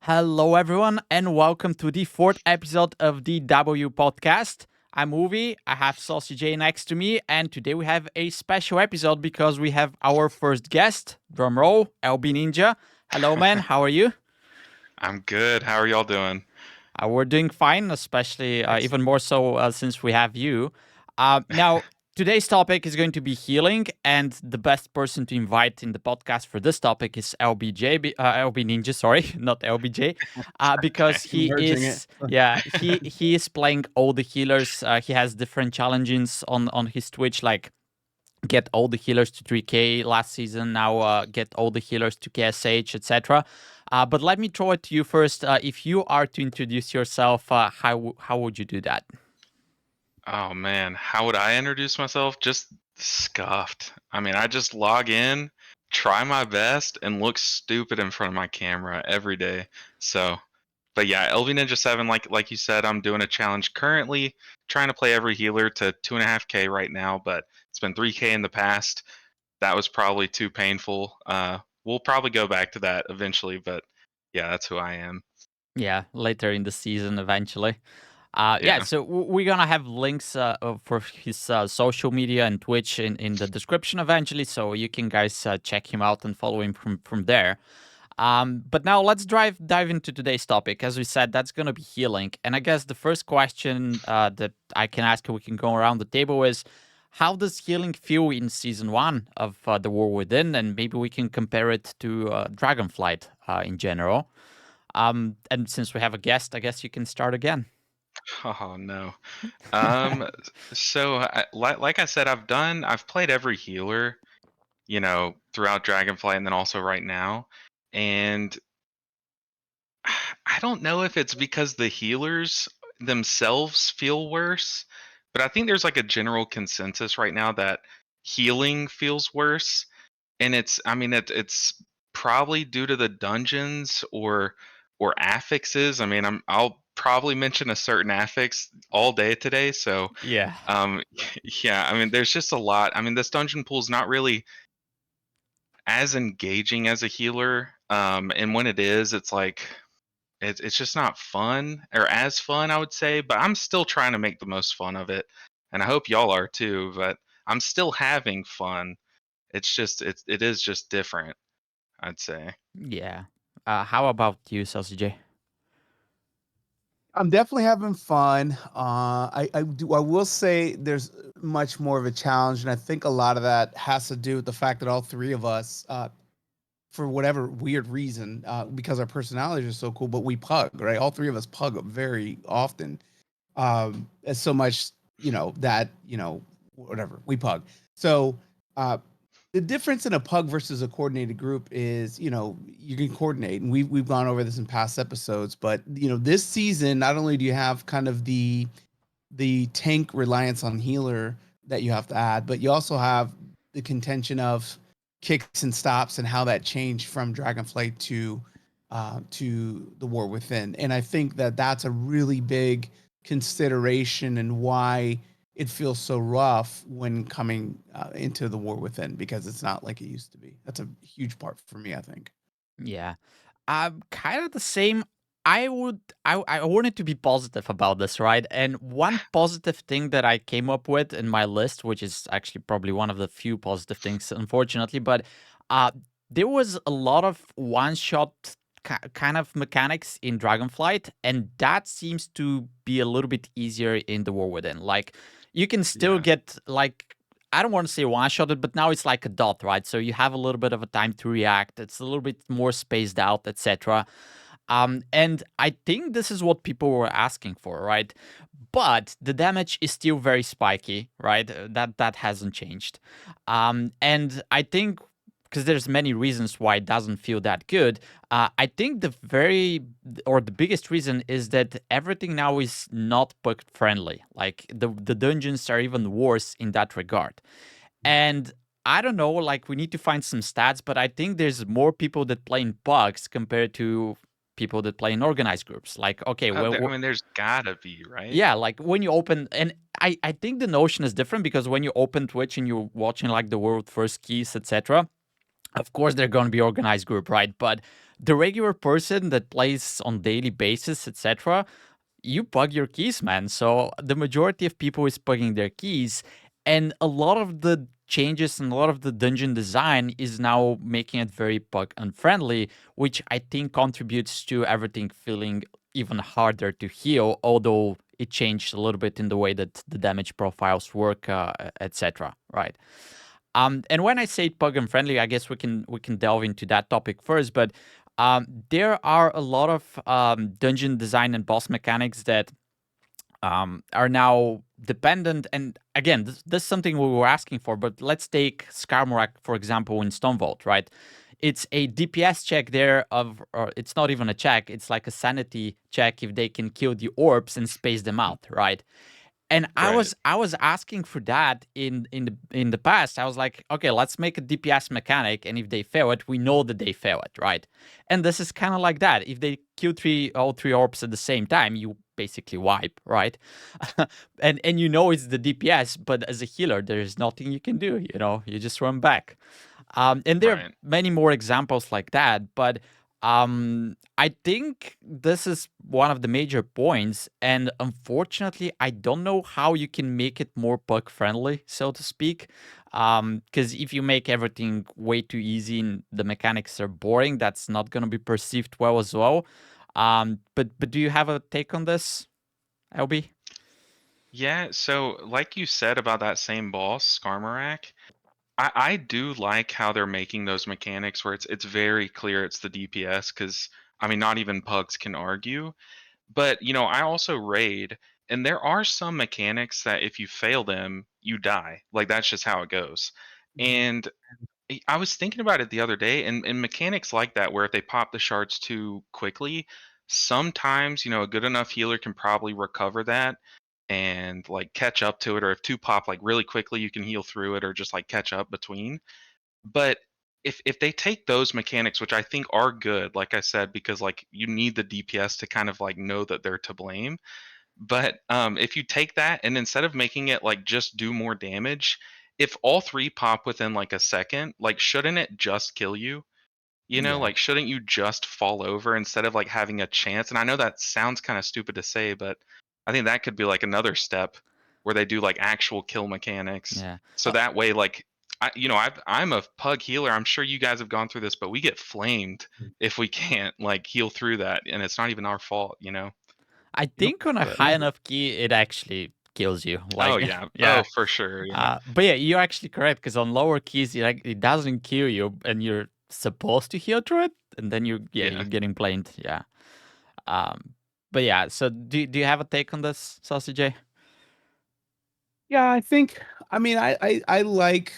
Hello, everyone, and welcome to the fourth episode of the W podcast. I'm Wolvy. I have SaucyJay next to me, and today we have a special episode because we have our first guest, drum roll, LBNinja. Hello, man. How are you? I'm good. How are y'all doing? We're doing fine, especially even Excellent. more so since we have you. Now, today's topic is going to be healing, and the best person to invite in the podcast for this topic is LBJ, LB Ninja, sorry, not LBJ, Okay. because he Merging it. is, yeah, he is playing all the healers. He has different challenges on his Twitch, like get all the healers to 3k last season, now get all the healers to KSH, etc. But let me throw it to you first. If you are to introduce yourself, how would you do that? Oh man, how would I introduce myself? Just scuffed. I mean, I just log in, try my best, and look stupid in front of my camera every day. So, but yeah, LBNinja7, like you said, I'm doing a challenge currently, trying to play every healer to 2.5k right now, but it's been 3k in the past. That was probably too painful. We'll probably go back to that eventually, but yeah, that's who I am. Yeah, later in the season, eventually. Yeah, Yeah. so we're gonna have links for his social media and Twitch in the description eventually, so you can guys check him out and follow him from there. But now let's dive into today's topic. As we said, that's gonna be healing, and I guess the first question that I can ask, we can go around the table, is how does healing feel in season one of the War Within, and maybe we can compare it to Dragonflight in general. And since we have a guest, I guess you can start again. Oh no. Um, like I said, I've played every healer, throughout Dragonflight and then also right now. And I don't know if it's because the healers themselves feel worse, but I think there's like a general consensus right now that healing feels worse. And I mean, it's probably due to the dungeons or affixes. I mean, I'll probably mention a certain affix all day today. So, Yeah. um, yeah, I mean, there's just a lot. I mean, this dungeon pool's not really as engaging as a healer. And when it is, it's like it's just not fun or as fun, I would say. But I'm still trying to make the most fun of it, and I hope y'all are too. But I'm still having fun. It is just different, I'd say. Yeah. How about you, SaucyJ? I'm definitely having fun. I will say there's much more of a challenge, and I think a lot of that has to do with the fact that all three of us, for whatever weird reason, because our personalities are so cool, but we pug, right? All three of us pug very often. It's so much, that whatever we pug. So the difference in a pug versus a coordinated group is, you can coordinate, and we've gone over this in past episodes. But this season, not only do you have kind of the tank reliance on healer that you have to add, but you also have the contention of kicks and stops and how that changed from Dragonflight to the War Within. And I think that that's a really big consideration and why it feels so rough when coming into the War Within, because it's not like it used to be. That's a huge part for me, I think. Yeah. Kind of the same. I wanted to be positive about this, right? And one positive thing that I came up with in my list, which is actually probably one of the few positive things, unfortunately, but uh, there was a lot of one-shot kind of mechanics in Dragonflight, and that seems to be a little bit easier in the War Within. Like, you can still Yeah. get like I don't want to say one-shotted, but now it's like a dot, right? So you have a little bit of a time to react. It's a little bit more spaced out, etc. And I think this is what people were asking for, right? But the damage is still very spiky, right? That hasn't changed. And I think because there's many reasons why it doesn't feel that good. I think the biggest reason is that everything now is not bug friendly. Like the dungeons are even worse in that regard. And I don't know, like we need to find some stats, but I think there's more people that play in bugs compared to people that play in organized groups. Like, okay, I mean, there's gotta be, right? yeah, like when you open, and I think the notion is different because when you open Twitch and you're watching like the world first keys, etc., of course they're going to be organized group, right? But the regular person that plays on daily basis, etc., you pug your keys, man. So the majority of people is pugging their keys, and a lot of the changes and a lot of the dungeon design is now making it very pug unfriendly, which I think contributes to everything feeling even harder to heal, although it changed a little bit in the way that the damage profiles work, etc. Right? And when I say pug unfriendly, I guess we can delve into that topic first. But there are a lot of dungeon design and boss mechanics that are now dependent. And again, this is something we were asking for. But let's take Skarmorak, for example, in Stonevault, right? It's a DPS check there or it's not even a check. It's like a sanity check if they can kill the orbs and space them out, right? And I Right. was asking for that in the past. I was like, okay, let's make a DPS mechanic, and if they fail it, we know that they fail it, right? And this is kind of like that. If they kill all three orbs at the same time, you basically wipe, right? and you know it's the DPS, but as a healer, there is nothing you can do. You know, you just run back. And there are Right. many more examples like that, but I think this is one of the major points, and unfortunately, I don't know how you can make it more bug friendly, so to speak. Because if you make everything way too easy and the mechanics are boring, that's not going to be perceived well as well. But do you have a take on this, LB? Yeah, so like you said about that same boss, Skarmorak, I do like how they're making those mechanics where it's very clear it's the DPS because I mean not even pugs can argue. But I also raid, and there are some mechanics that if you fail them, you die. Like that's just how it goes. Mhm. And I was thinking about it the other day, and mechanics like that, where if they pop the shards too quickly, sometimes a good enough healer can probably recover that and like catch up to it. Or if two pop like really quickly, you can heal through it, or just like catch up between. But if they take those mechanics, which I think are good, like I said, because like you need the DPS to kind of like know that they're to blame. But if you take that and instead of making it like just do more damage, if all three pop within like a second, like shouldn't it just kill you? Yeah. Like shouldn't you just fall over instead of like having a chance? And I know that sounds kind of stupid to say, but I think that could be like another step where they do like actual kill mechanics. Yeah. So that way, like I'm a pug healer. I'm sure you guys have gone through this, but we get flamed if we can't like heal through that, and it's not even our fault. I Yep. think on a And high enough key, it actually kills you. Oh Like, yeah. Oh, yeah. for sure. Yeah. But yeah, you're actually correct because on lower keys, it doesn't kill you, and you're supposed to heal through it, and then Yeah. you're getting blamed. Yeah. Um, but yeah. So do you have a take on this, SaucyJay? yeah, I think I mean I like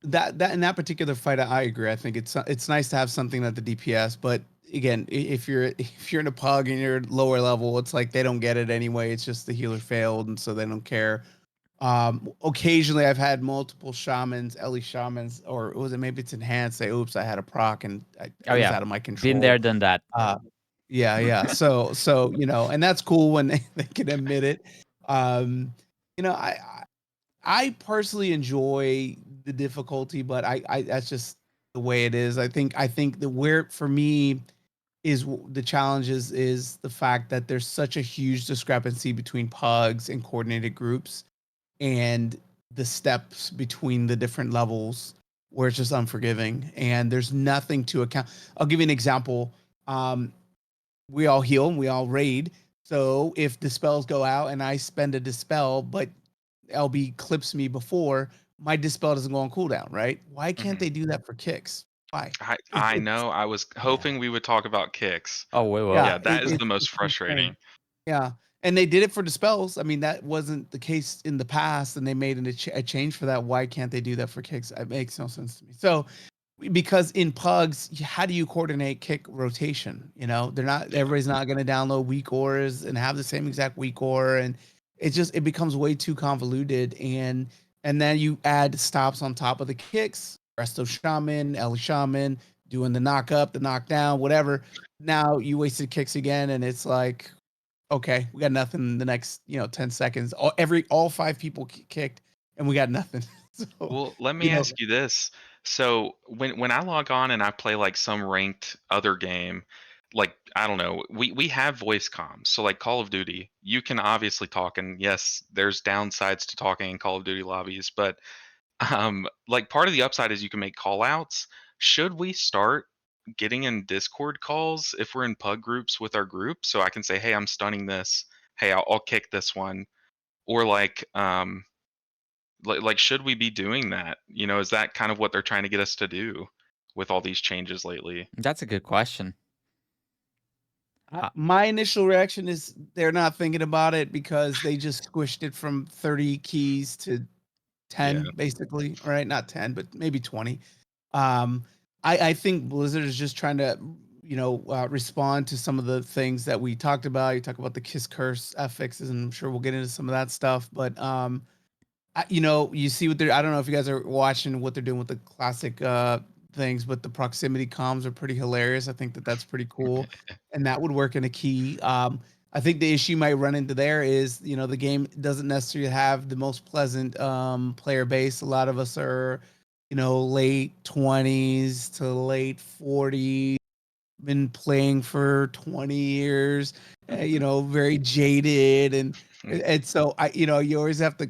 that in that particular fight. I agree. I think it's nice to have something at the DPS, but again, if you're if you're in a pug and you're lower level, it's like they don't get it anyway. It's just the healer failed, and so they don't care. Occasionally I've had multiple shamans, Ellie shamans, or was it maybe it's enhanced, say, oops, I had a proc and Oh it was yeah, out of my been there, control. done that. Uh, yeah. So, and that's cool when they can admit it. Um, you know, I personally enjoy the difficulty, but I that's just the way it is. I think the where for me the challenge is the fact that there's such a huge discrepancy between pugs and coordinated groups and the steps between the different levels where it's just unforgiving and there's nothing to account. I'll give you an example. We all heal and we all raid. So if dispels go out and I spend a dispel, but LB clips me before, my dispel doesn't go on cooldown, right? Why can't Mhm. they do that for kicks? Why? I know. I was Yeah. hoping we would talk about kicks. Oh, we Yeah, will. Yeah, that is the most it's insane. frustrating. Yeah, and they did it for dispels. I mean, that wasn't the case in the past, and they made a change for that. Why can't they do that for kicks? It makes no sense to me. So, because in pugs, how do you coordinate kick rotation? They're not. Yeah. Everybody's not going to download weak auras and have the same exact weak aura, and it becomes way too convoluted. And then you add stops on top of the kicks. Resto Shaman, Ellie Shaman, doing the knock up, the knockdown, whatever. Now you wasted kicks again, and it's like, okay, we got nothing in the next 10 seconds. All five people kicked, and we got nothing. So Well, let you me know ask you this. So when I log on and I play like some ranked other game, like I don't know, we have voice comms. So like Call of Duty, you can obviously talk, and yes, there's downsides to talking in Call of Duty lobbies, but like part of the upside is you can make call outs. Should we start getting in Discord calls if we're in pug groups with our group? So I can say, hey, I'm stunning this. Hey, I'll kick this one. Or like should we be doing that? You know, is that kind of what they're trying to get us to do with all these changes lately? That's a good question. My initial reaction is they're not thinking about it because they just squished it from 30 keys to 10, Yeah. basically, right? Not 10, but maybe 20. Um, I think Blizzard is just trying to, respond to some of the things that we talked about. You talk about the Kiss Curse affixes, and I'm sure we'll get into some of that stuff. But you see what they're. I don't know if you guys are watching what they're doing with the classic things, but the proximity comms are pretty hilarious. I think that that's pretty cool, and that would work in a key. I think the issue you might run into there is, the game doesn't necessarily have the most pleasant player base. A lot of us are, late 20s to late 40s, been playing for 20 years, very jaded, and so you always have to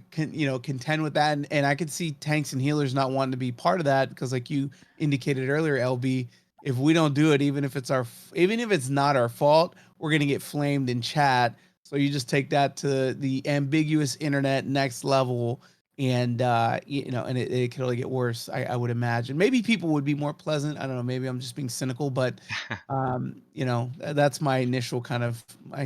contend with that, and I could see tanks and healers not wanting to be part of that because, like you indicated earlier, LB, if we don't do it, even if it's not our fault, we're gonna get flamed in chat. So you just take that to the ambiguous internet next level, and and it could only get worse. I would imagine maybe people would be more pleasant. I don't know, maybe I'm just being cynical, but that's my initial kind of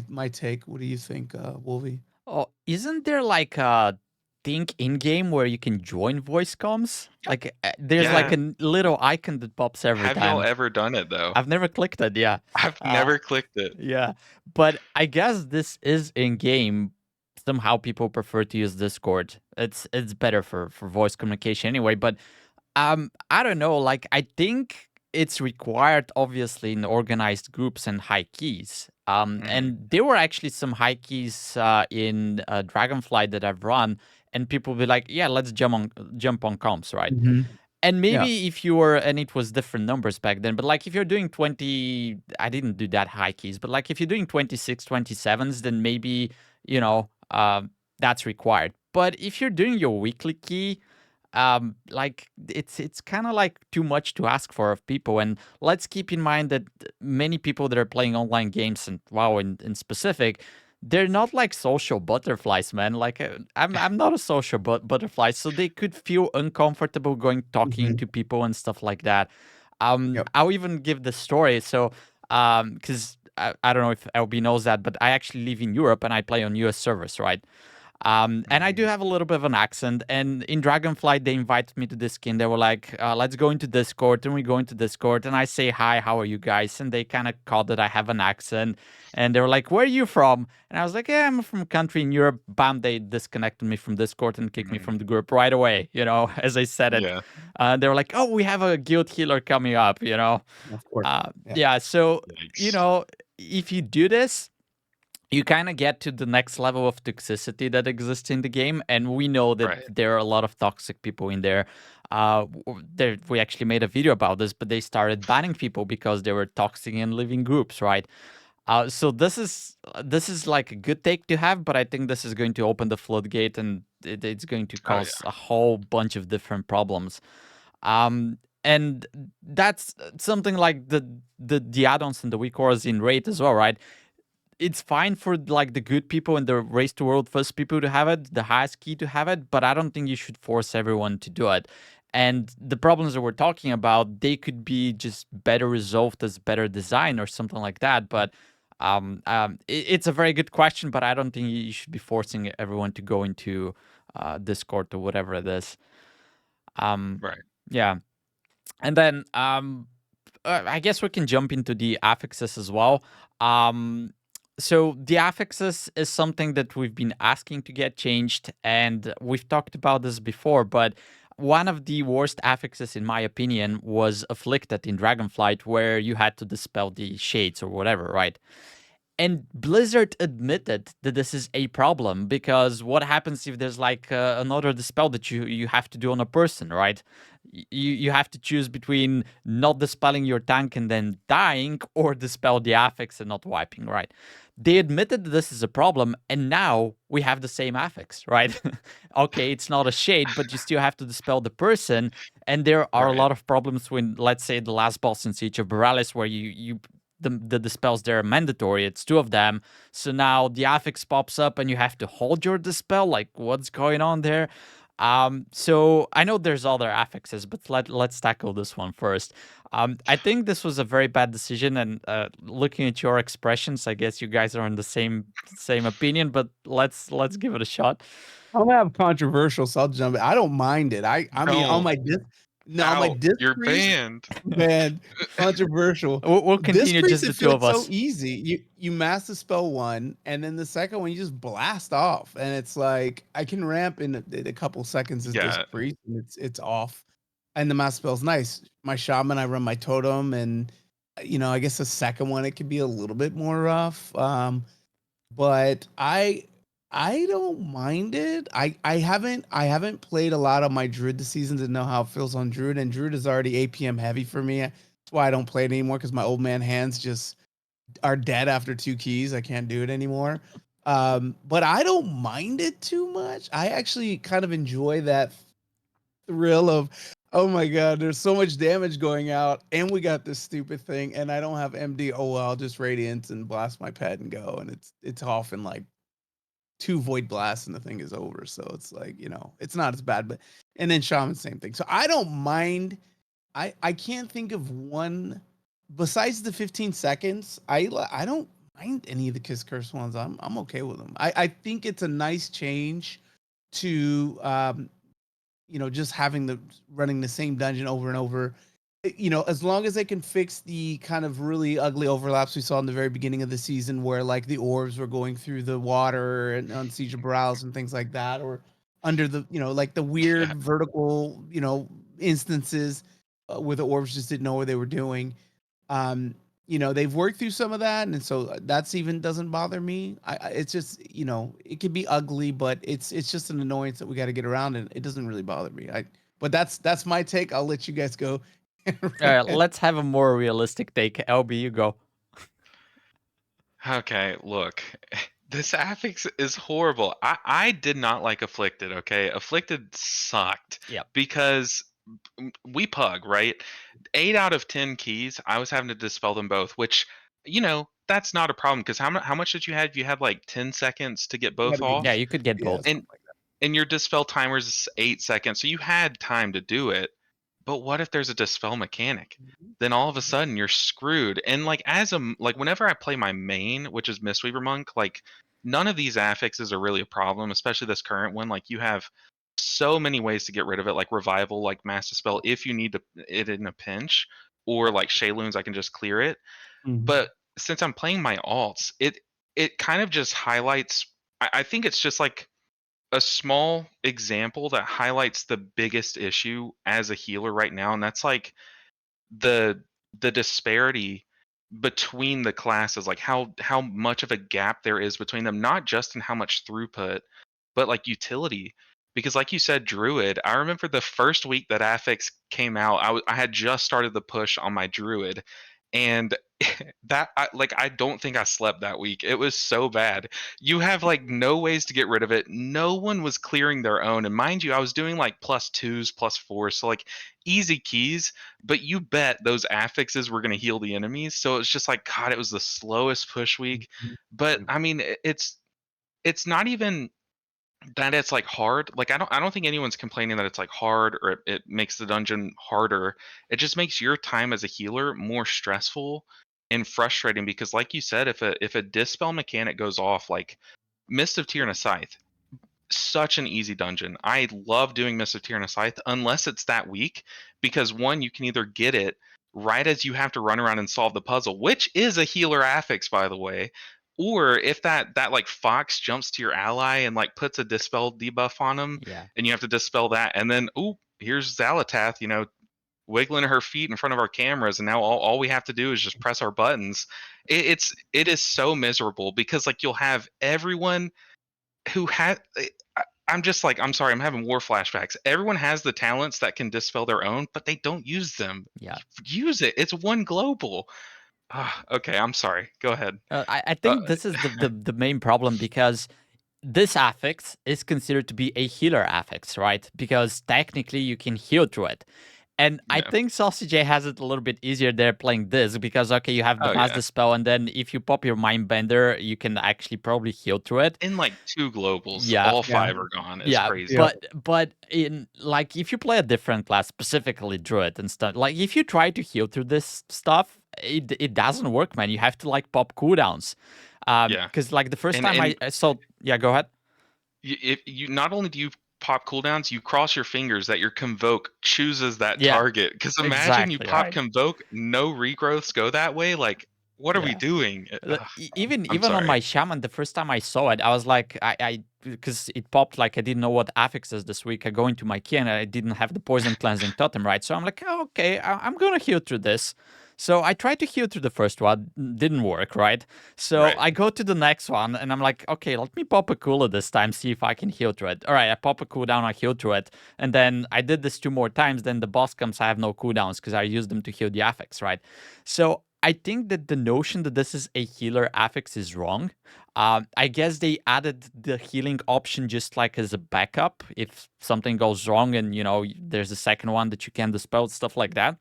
my take. What do you think, Wolvie? Oh, isn't there like a thing in game where you can join voice comms? Like there's like Yeah. a little icon that pops every Have y'all time. ever done it though? I've never clicked it. Yeah. I've Uh, never clicked it. yeah, but I guess this is in game. Somehow people prefer to use Discord. It's better for voice communication anyway. But I don't know. Like I think it's required, obviously, in organized groups and high keys. Mhm. And there were actually some high keys in Dragonflight that I've run, and people be like, "Yeah, let's jump on comps, right?" Mm-hmm. And Yeah. maybe if you were, and it was different numbers back then, but like if you're doing 20, I didn't do that high keys, but like if you're doing 26, 27s, then maybe, you know, that's required. But if you're doing your weekly key, like it's kind of like too much to ask for of people. And let's keep in mind that many people that are playing online games, and WoW in specific, they're not like social butterflies, man. Like I'm not a social butterfly, so they could feel uncomfortable going talking Mm-hmm. to people and stuff like that. Yep. I'll even give the story. So because I don't know if LB knows that, but I actually live in Europe and I play on US servers, right? And I do Mhm. have a little bit of an accent. And in Dragonflight, they invited me to this skin. They were like, let's go into Discord. And we go into Discord. And I say, hi, how are you guys? And they kind of called that I have an accent. And they were like, where are you from? And I was like, yeah, I'm from a country in Europe. Bam, they disconnected me from Discord and kicked me Mhm. from the group right away, as I said it. Yeah. They were like, oh, we have a guild healer coming up. Of course. Yeah. Yeah, so, you Yikes. know, if you do this, you kind of get to the next level of toxicity that exists in the game, and we know that Right. there are a lot of toxic people in there. We actually made a video about this, but they started banning people because they were toxic in living groups, right? So this is like a good take to have, but I think this is going to open the floodgate, and it's going to Oh cause yeah. a whole bunch of different problems. And that's something like the add-ons and the weak auras in raid as well, right? It's fine for like the good people and the race to world first people to have it, the highest key to have it, but I don't think you should force everyone to do it. And the problems that we're talking about, they could be just better resolved as better design or something like that. But it's a very good question, but I don't think you should be forcing everyone to go into Discord or whatever it is. Um, Right. yeah, and then I guess we can jump into the affixes as well. So the affixes is something that we've been asking to get changed, and we've talked about this before. But one of the worst affixes, in my opinion, was afflicted in Dragonflight, where you had to dispel the shades or whatever, right? And Blizzard admitted that this is a problem, because what happens if there's like another dispel that you have to do on a person, right? You have to choose between not dispelling your tank and then dying, or dispel the affix and not wiping, right? They admitted that this is a problem, and now we have the same affix, right? Okay, it's not a shade, but you still have to dispel the person, and there are a Right. lot of problems when, let's say, the last boss in Siege of Borealis, where the dispels there are mandatory. It's 2 of them. So now the affix pops up and you have to hold your dispel. Like, what's going on there? So I know there's other affixes, but let's tackle this one first. I think this was a very bad decision, and looking at your expressions, I guess you guys are in the same opinion. But let's give it a shot. I'm gonna have controversial, so I'll jump in. I don't mind it. I mean, on Don't. my on my Ow, disc you're crease, banned. man, controversial. We'll This continue crease, just it the 2 feels of so us. easy. You master spell one, and then the second one you just blast off, and it's like I can ramp in a couple seconds as disc Yeah. crease, and it's off. And the master spell's nice. My shaman, I run my totem, and I guess the second one it could be a little bit more rough. But I don't mind it. I haven't played a lot of my Druid this season to know how it feels on Druid, and Druid is already APM heavy for me. That's why I don't play it anymore, because my old man hands just are dead after 2 keys. I can't do it anymore. But I don't mind it too much. I actually kind of enjoy that thrill of, oh my god, there's so much damage going out, and we got this stupid thing, and I don't have MD. Oh well, I'll just Radiance and blast my pet and go, and it's off in like 2 void blasts and the thing is over. So it's like, it's not as bad. But and then Shaman, same thing. So I don't mind. I can't think of one besides the 15 seconds. I don't mind any of the Kiss Curse ones. I'm okay with them. I think it's a nice change to just having the running the same dungeon over and over. As long as they can fix the kind of really ugly overlaps we saw in the very beginning of the season, where like the orbs were going through the water and on Siege of Borealis and things like that, or under the like the weird Yeah. vertical instances where the orbs just didn't know what they were doing. They've worked through some of that, and so that's even doesn't bother me. It's just it can be ugly, but it's just an annoyance that we got to get around, and it doesn't really bother me. But that's my take. I'll let you guys go. Let's have a more realistic take. LB, you go. Okay, look. This affix is horrible. I did not like Afflicted, okay? Afflicted sucked. Yep. Because we pug, right? 8 out of 10 keys, I was having to dispel them both, which, that's not a problem, because how much did you have? You had like 10 seconds to get both Yeah, off? you could get both. And and your dispel timer is 8 seconds, so you had time to do it. But what if there's a dispel mechanic? Then all of a sudden you're screwed. And like whenever I play my main, which is Mistweaver Monk, like none of these affixes are really a problem, especially this current one. Like you have so many ways to get rid of it, like revival, like mass dispel if you need it in a pinch, or like Shayloons, I can just clear it. But since I'm playing my alts, it kind of just highlights. I think it's just like a small example that highlights the biggest issue as a healer right now, and that's like the disparity between the classes, like how much of a gap there is between them, not just in how much throughput, but like utility. Because like you said, Druid, I remember the first week that Affix came out, I had just started the push on my Druid, and I don't think I slept that week. It was so bad. You have like no ways to get rid of it. No one was clearing their own. And mind you, I was doing like +2s, +4s, so like easy keys, but you bet those affixes were going to heal the enemies. So it's just like, God, it was the slowest push week. But I mean, it's not even that it's like hard. Like I don't think anyone's complaining that it's like hard, or it makes the dungeon harder. It just makes your time as a healer more stressful and frustrating, because like you said, if a dispel mechanic goes off, like Mist of Tyr and a Scythe, such an easy dungeon. I love doing Mist of Tyr and a Scythe, unless it's that week, because one, you can either get it right as you have to run around and solve the puzzle, which is a healer affix, by the way, or if that like fox jumps to your ally and like puts a dispel debuff on them, Yeah. and you have to dispel that, and then here's Zalatath, wiggling her feet in front of our cameras, and now all we have to do is just press our buttons. It is so miserable because like you'll have everyone who had. I'm just like, I'm sorry, I'm having war flashbacks. Everyone has the talents that can dispel their own, but they don't use them. Yeah. Use it. It's one global. Okay, I'm sorry. Go ahead. I think this is the main problem because this affix is considered to be a healer affix, right? Because technically you can heal through it. And I Yeah. think SaucyJay has it a little bit easier there playing this because, okay, you have the Oh, mass yeah. dispel, and then if you pop your mind bender, you can actually probably heal through it. In like 2 globals, Yeah. all Yeah. 5 are gone. It's Yeah, crazy. but in like if you play a different class, specifically Druid and stuff, like if you try to heal through this stuff, it doesn't work, man. You have to like pop cooldowns. Yeah. Because like the first And- time and- I saw, yeah, go ahead. If you not only do you pop cooldowns, you cross your fingers that your convoke chooses that Yeah, target. Because imagine you exactly, pop right. convoke, no regrowths go that way. Like, what are we Yeah. doing? Even I'm on sorry. my Shaman, the first time I saw it, I was like, I because it popped like I didn't know what affixes this week. I go into my key and I didn't have the poison cleansing totem, right? So I'm like, oh, okay, I'm gonna heal through this. So I tried to heal through the first one, didn't work, right? So Right. I go to the next one and I'm like, okay, let me pop a cooler this time, see if I can heal through it. All right, I pop a cooldown, I heal through it, and then I did this 2 more times. Then the boss comes, I have no cooldowns because I used them to heal the affix, right? So I think that the notion that this is a healer affix is wrong. I guess they added the healing option just like as a backup if something goes wrong and there's a second one that you can dispel, stuff like that.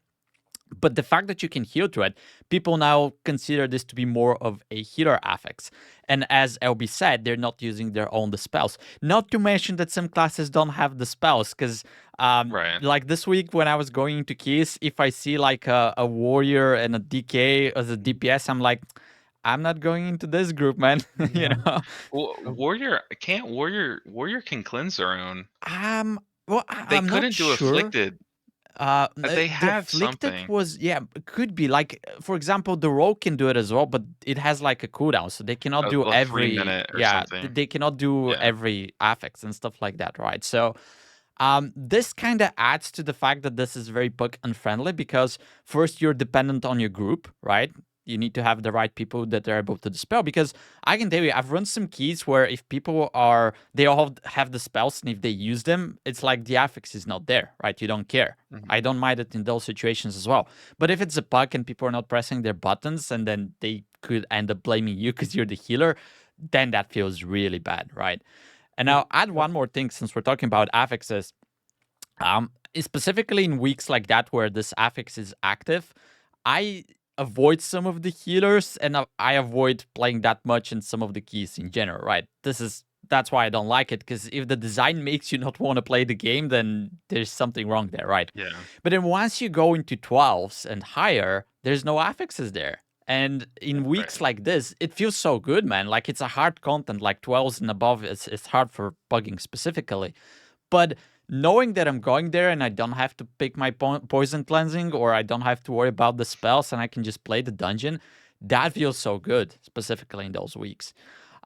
But the fact that you can heal through it, people now consider this to be more of a healer affix. And as LB said, they're not using their own dispels. Not to mention that some classes don't have dispels, because Right. like this week when I was going into keys, if I see like a warrior and a DK as a DPS, I'm like, I'm not going into this group, man. you know. Well, warrior can cleanse their own. Well, They I'm not couldn't do sure. afflicted. The They had afflicted something. was, yeah, it could be like, for example, the rogue can do it as well, but it has like a cooldown, so they cannot do A 3 every, minute or yeah, something. they cannot do Yeah. every affix and stuff like that, right? So this kind of adds to the fact that this is very PUG unfriendly because first you're dependent on your group, right? You need to have the right people that are able to dispel, because I can tell you, I've run some keys where if people they all have the spells, and if they use them, it's like the affix is not there, right? You don't care. I don't mind it in those situations as well. But if it's a PUG and people are not pressing their buttons, and then they could end up blaming you because you're the healer, then that feels really bad, right? And I'll add one more thing since we're talking about affixes. Specifically in weeks like that where this affix is active, I avoid some of the healers, and I avoid playing that much in some of the keys in general, right? That's why I don't like it, because if the design makes you not want to play the game, then there's something wrong there, right? Yeah. But then once you go into 12s and higher, there's no affixes there. And in weeks like this, it feels so good, man. Like it's a hard content, like 12s and above, it's hard for pugging specifically. But knowing that I'm going there and I don't have to pick my poison cleansing, or I don't have to worry about the spells, and I can just play the dungeon, that feels so good, specifically in those weeks.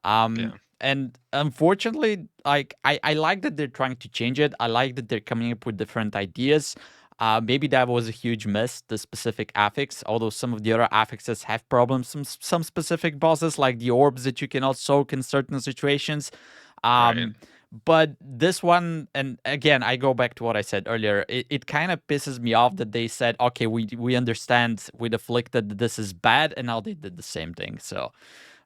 And unfortunately, like I like that they're trying to change it. I like that they're coming up with different ideas. Maybe that was a huge miss, the specific affix, although some of the other affixes have problems. Some specific bosses, like the orbs that you cannot soak in certain situations. Right. But this one, and again, I go back to what I said earlier, it kind of pisses me off that they said, okay, we understand with Afflicted that this is bad, and now they did the same thing. So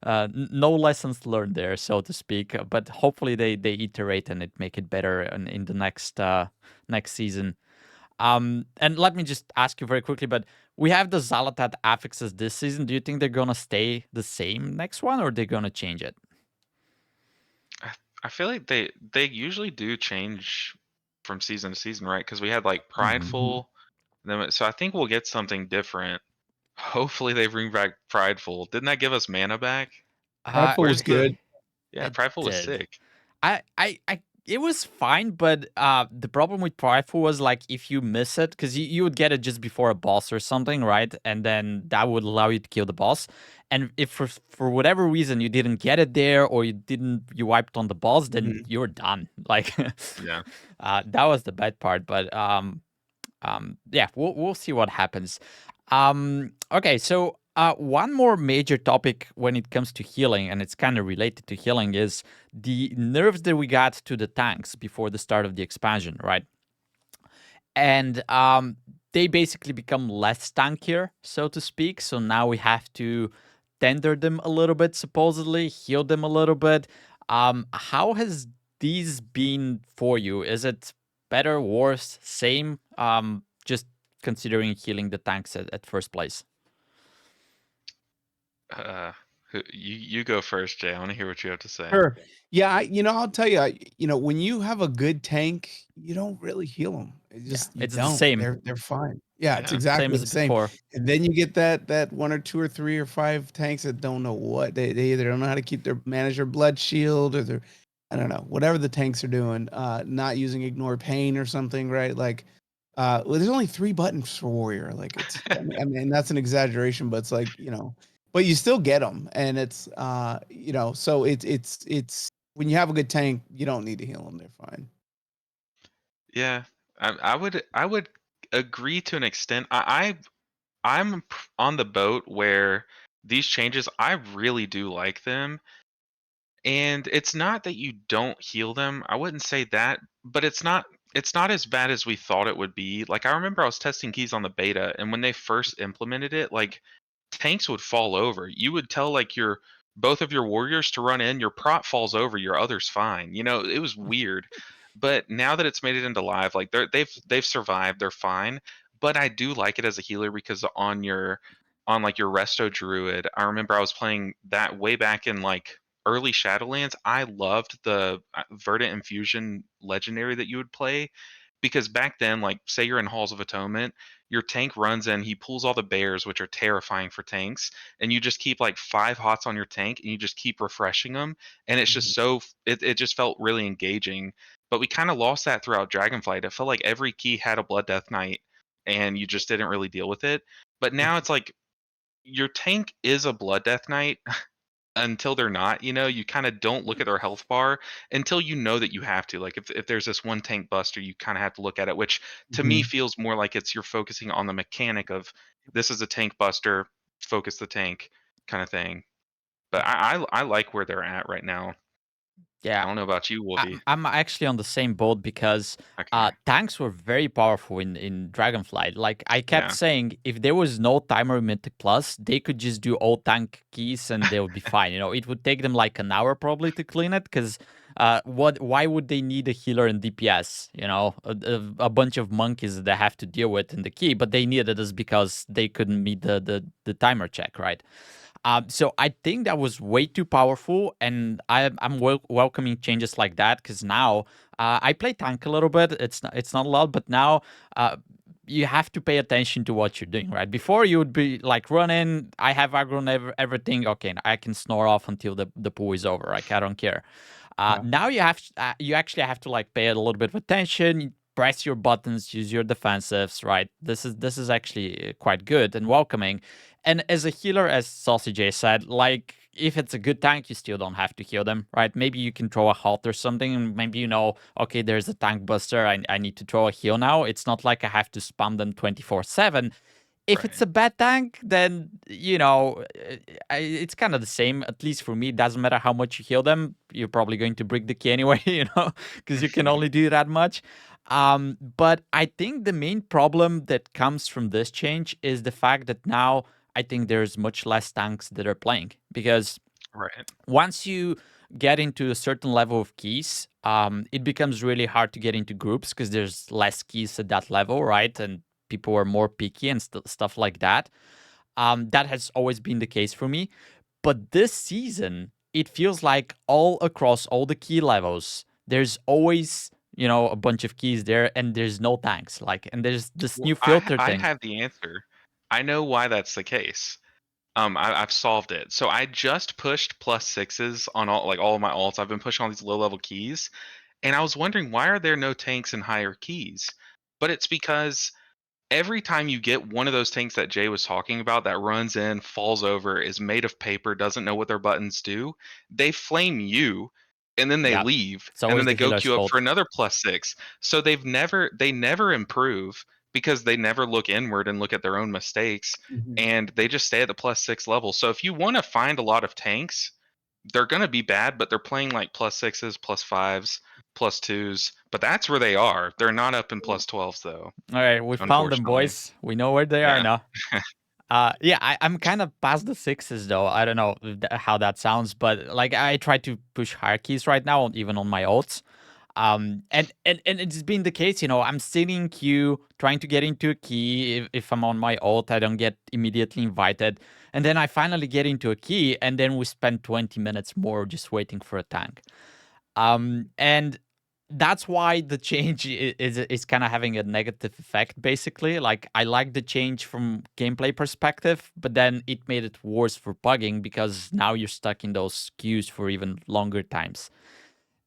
no lessons learned there, so to speak. But hopefully they iterate and it make it better in the next season. And let me just ask you very quickly, but we have the Xal'atath affixes this season. Do you think they're gonna stay the same next one, or they're gonna change it? I feel like they usually do change from season to season, right? Because we had like Prideful, so I think we'll get something different. Hopefully they bring back Prideful. Didn't that give us mana back? Prideful was Where's the- good. Yeah, It Prideful was did. sick. It was fine, but the problem with Prideful was like if you miss it, because you would get it just before a boss or something, right? And then that would allow you to kill the boss. And if for whatever reason you didn't get it there, or you wiped on the boss, then you're done. Like Yeah. that was the bad part. But yeah, we'll see what happens. Okay, so one more major topic when it comes to healing, and it's kind of related to healing, is the nerfs that we got to the tanks before the start of the expansion, right? And they basically become less tankier, so to speak. So now we have to tender them a little bit, supposedly heal them a little bit. How has these been for you? Is it better, worse, same? Just considering healing the tanks at first place. You go first, Jay. I want to hear what you have to say. Sure. Yeah, I'll tell you, when you have a good tank, you don't really heal them. You It's the don't. same. They're fine. Yeah, it's Yeah. Same exactly as the same. before. And then you get that one or two or three or five tanks that don't know what they either don't know how to manage their blood shield, or their, I don't know, whatever the tanks are doing, not using ignore pain or something, right? Like, well, there's only 3 buttons for warrior. Like, it's, I mean, that's an exaggeration, but it's like, but you still get them, and it's so it's when you have a good tank, you don't need to heal them. They're fine. Yeah, I would agree to an extent. I'm on the boat where these changes, I really do like them. And it's not that you don't heal them. I wouldn't say that, but it's not as bad as we thought it would be. Like, I remember I was testing keys on the beta, and when they first implemented it, like, tanks would fall over. You would tell like your both of your warriors to run in, your prot falls over, your other's fine. It was weird. But now that it's made it into live, like they've survived, they're fine. But I do like it as a healer because on like your resto druid, I remember I was playing that way back in like early Shadowlands. I loved the Verdant Infusion legendary that you would play, because back then, like, say you're in Halls of Atonement, your tank runs in, he pulls all the bears, which are terrifying for tanks, and you just keep like 5 hots on your tank, and you just keep refreshing them, and it's just it just felt really engaging. But we kind of lost that throughout Dragonflight. It felt like every key had a Blood Death Knight, and you just didn't really deal with it. But now it's like your tank is a Blood Death Knight until they're not. You kind of don't look at their health bar until you know that you have to. Like, if there's this one tank buster, you kind of have to look at it, which to me Mhm. feels more like you're focusing on the mechanic of, this is a tank buster, focus the tank kind of thing. But I like where they're at right now. Yeah. I don't know about you, Wolvie. I'm actually on the same boat because Okay. tanks were very powerful in Dragonflight. Like I kept Yeah. saying, if there was no timer in Mythic Plus, they could just do all tank keys and they would be fine. It would take them like an hour probably to clean it because why would they need a healer and DPS? A bunch of monkeys that they have to deal with in the key, but they needed us because they couldn't meet the timer check, right? So I think that was way too powerful, and I'm welcoming changes like that because now I play tank a little bit. It's not a lot, but now you have to pay attention to what you're doing, right? Before you would be like running, I have aggro on everything. Okay, I can snore off until the pool is over. Like I don't care. Yeah. Now you actually have to like pay a little bit of attention. Press your buttons, use your defensives, right? This is actually quite good and welcoming. And as a healer, as SaucyJay said, like if it's a good tank, you still don't have to heal them, right? Maybe you can throw a halt or something, and maybe okay, there's a tank buster. I need to throw a heal now. It's not like I have to spam them 24/7. If it's Right. a bad tank, then it's kind of the same. At least for me, it doesn't matter how much you heal them. You're probably going to break the key anyway, because you can only do that much. But I think the main problem that comes from this change is the fact that now I think there's much less tanks that are playing, because Right. once you get into a certain level of keys, it becomes really hard to get into groups because there's less keys at that level, right? And people are more picky and stuff like that. That has always been the case for me. But this season, it feels like all across all the key levels, there's always, a bunch of keys there and there's no tanks. Like, and there's this Well, new I filter I thing. have the answer. I know why that's the case. I've solved it. So I just pushed +6s on all of my alts. I've been pushing all these low level keys, and I was wondering, why are there no tanks in higher keys? But it's because every time you get one of those tanks that Jay was talking about that runs in, falls over, is made of paper, doesn't know what their buttons do, they flame you, and then they Yeah. leave, It's and then always they the go healer's queue up for fault. another +6. So they never improve, because they never look inward and look at their own mistakes, and they just stay at the +6 level. So if you want to find a lot of tanks, they're going to be bad, but they're playing like +6s, +5s, +2s. But that's where they are. They're not up in +12s though. All right, we found them, Unfortunately. boys. We know where they are Yeah. now. Yeah, I'm kind of past the 6s though. I don't know how that sounds, but like I try to push hierarchies right now, even on my ults. And it's been the case, you know, I'm sitting in queue, trying to get into a key. If I'm on my ult, I don't get immediately invited. And then I finally get into a key, and then we spend 20 minutes more just waiting for a tank. And that's why the change is kind of having a negative effect, basically. Like, I like the change from gameplay perspective, but then it made it worse for pugging because now you're stuck in those queues for even longer times.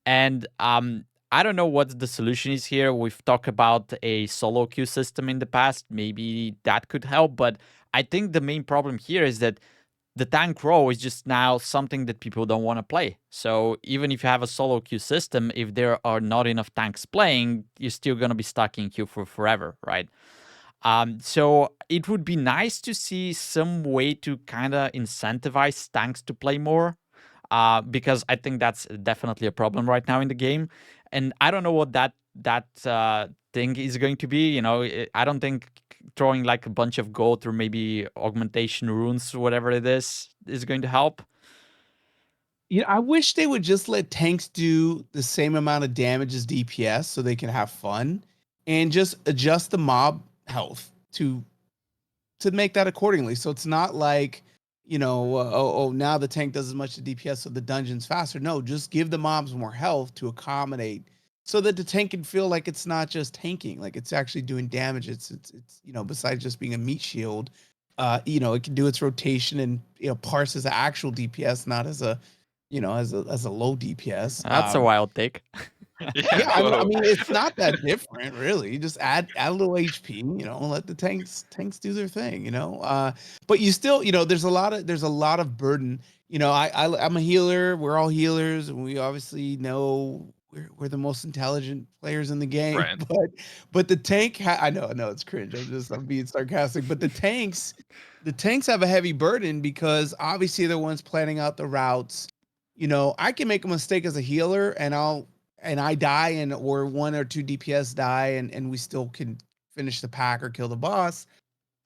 And I don't know what the solution is here. We've talked about a solo queue system in the past. Maybe that could help, but I think the main problem here is that the tank row is just now something that people don't want to play. So even if you have a solo queue system, if there are not enough tanks playing, you're still going to be stuck in queue for forever, right? So it would be nice to see some way to kind of incentivize tanks to play more, because I think that's definitely a problem right now in the game. And I don't know what that thing is going to be. You know, I don't think throwing like a bunch of gold or maybe augmentation runes, whatever it is going to help. You know, I wish they would just let tanks do the same amount of damage as DPS so they can have fun, and just adjust the mob health to make that accordingly. So it's not like, now the tank does as much to DPS, so the dungeon's faster. No, just give the mobs more health to accommodate, so that the tank can feel like it's not just tanking, like it's actually doing damage. It's besides just being a meat shield, it can do its rotation and parse as an actual DPS, not as a as a low DPS. That's a wild take. Yeah. Yeah, I Whoa. mean, it's not that different, really. You just add a little HP, let the tanks do their thing, But you still, there's a lot of burden. I'm a healer. We're all healers, and we obviously know we're the most intelligent players in the game. Right. But the tank, I know it's cringe. I'm being sarcastic. But the tanks have a heavy burden because obviously they're the ones planning out the routes. I can make a mistake as a healer, and I die, or one or two DPS die, and we still can finish the pack or kill the boss.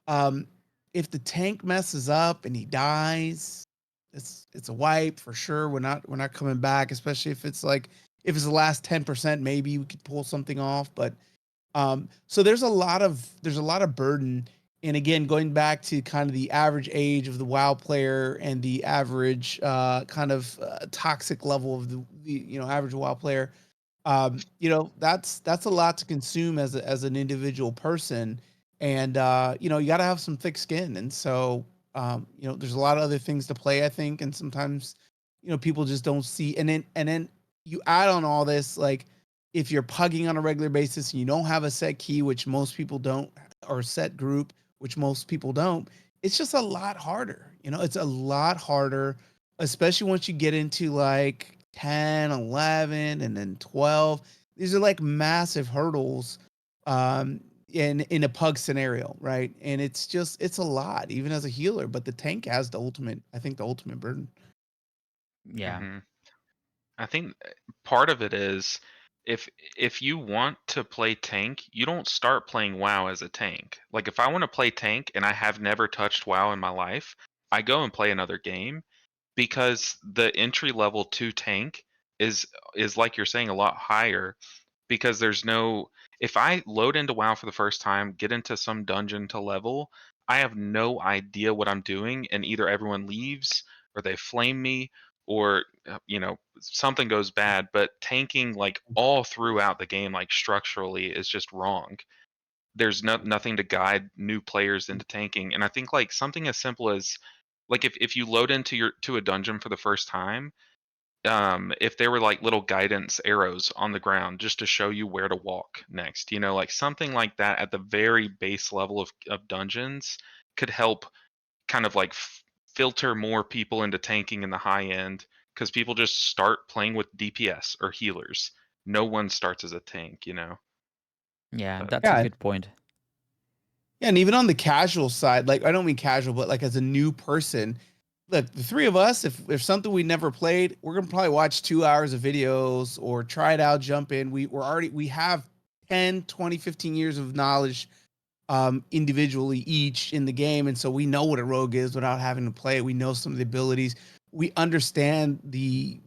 If the tank messes up and he dies, it's a wipe for sure. We're not coming back, especially if it's the last 10%, maybe we could pull something off. But so there's a lot of burden. And again, going back to kind of the average age of the WoW player and the average toxic level of the average WoW player, that's a lot to consume as an individual person. And you got to have some thick skin. And so there's a lot of other things to play, I think, and sometimes people just don't see. And then you add on all this, like, if you're pugging on a regular basis and you don't have a set key, which most people don't, or set group, which most people don't, it's just a lot harder. It's a lot harder, especially once you get into like 10, 11, and then 12. These are like massive hurdles in a pug scenario, right? And it's a lot, even as a healer. But the tank has the ultimate burden. Yeah. Mhm. I think part of it is, if you want to play tank, you don't start playing WoW as a tank. Like, if I want to play tank and I have never touched WoW in my life, I go and play another game, because the entry level to tank is like you're saying, a lot higher, because there's no, if I load into WoW for the first time, get into some dungeon to level, I have no idea what I'm doing, and either everyone leaves, or they flame me, or something goes bad. But tanking, like, all throughout the game, like, structurally, is just wrong. There's nothing to guide new players into tanking. And I think, like, something as simple as, like, if you load to a dungeon for the first time, if there were like little guidance arrows on the ground just to show you where to walk next, like something like that at the very base level of dungeons, could help kind of like filter more people into tanking in the high end, because people just start playing with DPS or healers. No one starts as a tank. Yeah, But that's a Yeah, good point. Yeah, and even on the casual side, like I don't mean casual, but like as a new person, look, the three of us, if something we never played, we're gonna probably watch 2 hours of videos or try it out, jump in. We have 10, 20, 15 years of knowledge individually each in the game, and so we know what a rogue is without having to play it. We know some of the abilities. We understand the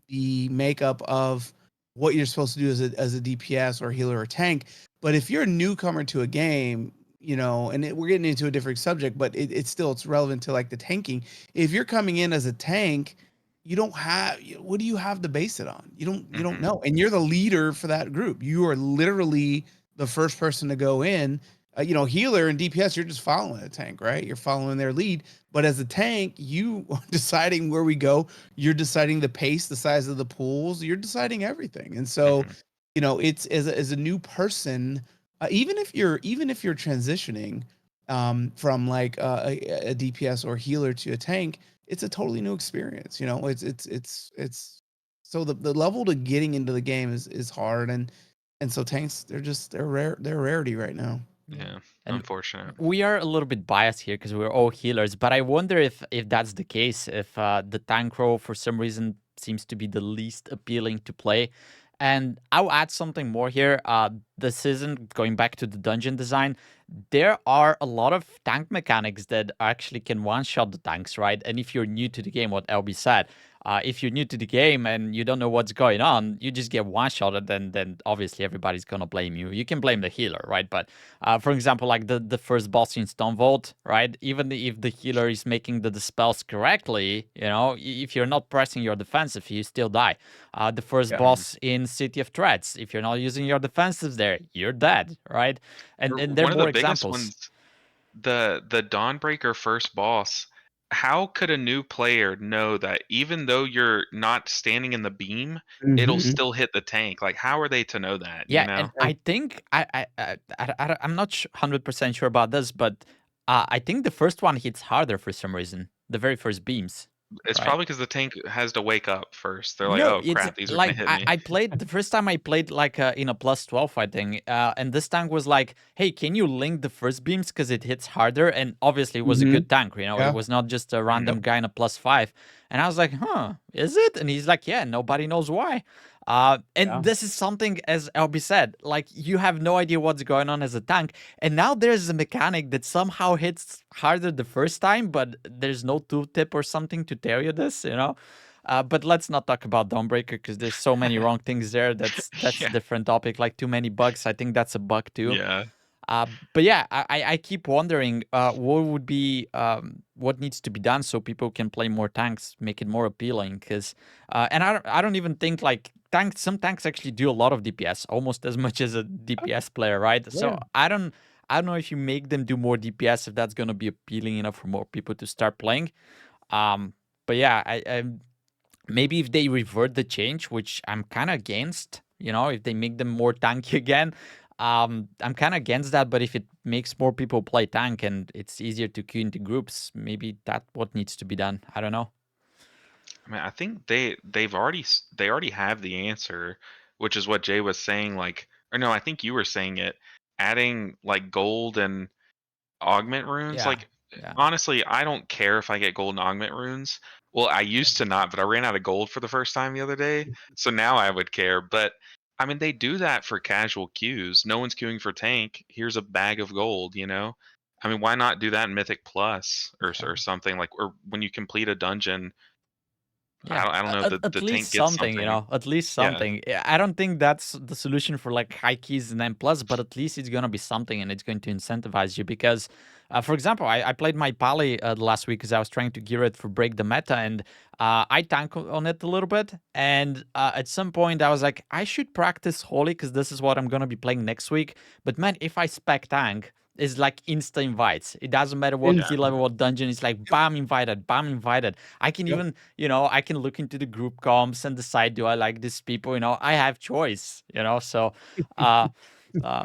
makeup of what you're supposed to do as a DPS or healer or tank. But if you're a newcomer to a game, we're getting into a different subject, but it's relevant to like the tanking. If you're coming in as a tank, you don't have what do you have to base it on? You don't know, and you're the leader for that group. You are literally the first person to go in. Healer and DPS, you're just following a tank, right? You're following their lead. But as a tank, you are deciding where we go. You're deciding the pace, the size of the pools. You're deciding everything. And so, it's as a new person, even if you're transitioning from like a DPS or healer to a tank, it's a totally new experience. It's so the level to getting into the game is hard, and so tanks they're a rarity right now. Yeah, And unfortunate. we are a little bit biased here because we're all healers, but I wonder if that's the case, if the tank role for some reason seems to be the least appealing to play. And I'll add something more here. This isn't going back to the dungeon design. There are a lot of tank mechanics that actually can one-shot the tanks, right? And if you're new to the game, what LB said, if you're new to the game and you don't know what's going on, you just get one-shotted, then obviously everybody's gonna blame you. You can blame the healer, right? But for example, like the first boss in Stonevault, right? Even if the healer is making the dispels correctly, if you're not pressing your defensive, you still die. The first boss in City of Threats, if you're not using your defensives there, you're dead, right? And there are One of the more biggest examples. ones, the Dawnbreaker first boss. How could a new player know that even though you're not standing in the beam, it'll still hit the tank? Like, how are they to know that? Yeah, and I think I'm not 100% sure about this, but I think the first one hits harder for some reason. The very first beams, It's right? probably because the tank has to wake up first. They're like, No, "Oh it's crap, these are gonna like hit I, me." I played the first time I played like in a +12, I think, and this tank was like, "Hey, can you link the first beams because it hits harder?" And obviously, it was a good tank. It Yeah. was not just a Mhm. random guy in a +5. And I was like, "Huh, is it?" And he's like, "Yeah, nobody knows why." And this is something, as LB said, like you have no idea what's going on as a tank, and now there's a mechanic that somehow hits harder the first time, but there's no tooltip or something to tell you this. But let's not talk about Dawnbreaker because there's so many wrong things there. That's a Yeah. different topic. Like too many bugs. I think that's a bug too. Yeah. But yeah, I keep wondering what would be what needs to be done so people can play more tanks, make it more appealing. Because and I don't even think like tanks. Some tanks actually do a lot of DPS, almost as much as a DPS player, right? So I don't know if you make them do more DPS if that's gonna be appealing enough for more people to start playing. But yeah, I maybe if they revert the change, which I'm kind of against, if they make them more tanky again, I'm kind of against that. But if it makes more people play tank and it's easier to queue into groups, maybe that's what needs to be done. I don't know. I mean, I think they already have the answer, which is what Jay was saying. Like, or no, I think you were saying it. Adding like gold and augment runes. Yeah, Like, yeah, honestly, I don't care if I get gold and augment runes. Well, I used to not, but I ran out of gold for the first time the other day, so now I would care. But I mean, they do that for casual queues. No one's queuing for tank. Here's a bag of gold. I mean, why not do that in Mythic Plus yeah. or something like, or when you complete a dungeon? Yeah, I don't know. at The least tank gets something, something. at least Yeah. something. I don't think that's the solution for like high keys and M plus, but at least it's gonna be something, and it's going to incentivize you. Because, for example, I played my Pali the last week because I was trying to gear it for break the meta, and I tank on it a little bit. And at some point, I was like, I should practice Holy because this is what I'm gonna be playing next week. But man, if I spec tank, it's like insta invites. It doesn't matter what Yeah. key level, what dungeon. It's like bam invited, bam invited. I can Yep. even, I can look into the group comps and decide, do I like these people? I have choice. So, uh,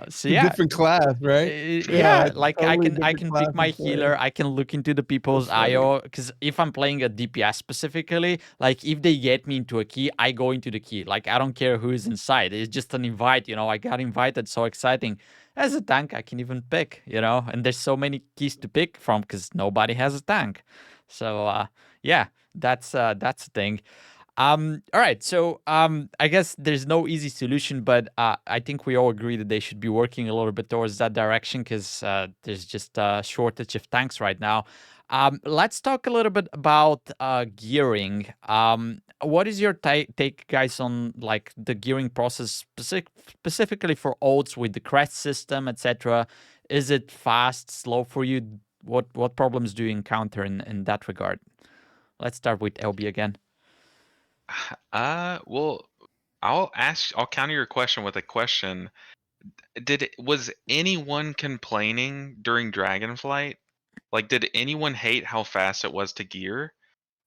So a yeah, different class, right? yeah, It's like I totally can I different can class pick my of play. healer. I can look into the people's That's funny. IO because if I'm playing a DPS specifically, like if they get me into a key, I go into the key. Like I don't care who is inside. It's just an invite. I got invited. So exciting. As a tank, I can even pick. And there's so many keys to pick from because nobody has a tank. So yeah, that's the thing. All right. So I guess there's no easy solution, but I think we all agree that they should be working a little bit towards that direction because there's just a shortage of tanks right now. Let's talk a little bit about gearing. What is your take, guys, on like the gearing process specifically for ults with the crest system, etc.? Is it fast, slow for you? What problems do you encounter in that regard? Let's start with LB again. Well, I'll counter your question with a question. Was anyone complaining during Dragonflight? Like, did anyone hate how fast it was to gear?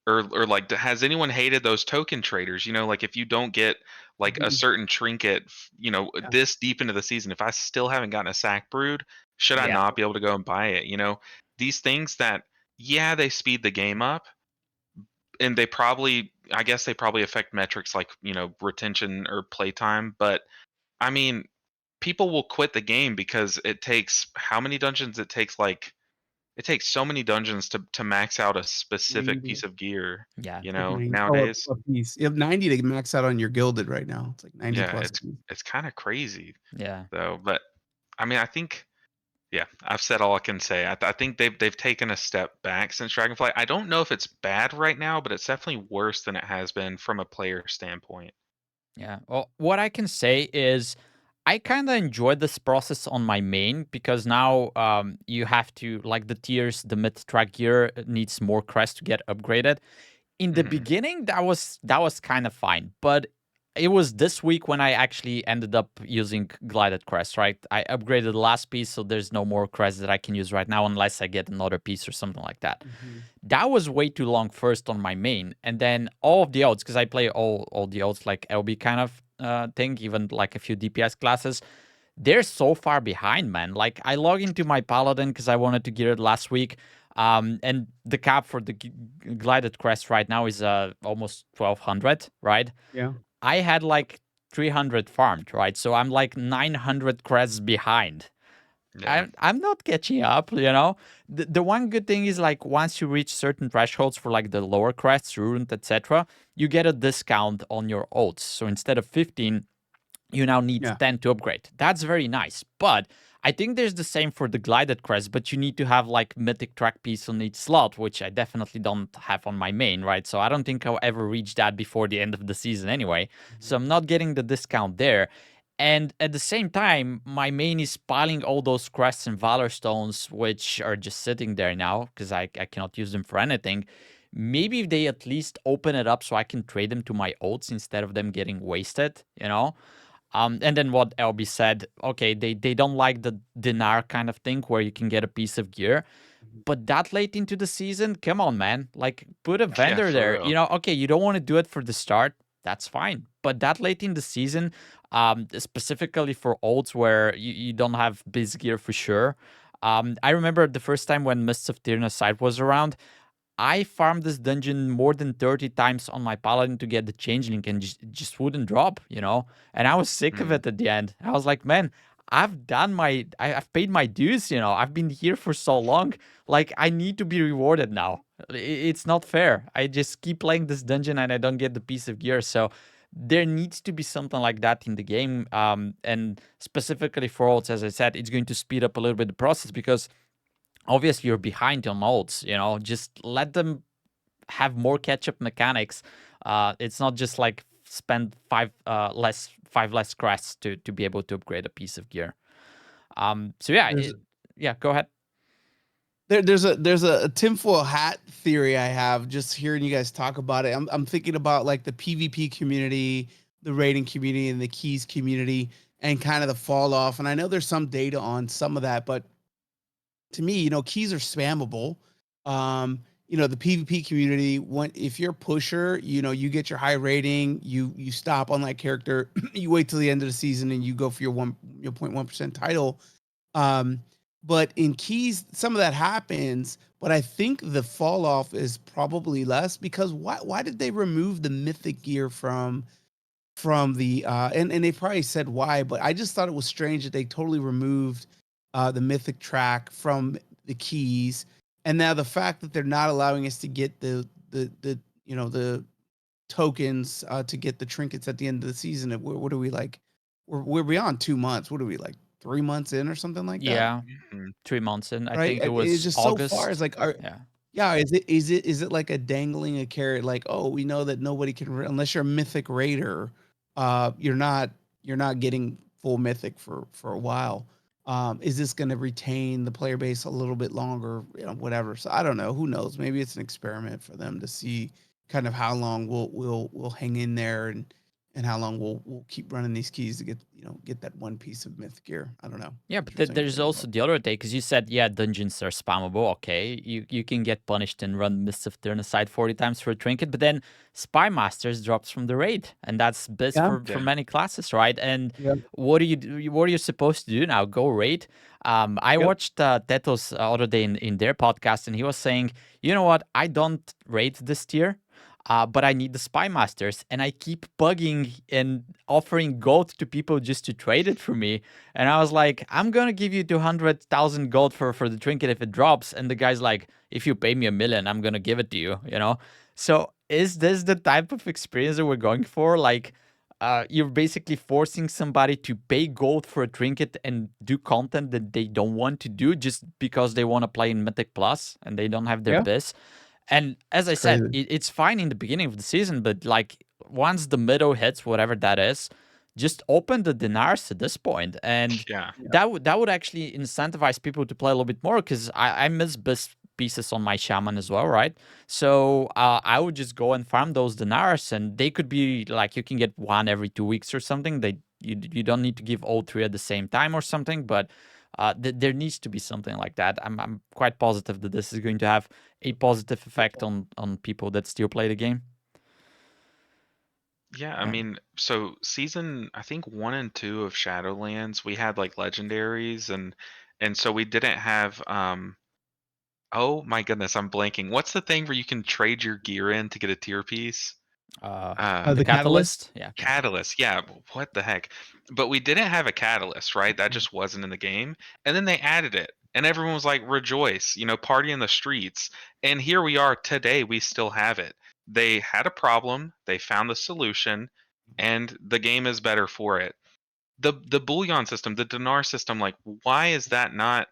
Or like, has anyone hated those token traders? Like if you don't get like a Mhm. certain trinket, Yeah. this deep into the season, if I still haven't gotten a sack brood, should I Yeah. not be able to go and buy it? These things that, yeah, they speed the game up, and I guess they probably affect metrics like retention or playtime. But I mean, people will quit the game because it takes how many dungeons? It takes so many dungeons to max out a specific 90. piece of gear. Yeah. Like 90. Oh, Nowadays. a piece. You have 90 to max out on your gilded right now. It's like 90 Yeah, plus. it's kind of crazy Yeah. though. But I mean, I think, yeah, I've said all I can say. I think they've taken a step back since Dragonflight. I don't know if it's bad right now, but it's definitely worse than it has been from a player standpoint. Yeah. Well, what I can say is I kind of enjoyed this process on my main because now you have to, like the tiers, the mid track gear needs more crest to get upgraded. In the Hmm. beginning, that was kind of fine, but it was this week when I actually ended up using glided crest, right? I upgraded the last piece, so there's no more crest that I can use right now unless I get another piece or something like that. Mhm. That was way too long first on my main, and then all of the ults, because I play all the ults like LB kind of thing, even like a few DPS classes. They're so far behind, man. Like I log into my Paladin because I wanted to gear it last week. And the cap for the glided crest right now is almost 1200, right? Yeah. I had like 300 farmed, right? So I'm like 900 crests behind. Yeah. I'm not catching up. The one good thing is like once you reach certain thresholds for like the lower crests, ruined, etc., you get a discount on your ults. So instead of 15, you now need Yeah. 10 to upgrade. That's very nice. But I think there's the same for the glided crest, but you need to have like mythic track piece on each slot, which I definitely don't have on my main, right? So I don't think I'll ever reach that before the end of the season anyway. So Mhm. I'm not getting the discount there. And at the same time, my main is piling all those crests and valor stones, which are just sitting there now because I cannot use them for anything. Maybe if they at least open it up so I can trade them to my ults instead of them getting wasted. And then what LB said, okay, they don't like the dinar kind of thing where you can get a piece of gear. Mhm. But that late into the season, come on, man. Like, put a Yeah, vendor for there. real. Okay, you don't want to do it for the start. That's fine. But that late in the season, specifically for ults where you don't have biz gear for sure. I remember the first time when Mists of Tyrna site was around, I farmed this dungeon more than 30 times on my Paladin to get the changeling and just wouldn't drop. And I was sick of Mm, it at the end. I was like, man, I've paid my dues. I've been here for so long. Like, I need to be rewarded now. It's not fair. I just keep playing this dungeon and I don't get the piece of gear. So there needs to be something like that in the game. And specifically for ults, as I said, it's going to speed up a little bit the process because obviously you're behind on ults. Just let them have more catch-up mechanics. It's not just like spend five less crests to be able to upgrade a piece of gear. So yeah, There's yeah, go ahead. there's a tinfoil hat theory I have just hearing you guys talk about it. I'm thinking about like the PvP community, the raiding community, and the keys community, and kind of the fall off. And I know there's some data on some of that, but to me, keys are spammable. Um, the PvP community, if you're a pusher, you get your high rating, you stop on that character, you wait till the end of the season and you go for your 0.1% title. Um, but in keys, some of that happens, but I think the fall off is probably less because why did they remove the mythic gear from the and they probably said why, but I just thought it was strange that they totally removed the mythic track from the keys. And now the fact that they're not allowing us to get the tokens to get the trinkets at the end of the season. What are we like? We're beyond 2 months. What are we like 3 months in or something like that? Yeah, Mhm. 3 months in. I Right? think it It's was just so far. It's August. like, Yeah. yeah, is it like a dangling a carrot? Like, oh, we know that nobody can unless you're a mythic raider, you're not getting full mythic for a while. Is this going to retain the player base a little bit longer? Whatever. So I don't know. Who knows? Maybe it's an experiment for them to see kind of how long we'll hang in there and how long we'll keep running these keys to get that one piece of myth gear. I don't know. Yeah, What but you're saying, there's also the other take, because you said, yeah, dungeons are spammable. Okay, you can get punished and run Mists of Turnaside 40 times for a trinket, but then Spy Masters drops from the raid, and that's best Yeah. for Yeah. many classes, right? And Yeah. what do you do? What are you supposed to do now? Go raid? I Yep. watched Tetos other day in their podcast, and he was saying, you know what? I don't raid this tier. But I need the Spy Masters, and I keep bugging and offering gold to people just to trade it for me. And I was like, I'm gonna give you 200,000 gold for the trinket if it drops. And the guy's like, if you pay me 1 million, I'm gonna give it to you. So is this the type of experience that we're going for? Like, you're basically forcing somebody to pay gold for a trinket and do content that they don't want to do just because they want to play in Mythic Plus and they don't have their Yeah. biz. And as I It's said, crazy. it's fine in the beginning of the season, but like once the middle hits, whatever that is, just open the dinars at this point, and Yeah. that would actually incentivize people to play a little bit more, because I miss best pieces on my shaman as well, right? So I would just go and farm those dinars, and they could be like, you can get one every 2 weeks or something. You don't need to give all three at the same time or something, but there needs to be something like that. I'm quite positive that this is going to have a positive effect on people that still play the game. Yeah, I Yeah. mean, so season I think 1 and 2 of Shadowlands, we had like legendaries and so we didn't have oh my goodness, I'm blanking. What's the thing where you can trade your gear in to get a tier piece? Uh, Uh the The catalyst. catalyst. Yeah, catalyst. Catalyst, yeah, what the heck? But we didn't have a catalyst, right? That Mhm. just wasn't in the game. And then they added it, and everyone was like, rejoice, party in the streets. And here we are today, we still have it. They had a problem, they found the solution, and the game is better for it. The bullion system, the dinar system, like, why is that not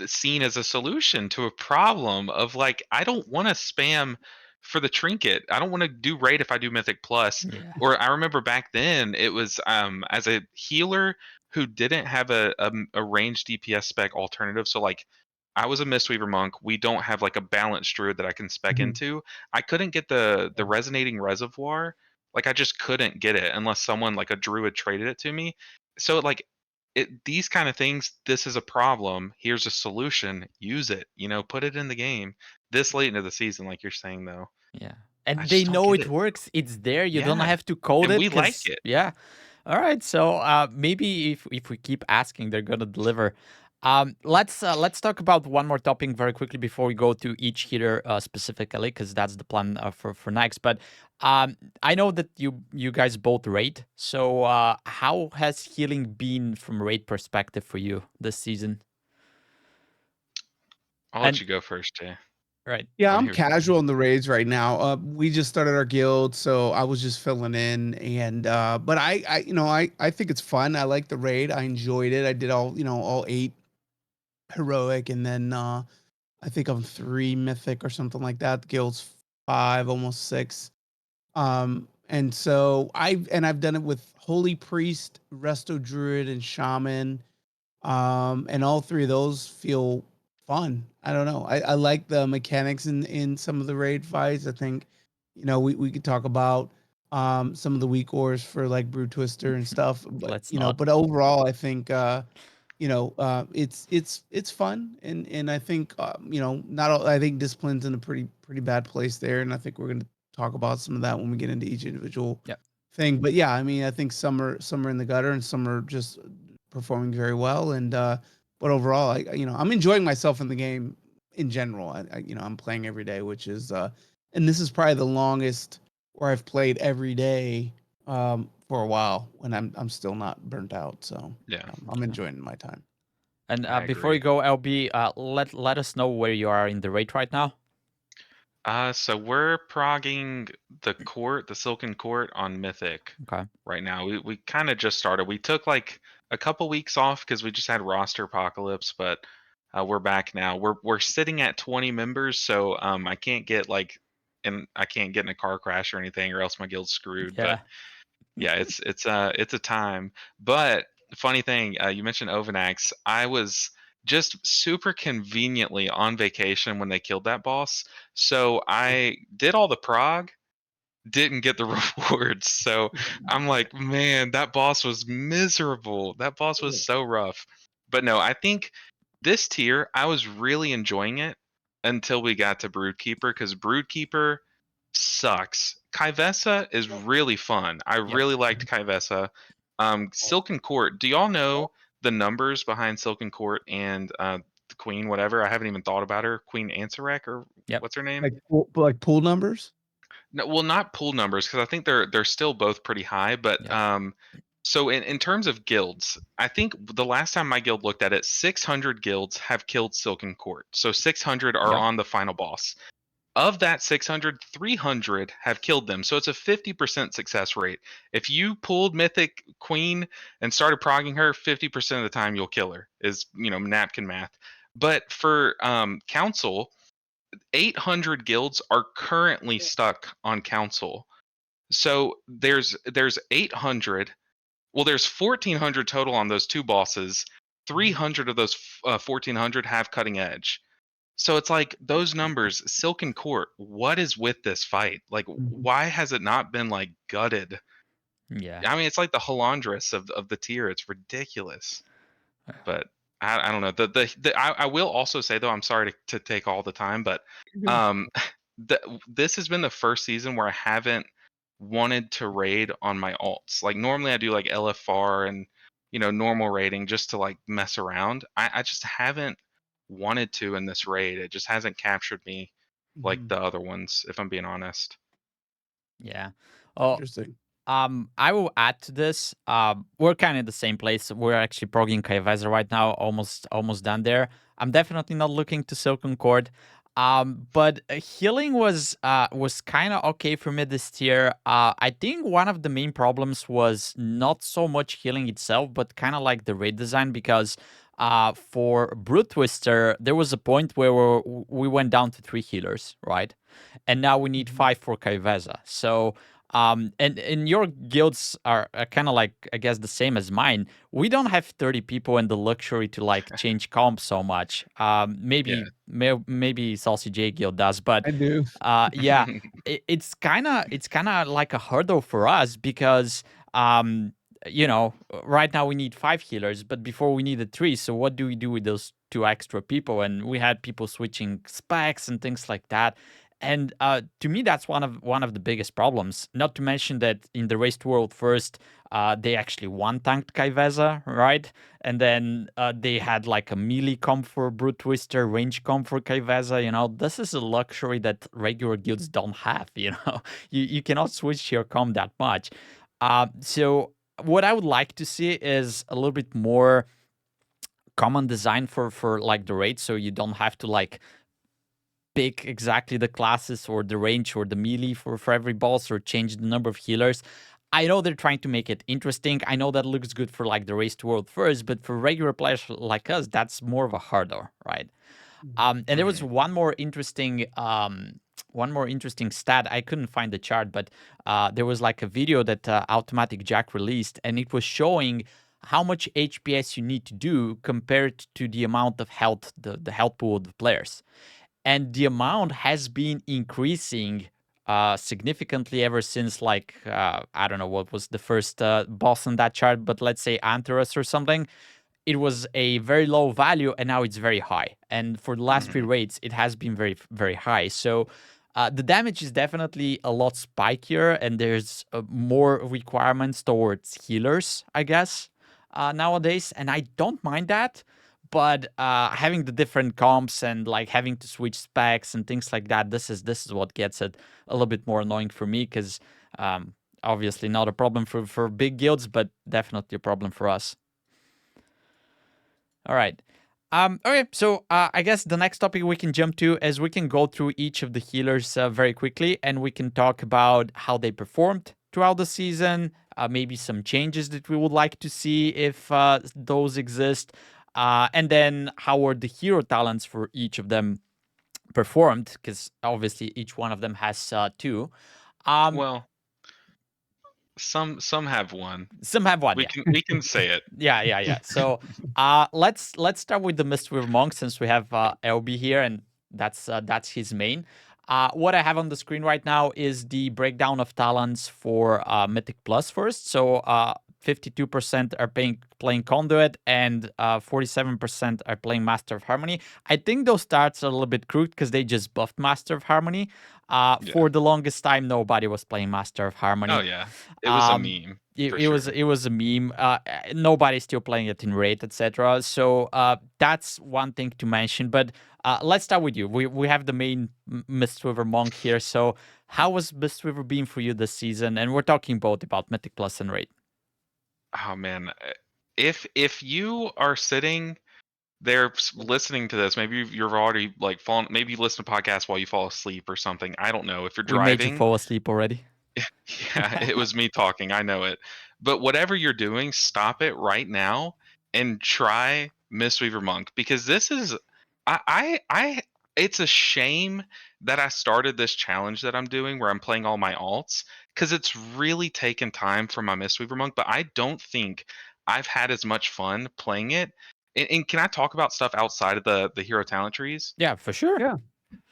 seen as a solution to a problem of like I don't want to spam for the trinket. I don't want to do raid if I do Mythic Plus. Yeah. Or I remember back then it was as a healer who didn't have a ranged DPS spec alternative. So like I was a Mistweaver Monk. We don't have like a balanced druid that I can spec Mhm. into. I couldn't get the resonating reservoir. Like I just couldn't get it unless someone like a druid traded it to me. So like these kind of things, this is a problem, here's a solution, use it, put it in the game this late into the season, like you're saying, though. Yeah. I And they just don't know get it it. works. It's there. You don't Yeah, have to code and it, we like because it. yeah. All right. So maybe if we keep asking, they're gonna deliver. Let's talk about one more topic very quickly before we go to each hitter specifically, because that's the plan for next. But I know that you guys both raid. So how has healing been from raid perspective for you this season? I'll let And you go first, Jay. right. Yeah, I want to I'm hear what you casual in the raids right now. We just started our guild, so I was just filling in, and but I think it's fun. I like the raid. I enjoyed it. I did all 8 heroic, and then I think I'm 3 mythic or something like that. The guild's 5, almost 6. And so I've done it with Holy Priest, Resto Druid, and Shaman. And all 3 of those feel fun. I don't know. I like the mechanics in some of the raid fights. I think, we could talk about some of the weak ores for like Brew Twister and stuff. But Let's not. but overall, I think it's fun, and I think not all, I think discipline's in a pretty bad place there, and I think we're going to talk about some of that when we get into each individual Yeah. thing. But yeah, I mean, I think some are in the gutter and some are just performing very well, and but overall, I'm enjoying myself in the game in general. I'm playing every day, which is and this is probably the longest where I've played every day for a while, when I'm still not burnt out. So Yeah, I'm enjoying my time. And I before agree. you go, LB, let us know where you are in the raid right now. So we're progging the Silken Court on Mythic Okay. right now. We kind of just started. We took like a couple weeks off because we just had roster apocalypse, but we're back now. We're sitting at 20 members, so I can't get I can't get in a car crash or anything, or else my guild's screwed. But Yeah. yeah, it's a time. But funny thing, you mentioned Ovanax. I was just super conveniently on vacation when they killed that boss. So I did all the prog, didn't get the rewards. So I'm like, man, that boss was miserable. That boss was so rough. But no, I think this tier, I was really enjoying it until we got to Broodkeeper, because Broodkeeper sucks. Kaivesa is really fun. I Yep. really liked Kaivesa. Silken Court. Do y'all know the numbers behind Silken Court and the Queen? Whatever. I haven't even thought about her. Queen Ansarek, or Yep. what's her name? Like pool numbers. No, well, not pool numbers, because I think they're still both pretty high. But Yep. so in terms of guilds, I think the last time my guild looked at it, 600 guilds have killed Silken Court. So 600 are Yep. on the final boss. Of that 600, 300 have killed them. So it's a 50% success rate. If you pulled Mythic Queen and started progging her, 50% of the time you'll kill her, is, napkin math. But for Council, 800 guilds are currently stuck on Council. So there's 800. Well, there's 1,400 total on those two bosses. 300 of those 1,400 have cutting edge. So it's like those numbers, Silken Court, what is with this fight? Like, why has it not been like gutted? Yeah. I mean, it's like the Halandris of the tier. It's ridiculous. But I don't know. I will also say though, I'm sorry to take all the time, but um, this has been the first season where I haven't wanted to raid on my alts. Like normally I do like LFR and normal raiding just to like mess around. I just haven't wanted to in this raid. It just hasn't captured me like the other ones, if I'm being honest. Yeah. Oh, Interesting. I will add to this. We're kind of in the same place. We're actually progging Kai'Vazir right now, almost done there. I'm definitely not looking to Silken Cord. But healing was kind of okay for me this tier. I think one of the main problems was not so much healing itself, but kind of like the raid design, because for Brute Twister, there was a point where we went down to 3 healers, right? And now we need 5 for Kai'Vazir. So and your guilds are kind of like, I guess, the same as mine. We don't have 30 people and the luxury to like change comp so much. Yeah. Maybe SaucyJay guild does, but I do. yeah, it's kind of like a hurdle for us, because right now we need 5 healers, but before we needed 3. So what do we do with those 2 extra people? And we had people switching specs and things like that. And to me, that's one of the biggest problems. Not to mention that in the Race to World First, they actually one-tanked Kai'Vazir, right? And then they had like a melee comp for Brute Twister, range comp for Kai'Vazir. This is a luxury that regular guilds don't have. You cannot switch your comp that much. So what I would like to see is a little bit more common design for like the raid, so you don't have to like pick exactly the classes or the range or the melee for every boss, or change the number of healers. I know they're trying to make it interesting. I know that looks good for like the Race to World First, but for regular players like us, that's more of a hurdle, right? And there was one more interesting stat. I couldn't find the chart, but there was like a video that Automatic Jack released, and it was showing how much HPS you need to do compared to the amount of health, the health pool of the players. And the amount has been increasing significantly ever since, like, I don't know what was the first boss on that chart, but let's say Antares or something. it was a very low value and now it's very high. And for the last 3 raids, it has been very, very high. So the damage is definitely a lot spikier, and there's more requirements towards healers, I guess, nowadays. And I don't mind that. But having the different comps and like having to switch specs and things like that, this is what gets it a little bit more annoying for me, because obviously not a problem for big guilds, but definitely a problem for us. All right. Okay, so I guess the next topic we can jump to is we can go through each of the healers very quickly, and we can talk about how they performed throughout the season, maybe some changes that we would like to see if those exist, and then how are the hero talents for each of them performed, because obviously each one of them has 2. Well, some have one. Some have one. We can say it. Yeah. So let's start with the Mistweaver Monk, since we have LB here, and that's his main. What I have on the screen right now is the breakdown of talents for Mythic Plus first. So 52% are playing Conduit, and 47% are playing Master of Harmony. I think those stats are a little bit crude because they just buffed Master of Harmony. For the longest time, nobody was playing Master of Harmony. Oh yeah, it was a meme. It was a meme. Nobody's still playing it in raid, etc. So that's one thing to mention. But let's start with you. We have the main Mistweaver Monk here. So how was Mistweaver been for you this season? And we're talking both about Mythic Plus and raid. Oh man, if you are sitting there listening to this, maybe you're already like falling. Maybe you listen to podcasts while you fall asleep or something. I don't know. If you're driving, We made you fall asleep already. Yeah, it was me talking. I know it. But whatever you're doing, stop it right now and try Mistweaver Monk, because this is it's a shame that I started this challenge that I'm doing where I'm playing all my alts, because it's really taken time for my Mistweaver Monk, but I don't think I've had as much fun playing it. And can I talk about stuff outside of the hero talent trees? Yeah, for sure. Yeah.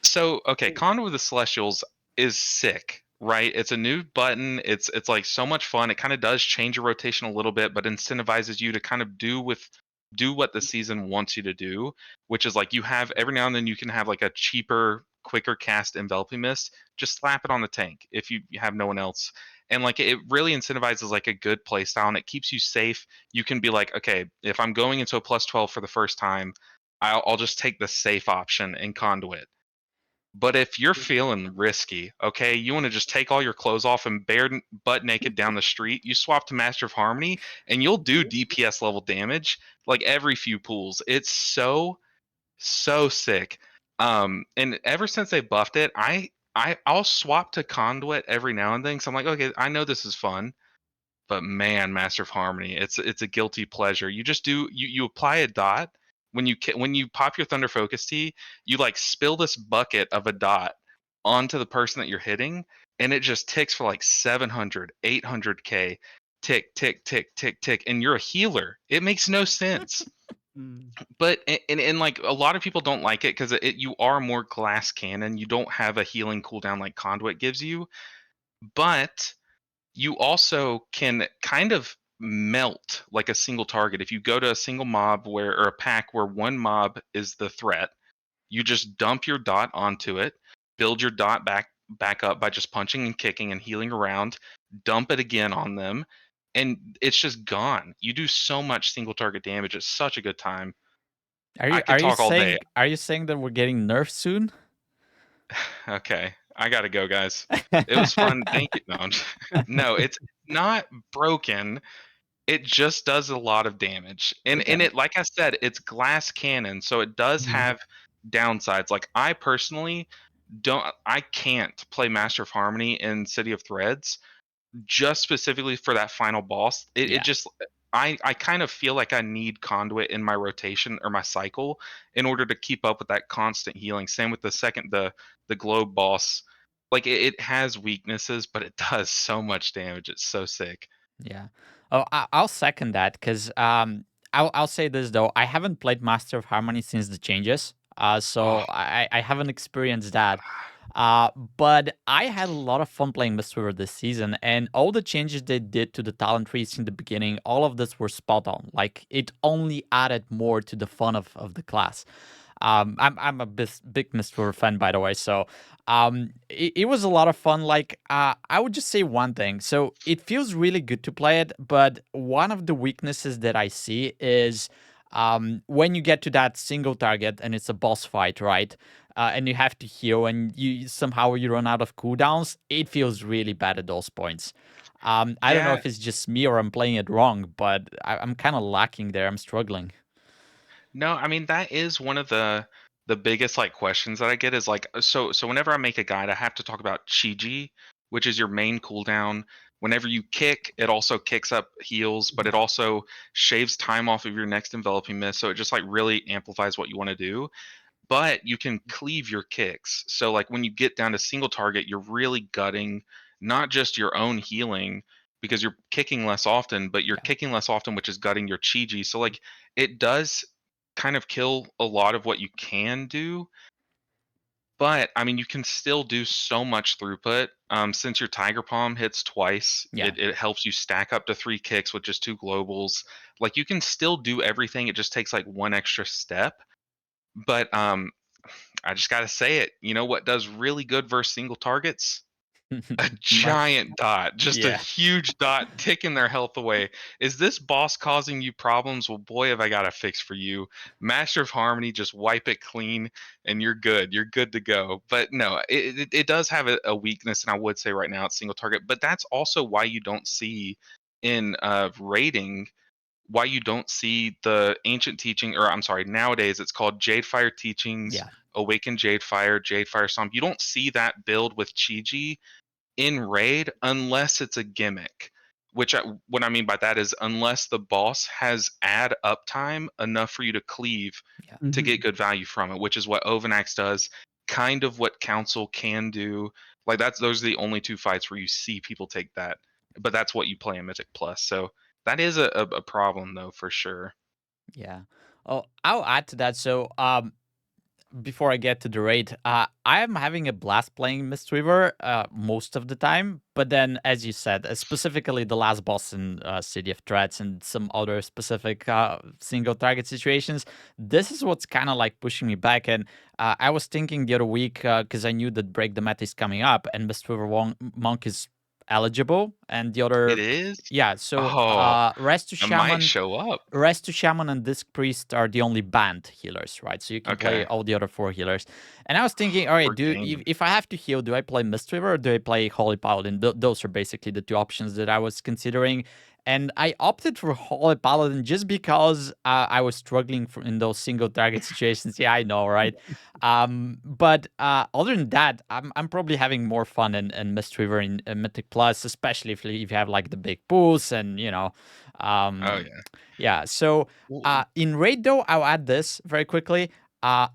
So, okay, Conduit with the Celestials is sick, right? It's a new button. It's like so much fun. It kind of does change your rotation a little bit, but incentivizes you to kind of do what the season wants you to do, which is like you have every now and then you can have like a cheaper, quicker cast Enveloping Mist. Just slap it on the tank if you have no one else. And like it really incentivizes like a good play style, and it keeps you safe. You can be like, okay, if I'm going into a plus 12 for the first time, I'll just take the safe option in Conduit. But if you're feeling risky, okay, you want to just take all your clothes off and bare butt naked down the street, you swap to Master of Harmony and you'll do DPS level damage like every few pulls. It's so sick. And ever since they buffed it, I'll swap to Conduit every now and then. So I'm like, okay, I know this is fun. But man, Master of Harmony, it's a guilty pleasure. You just do you apply a dot when you pop your Thunder Focus Tea, you like spill this bucket of a dot onto the person that you're hitting, and it just ticks for like 700, 800k, tick tick tick tick tick, and you're a healer. It makes no sense. But and like a lot of people don't like it because you are more glass cannon. You don't have a healing cooldown like Conduit gives you, but you also can kind of melt like a single target. If you go to a single mob or a pack where one mob is the threat, you just dump your dot onto it, build your dot back up by just punching and kicking and healing around, dump it again on them, and it's just gone. You do so much single target damage. It's such a good time. I could talk all day. Are you saying that we're getting nerfed soon? Okay, I gotta go, guys. It was fun. Thank you. No, it's not broken. It just does a lot of damage. And it, like I said, it's glass cannon, so it does have downsides. Like I personally I can't play Master of Harmony in City of Threads just specifically for that final boss. It just I kind of feel like I need Conduit in my rotation or my cycle in order to keep up with that constant healing. Same with the globe boss. Like it has weaknesses, but it does so much damage. It's so sick. Yeah. Oh, I'll second that, because I'll say this though. I haven't played Master of Harmony since the changes. So I haven't experienced that. But I had a lot of fun playing Mistweaver this season, and all the changes they did to the talent trees in the beginning, all of this were spot on. Like, it only added more to the fun of the class. I'm a big Mistweaver fan, by the way, so it was a lot of fun. Like, I would just say one thing. So it feels really good to play it, but one of the weaknesses that I see is when you get to that single target and it's a boss fight, right? And you have to heal, and you run out of cooldowns. It feels really bad at those points. I don't know Yeah, if it's just me or I'm playing it wrong, but I'm kind of lacking there. I'm struggling. no, I mean that is one of the biggest like questions that I get is like so whenever I make a guide, I have to talk about Chi, which is your main cooldown. Whenever you kick, it also kicks up heals, but it Yeah. also shaves time off of your next enveloping miss. So it just like really amplifies what you want to do. But you can cleave your kicks. So like when you get down to single target, you're really gutting not just your own healing because you're kicking less often, but you're Yeah. kicking less often, which is gutting your chi. So like it does kind of kill a lot of what you can do. But I mean, you can still do so much throughput. Since your Tiger Palm hits twice, Yeah. it helps you stack up to 3 kicks with just 2 globals. Like you can still do everything. It just takes like one extra step. But I just got to say it. You know what does really good versus single targets? A My, giant dot, just a yeah. huge dot ticking their health away. Is this boss causing you problems? Well, boy, have I got a fix for you. Master of Harmony, just wipe it clean and you're good. You're good to go. But no, it does have a weakness, and I would say right now it's single target. But that's also why you don't see in rating why you don't see the ancient teaching, or I'm sorry, nowadays it's called Jadefire Teachings, Yeah. Awaken Jadefire, Jadefire Stomp. You don't see that build with Chi in raid unless it's a gimmick. What I mean by that is unless the boss has add uptime enough for you to cleave Yeah. to Mhm. get good value from it, which is what Ovanax does, kind of what Council can do. Like those are the only two fights where you see people take that, but that's what you play in Mythic Plus. So that is a problem though for sure. Yeah. Oh, I'll add to that. So, before I get to the raid, I am having a blast playing Mistweaver most of the time. But then, as you said, specifically the last boss in City of Threats and some other specific single target situations, this is what's kind of like pushing me back. And I was thinking the other week because I knew that Break the Meta is coming up and Monk is eligible, and the It other, is. yeah. So Oh, Rest to I might Shaman. show up. Resto Shaman and Disc Priest are the only banned healers, right? So you can play Okay. all the other 4 healers. And I was thinking, all right, We're game. if I have to heal, do I play Mistweaver or do I play Holy Paladin? Those are basically the two options that I was considering. And I opted for Holy Paladin just because I was struggling in those single target situations. Yeah, I know, right? But other than that, I'm probably having more fun in Mistweaver in Mythic Plus, especially if you have like the big pools and, Oh um, yeah. yeah. So Well, in raid though, I'll add this very quickly. I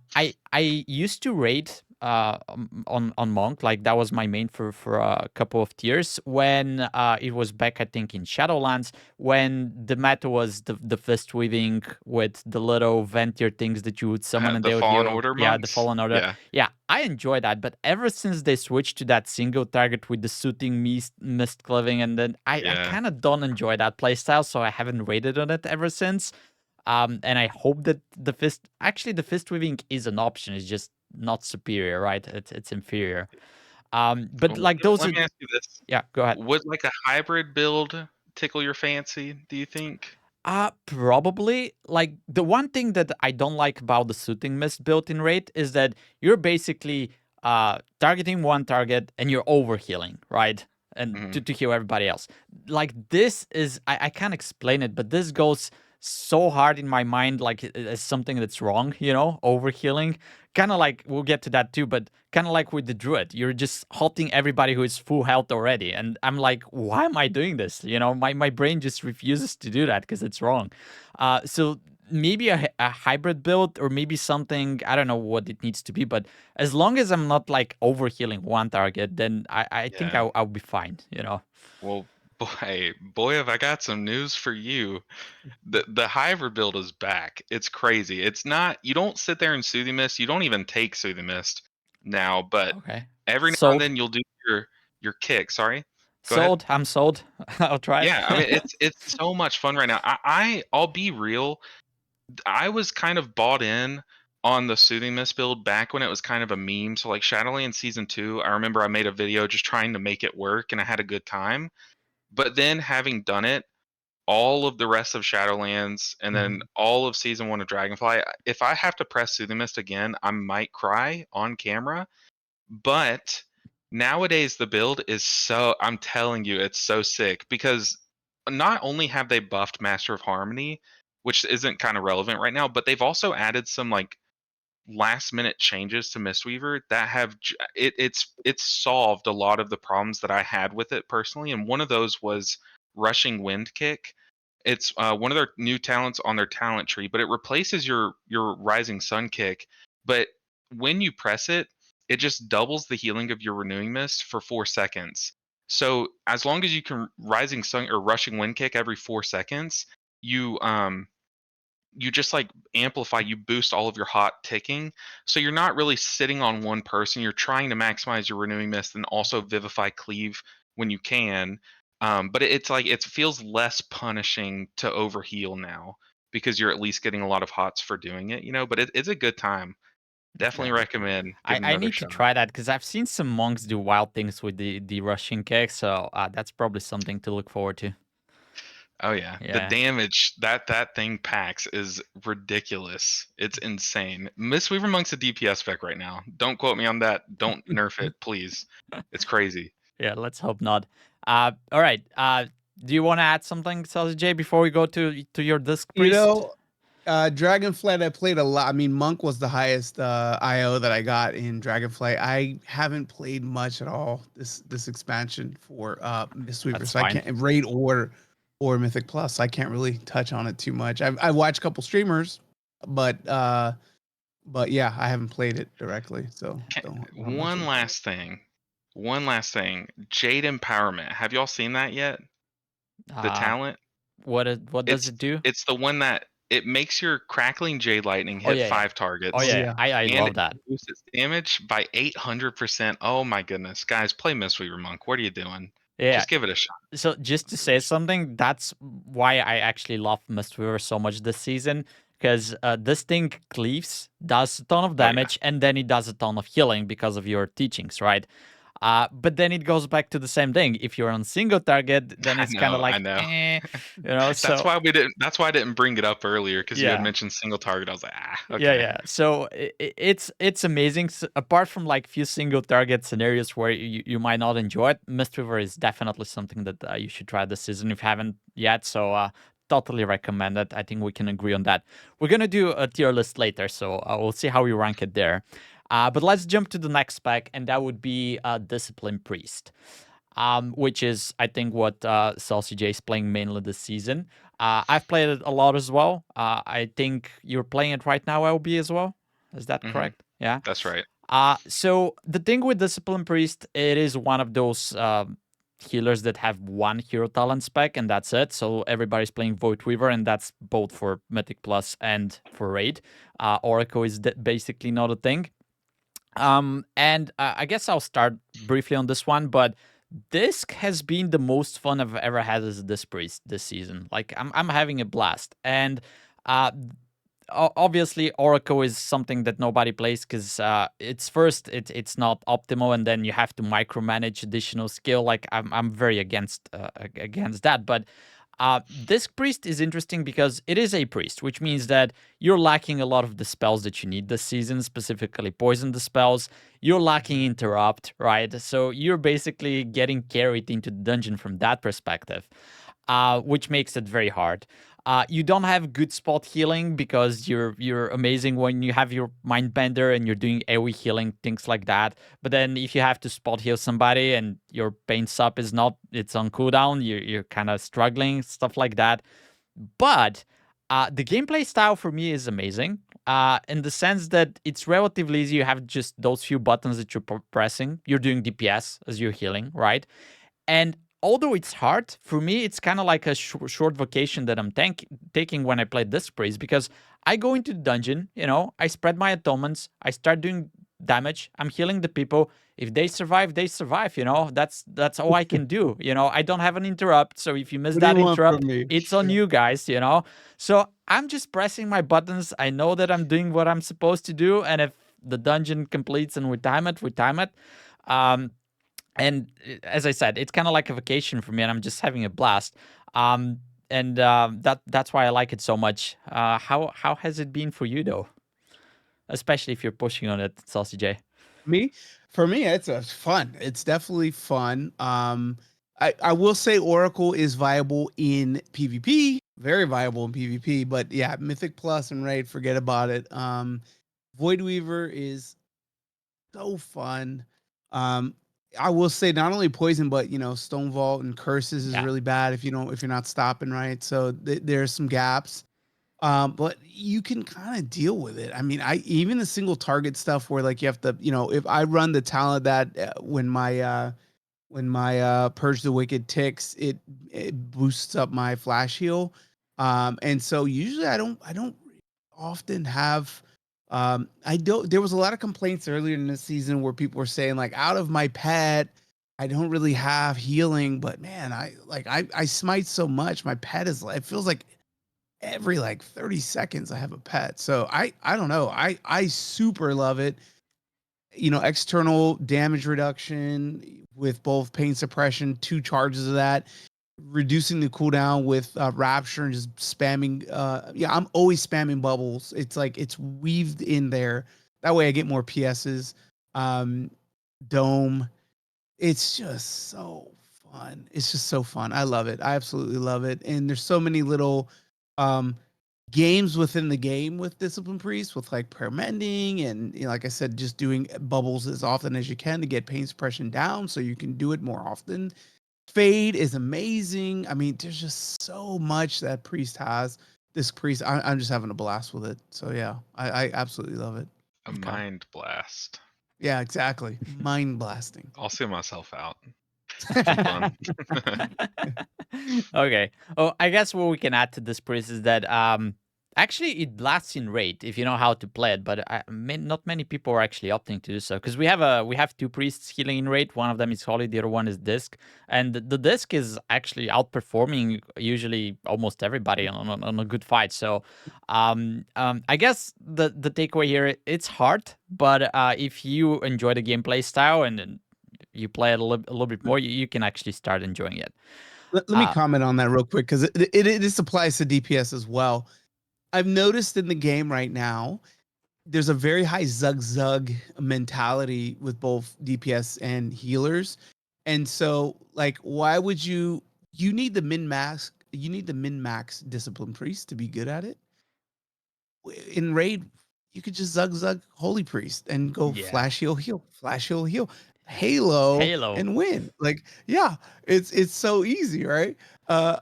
used to raid on Monk, like that was my main for a couple of tiers when it was back, I think, in Shadowlands, when the meta was the fist weaving with the little ventier things that you would summon and the they would Fallen heal. Order Yeah, the monks. Fallen Order. Yeah. Yeah, I enjoy that, but ever since they switched to that single target with the suiting mist cleaving, and then I Yeah. kind of don't enjoy that playstyle, so I haven't raided on it ever since. And I hope that the fist weaving is an option. It's just not superior, right? It's inferior. But Well, like those let are, me ask you this: yeah. Go ahead. would like a hybrid build tickle your fancy? Do you think? Probably. Like the one thing that I don't like about the suiting mist built in raid is that you're basically targeting one target and you're overhealing, right? And Hmm. to heal everybody else. Like this is I can't explain it, but this goes so hard in my mind, like as something that's wrong, overhealing. Kind of like we'll get to that too, but kind of like with the druid, you're just halting everybody who is full health already, and I'm like, why am I doing this? My brain just refuses to do that because it's wrong. So maybe a hybrid build or maybe something, I don't know what it needs to be, but as long as I'm not like overhealing one target, then I think Yeah. I'll be fine. Well, boy, have I got some news for you. The hybrid build is back. It's crazy. It's not. You don't sit there and soothing mist. You don't even take soothing mist. now, but Okay. every now and Sold. then you'll do your kick. Sorry, go ahead. Sold. I'm sold. I'll try Yeah, I mean it. it's so much fun right now. I'll be real. I was kind of bought in on the Soothing Mist build back when it was kind of a meme. So like Shadowlands Season 2, I remember I made a video just trying to make it work and I had a good time. But then having done it, all of the rest of Shadowlands and then all of Season 1 of Dragonfly, if I have to press Soothing Mist again, I might cry on camera. But nowadays the build is so, I'm telling you, it's so sick because not only have they buffed Master of Harmony, which isn't kind of relevant right now, but they've also added some like last minute changes to Mistweaver that have it's solved a lot of the problems that I had with it personally, and one of those was rushing wind kick. It's one of their new talents on their talent tree, but it replaces your rising sun kick. But when you press it, it just doubles the healing of your renewing mist for 4 seconds. So as long as you can rising sun or rushing wind kick every 4 seconds, you just like amplify, you boost all of your hot ticking. So you're not really sitting on one person. You're trying to maximize your renewing mist and also vivify cleave when you can. But it's like it feels less punishing to overheal now because you're at least getting a lot of hots for doing it, But it's a good time. Definitely Yeah. recommend giving I another need to shot. try that because I've seen some monks do wild things with the rushing kick, so that's probably something to look forward to. Oh yeah. The Yeah. damage that thing packs is ridiculous. It's insane. Mistweaver Monk's a DPS spec right now. Don't quote me on that. Don't nerf it, please. It's crazy. Yeah, let's hope not. All right. Do you want to add something, SaucyJay, before we go to your disc You priest? know, Dragonflight, I played a lot. I mean, Monk was the highest IO that I got in Dragonflight. I haven't played much at all this expansion for Mistweaver, That's so I fine. can't raid or Mythic Plus. I can't really touch on it too much. I watched a couple streamers, but yeah, I haven't played it directly. So don't have much One info. last thing. One last thing. Jade Empowerment. Have y'all seen that yet? The talent? What does it do? It's the one that it makes your crackling jade lightning Oh hit yeah, yeah. 5 targets. Oh Oh yeah, yeah. I And love it that. boosts its damage by 800%. Oh my goodness. Guys, play Mistweaver Monk. What are you doing? Yeah. Just give it a shot. So just to say something, that's why I actually love Mistweaver so much this season. Because this thing cleaves, does a ton of Oh yeah. damage, and then it does a ton of healing because of your teachings, right? But then it goes back to the same thing. If you're on single target, then it's kind of I like, know. So That's why I didn't bring it up earlier because you had yeah. mentioned single target. I was like, Yeah, okay. yeah. So it's amazing. Apart from like few single target scenarios where you might not enjoy it, Mistweaver is definitely something that you should try this season if you haven't yet. So totally recommend it. I think we can agree on that. We're gonna do a tier list later, so we'll see how we rank it there. But let's jump to the next spec, and that would be Discipline Priest. Which is, I think, what SaucyJay is playing mainly this season. I've played it a lot as well. I think you're playing it right now, LB, as well. Is that correct? Yeah. That's right. So the thing with Discipline Priest, it is one of those healers that have one hero talent spec, and that's it. So everybody's playing Void Weaver, and that's both for Mythic Plus and for Raid. Oracle is basically not a thing. And I guess I'll start briefly on this one, but Disc has been the most fun I've ever had as a Disc Priest this season. Like I'm having a blast, and uh, obviously Oracle is something that nobody plays because it's not optimal, and then you have to micromanage additional skill. Like I'm very against that, but. Disc Priest is interesting because it is a priest, which means that you're lacking a lot of the spells that you need this season, specifically poison the spells. You're lacking interrupt, right? So you're basically getting carried into the dungeon from that perspective, which makes it very hard. You don't have good spot healing because you're amazing when you have your Mindbender and you're doing AoE healing, things like that. But then if you have to spot heal somebody and your pain sup is not, it's on cooldown, you're kind of struggling, stuff like that. But the gameplay style for me is amazing in the sense that it's relatively easy. You have just those few buttons that you're pressing. You're doing DPS as you're healing, right? And although it's hard, for me, it's kind of like a short vacation that I'm taking when I play Disc Priest, because I go into the dungeon, I spread my atonements, I start doing damage. I'm healing the people. If they survive, they survive. That's all I can do. I don't have an interrupt. So if you miss What do you that want interrupt, from me? it's on you guys. So I'm just pressing my buttons. I know that I'm doing what I'm supposed to do, and if the dungeon completes and we time it, we time it. And as I said, it's kind of like a vacation for me, and I'm just having a blast. And that's why I like it so much. How has it been for you though? Especially if you're pushing on it, SaucyJay. For me, it's fun. It's definitely fun. I will say Oracle is viable in PvP, very viable in PvP. But yeah, Mythic Plus and Raid, forget about it. Voidweaver is so fun. Um, I will say not only poison, but Stone Vault and curses is Yeah. really bad if you're not stopping right. So there's some gaps. But you can kind of deal with it. I mean, I even the single target stuff where like you have to, if I run the talent that when my Purge the Wicked ticks, it boosts up my flash heal. And so usually I don't often have I don't there was a lot of complaints earlier in the season where people were saying like out of my pet I don't really have healing, but man, I smite so much. My pet is it feels like every like 30 seconds I have a pet. So I don't know. I super love it. External damage reduction with both pain suppression, 2 charges of that, reducing the cooldown with rapture and just spamming. I'm always spamming bubbles. It's like it's weaved in there. That way I get more PSs. Dome. It's just so fun. It's just so fun. I love it. I absolutely love it. And there's so many little um games within the game with Discipline Priest, with like prayer mending and like I said, just doing bubbles as often as you can to get pain suppression down so you can do it more often. Fade is amazing. I mean, there's just so much that Priest has. This Priest, I'm just having a blast with it. So yeah, I absolutely love it. A Okay. mind blast. Yeah, exactly. Mind blasting. I'll see myself out. For fun. Okay. Oh, I guess what we can add to this priest is that actually it blasts in raid if you know how to play it, but not many people are actually opting to do so because we have 2 priests healing in raid. One of them is Holy, the other one is Disc, and the Disc is actually outperforming usually almost everybody on a good fight. So I guess the takeaway here, it's hard, but if you enjoy the gameplay style and you play it a little bit more, you can actually start enjoying it. Let me comment on that real quick because this applies to DPS as well. I've noticed in the game right now, there's a very high zug mentality with both DPS and healers. And so like why would you need the min max discipline priest to be good at it? In raid, you could just zug holy priest and go Yeah. flash heal, flash heal, Halo and win. Like, yeah, it's so easy, right?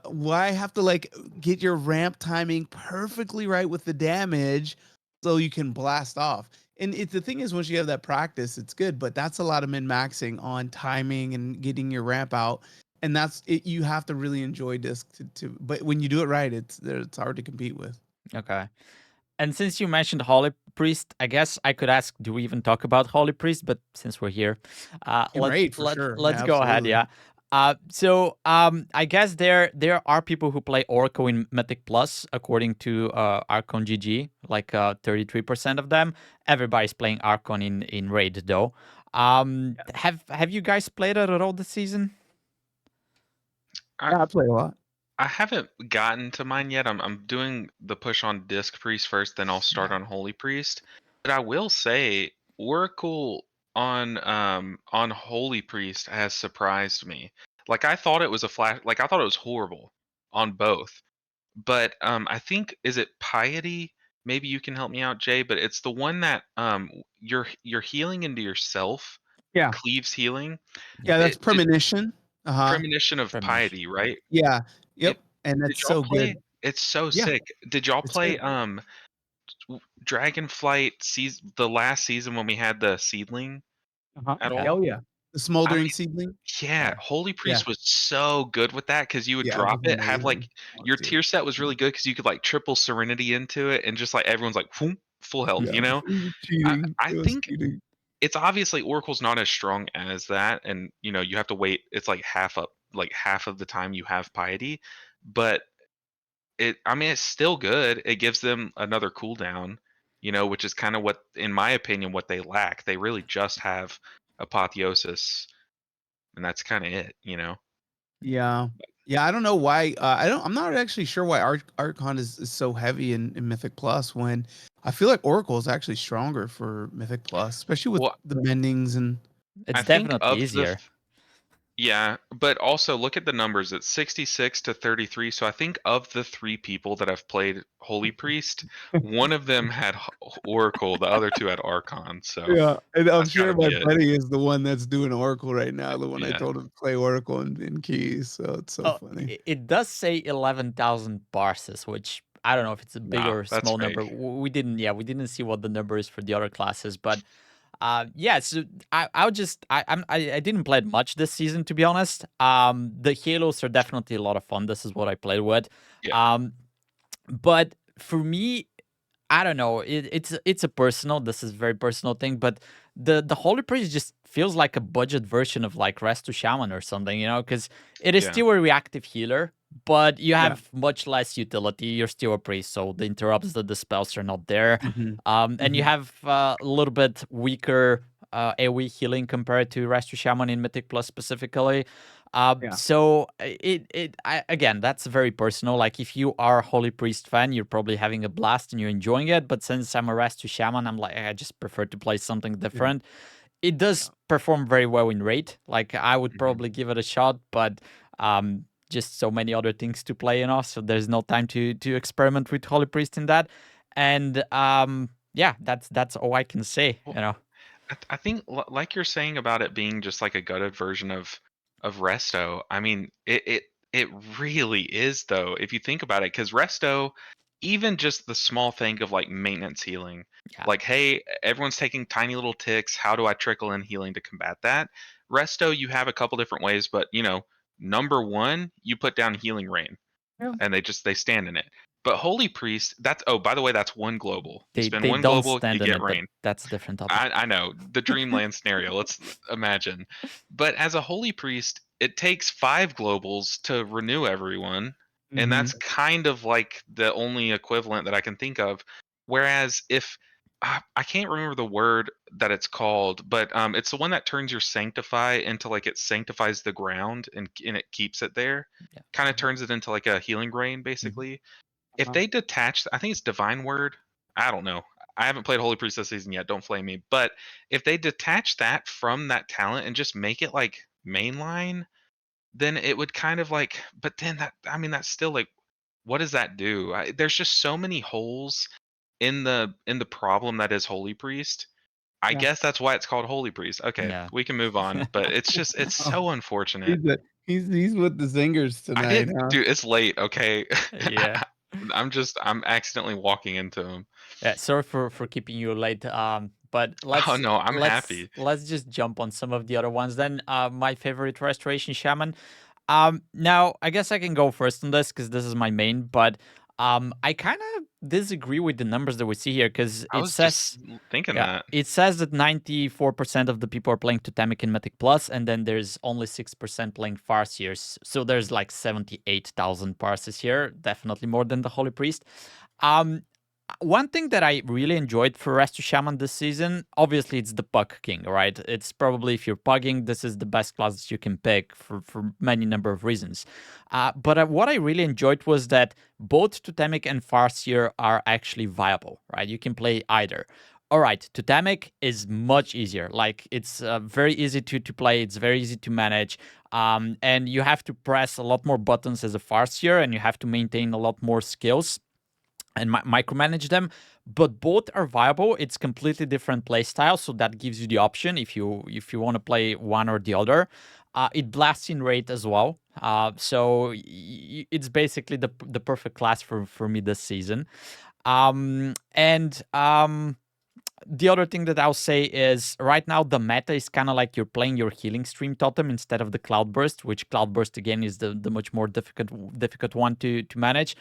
Why have to like get your ramp timing perfectly right with the damage so you can blast off? And the thing is, once you have that practice, it's good, but that's a lot of min maxing on timing and getting your ramp out. And that's it. You have to really enjoy disc but when you do it right, it's hard to compete with. Okay. And since you mentioned Holy Priest, I guess I could ask, do we even talk about Holy Priest? But since we're here, In raid for sure. let's Yeah, go ahead. absolutely. Yeah. So I guess there are people who play Oracle in Mythic Plus, according to Archon GG, like 33% of them. Everybody's playing Archon in Raid though. Have you guys played it at all this season? Yeah, I play a lot. I haven't gotten to mine yet. I'm doing the push on Disc Priest first, then I'll start Yeah. on Holy Priest. But I will say Oracle on Holy Priest has surprised me. Like I thought it was a flash, like I thought it was horrible on both. But I think, is it Piety? Maybe you can help me out, Jay, but it's the one that you're healing into yourself, Yeah. cleaves healing. Yeah, that's premonition. Uh-huh. Premonition of Premonition. Piety, right? Yeah. It Yep. And did that's y'all so play? good. It's so Yeah, sick. Did y'all it's play good. Dragonflight season, the last season when we had the seedling Uh-huh. at Okay. all? Oh yeah. The I smoldering mean, seedling. yeah, Holy Yeah. Priest was so good with that because you would Yeah, it drop was it, have like amazing. Oh, your dude. tier set was really good because you could like triple Serenity into it, and just like everyone's like, whoom, full health, Yeah. you know? It was I cheating. I It was think cheating. it's obviously Oracle's not as strong as that, and you have to wait. It's like half of the time you have Piety, but I mean, it's still good. It gives them another cooldown, which is kind of what, in my opinion, what they lack. They really just have Apotheosis, and that's kind of it. Yeah. Yeah, I don't know why. I'm not actually sure why Archon is so heavy in Mythic Plus when I feel like Oracle is actually stronger for Mythic Plus, especially with Well, the mendings and. I It's think definitely of the easier. Yeah, but also look at the numbers. It's 66 to 33. So I think of the three people that have played Holy Priest, one of them had Oracle, the other two had Archon. So Yeah, and I'm that's got sure to my be it. buddy is the one that's doing Oracle right now, the one I Yeah. told him to play Oracle in Keys, so it's so Oh, funny. it does say 11,000 parses, which I don't know if it's a big No, or that's small number. fake. We didn't see what the number is for the other classes, but yeah. So I would just I didn't play it much this season, to be honest. The Halos are definitely a lot of fun. This is what I played with. Yeah. But for me, I don't know. It's a personal. This is a very personal thing, but the Holy Priest just feels like a budget version of like Rest to Shaman or something, because it is Yeah. still a reactive healer, but you Yeah. have much less utility. You're still a priest, so the interrupts, the dispels are not there. And you have a little bit weaker AoE healing compared to Rest to Shaman in Mythic Plus specifically. Yeah. So again, that's very personal. Like if you are a Holy Priest fan, you're probably having a blast and you're enjoying it. But since I'm a Rest to Shaman, I'm like, I just prefer to play something different. It does perform very well in raid. Like I would Mhm. probably give it a shot, but just so many other things to play, so there's no time to experiment with Holy Priest in that. And yeah, that's all I can say. Well, I think, like you're saying about it being just like a gutted version of Resto. I mean, it really is though, if you think about it, because Resto, even just the small thing of like maintenance healing, Yeah. like, hey, everyone's taking tiny little ticks. How do I trickle in healing to combat that? Resto, you have a couple different ways, but number one, you put down healing rain, Yeah. and they stand in it. But Holy Priest, that's, oh, by the way, that's one global. You spend They one don't global, you stand in get it, but rain. that's a different topic. I know the dreamland scenario. Let's imagine. But as a holy priest, it takes 5 globals to renew everyone, and that's kind of like the only equivalent that I can think of. Whereas if I can't remember the word that it's called, but it's the one that turns your sanctify into like it sanctifies the ground and it keeps it there. Yeah. Kind of turns it into like a healing rain, basically. If they detach, I think it's divine word. I don't know. I haven't played Holy Priest this season yet. Don't flame me. But if they detach that from that talent and just make it like mainline, then it would kind of like. But then that's still like, what does that do? There's just so many holes in the problem that is Holy Priest. I Yeah. guess that's why it's called Holy Priest. Okay, Yeah. we can move on. But it's so unfortunate. He's with the zingers I tonight, didn't, huh? dude. It's late. Okay, Yeah. I'm accidentally walking into him. Yeah, sorry for keeping you late. But Oh let's no, I'm let's happy. let's just jump on some of the other ones. Then, my favorite restoration shaman. Now I guess I can go first on this because this is my main. But I kind of disagree with the numbers that we see here because I it was just says, thinking yeah, that. it says that 94% of the people are playing Totemic in Mythic Plus, and then there's only 6% playing Farseers. So there's like 78,000 parses here, definitely more than the Holy Priest. Um, One thing that I really enjoyed for Resto Shaman this season, obviously, it's the Pug King, right? It's probably, if you're pugging, this is the best class that you can pick for many number of reasons. But what I really enjoyed was that both Totemic and Farseer are actually viable, right? You can play either. All right, Totemic is much easier. Like, it's very easy to play. It's very easy to manage. And you have to press a lot more buttons as a Farseer, and you have to maintain a lot more skills and micromanage them, but both are viable. It's completely different play style, so that gives you the option if you want to play one or the other. It blasts in rate as well, so it's basically the perfect class for me this season. And the other thing that I'll say is right now the meta is kind of like you're playing your healing stream totem instead of the cloudburst, which cloudburst again is the much more difficult one to manage.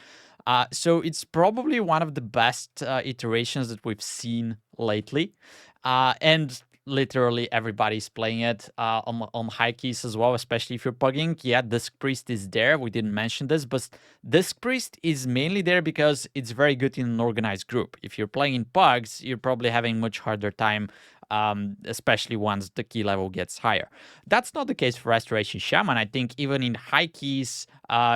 So it's probably one of the best iterations that we've seen lately. And literally everybody's playing it on high keys as well, especially if you're pugging. Yeah, Disc Priest is there. We didn't mention this, but Disc Priest is mainly there because it's very good in an organized group. If you're playing in pugs, you're probably having much harder time, especially once the key level gets higher. That's not the case for Restoration Shaman. I think even in high keys,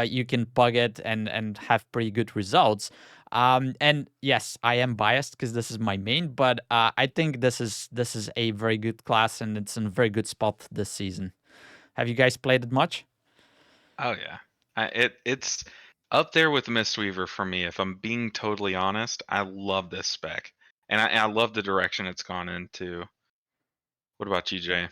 you can pug it and have pretty good results. And yes, I am biased because this is my main, but I think this is a very good class and it's in a very good spot this season. Have you guys played it much? Oh yeah, it's up there with Mistweaver for me. If I'm being totally honest, I love this spec, and I love the direction it's gone into. What about you, Jay?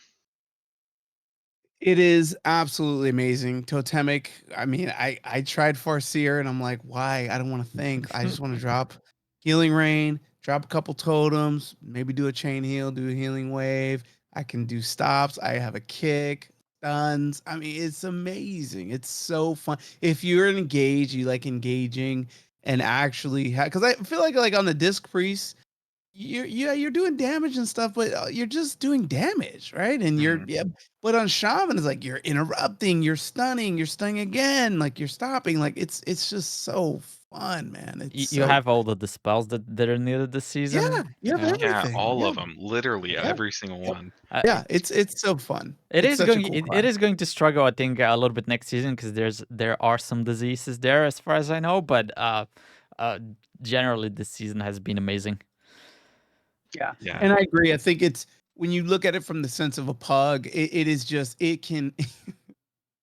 It is absolutely amazing. Totemic. I mean, I tried Farseer and I'm like, why? I don't want to think. I just want to drop Healing Rain, drop a couple totems, maybe do a chain heal, do a healing wave. I can do stops. I have a kick, stuns. I mean, it's amazing. It's so fun. If you're engaged, you like engaging and actually because I feel like on the Disc Priest, you're doing damage and stuff, but you're just doing damage, right? And Mhm. but on Shaman it's like you're interrupting, you're stunning again, like you're stopping, like it's just so fun, man. It's You so have all the dispels that are needed this yeah, season. you have Yeah. Yeah, everything. all Yeah, of them, literally yeah, every single yep. one. Yeah, it's so fun. It It's is such a going. cool It class. is going to struggle, I think, a little bit next season because there are some diseases there, as far as I know. But uh, generally, this season has been amazing. Yeah, Yeah, and I agree. I think it's when you look at it from the sense of a pug, it is just it can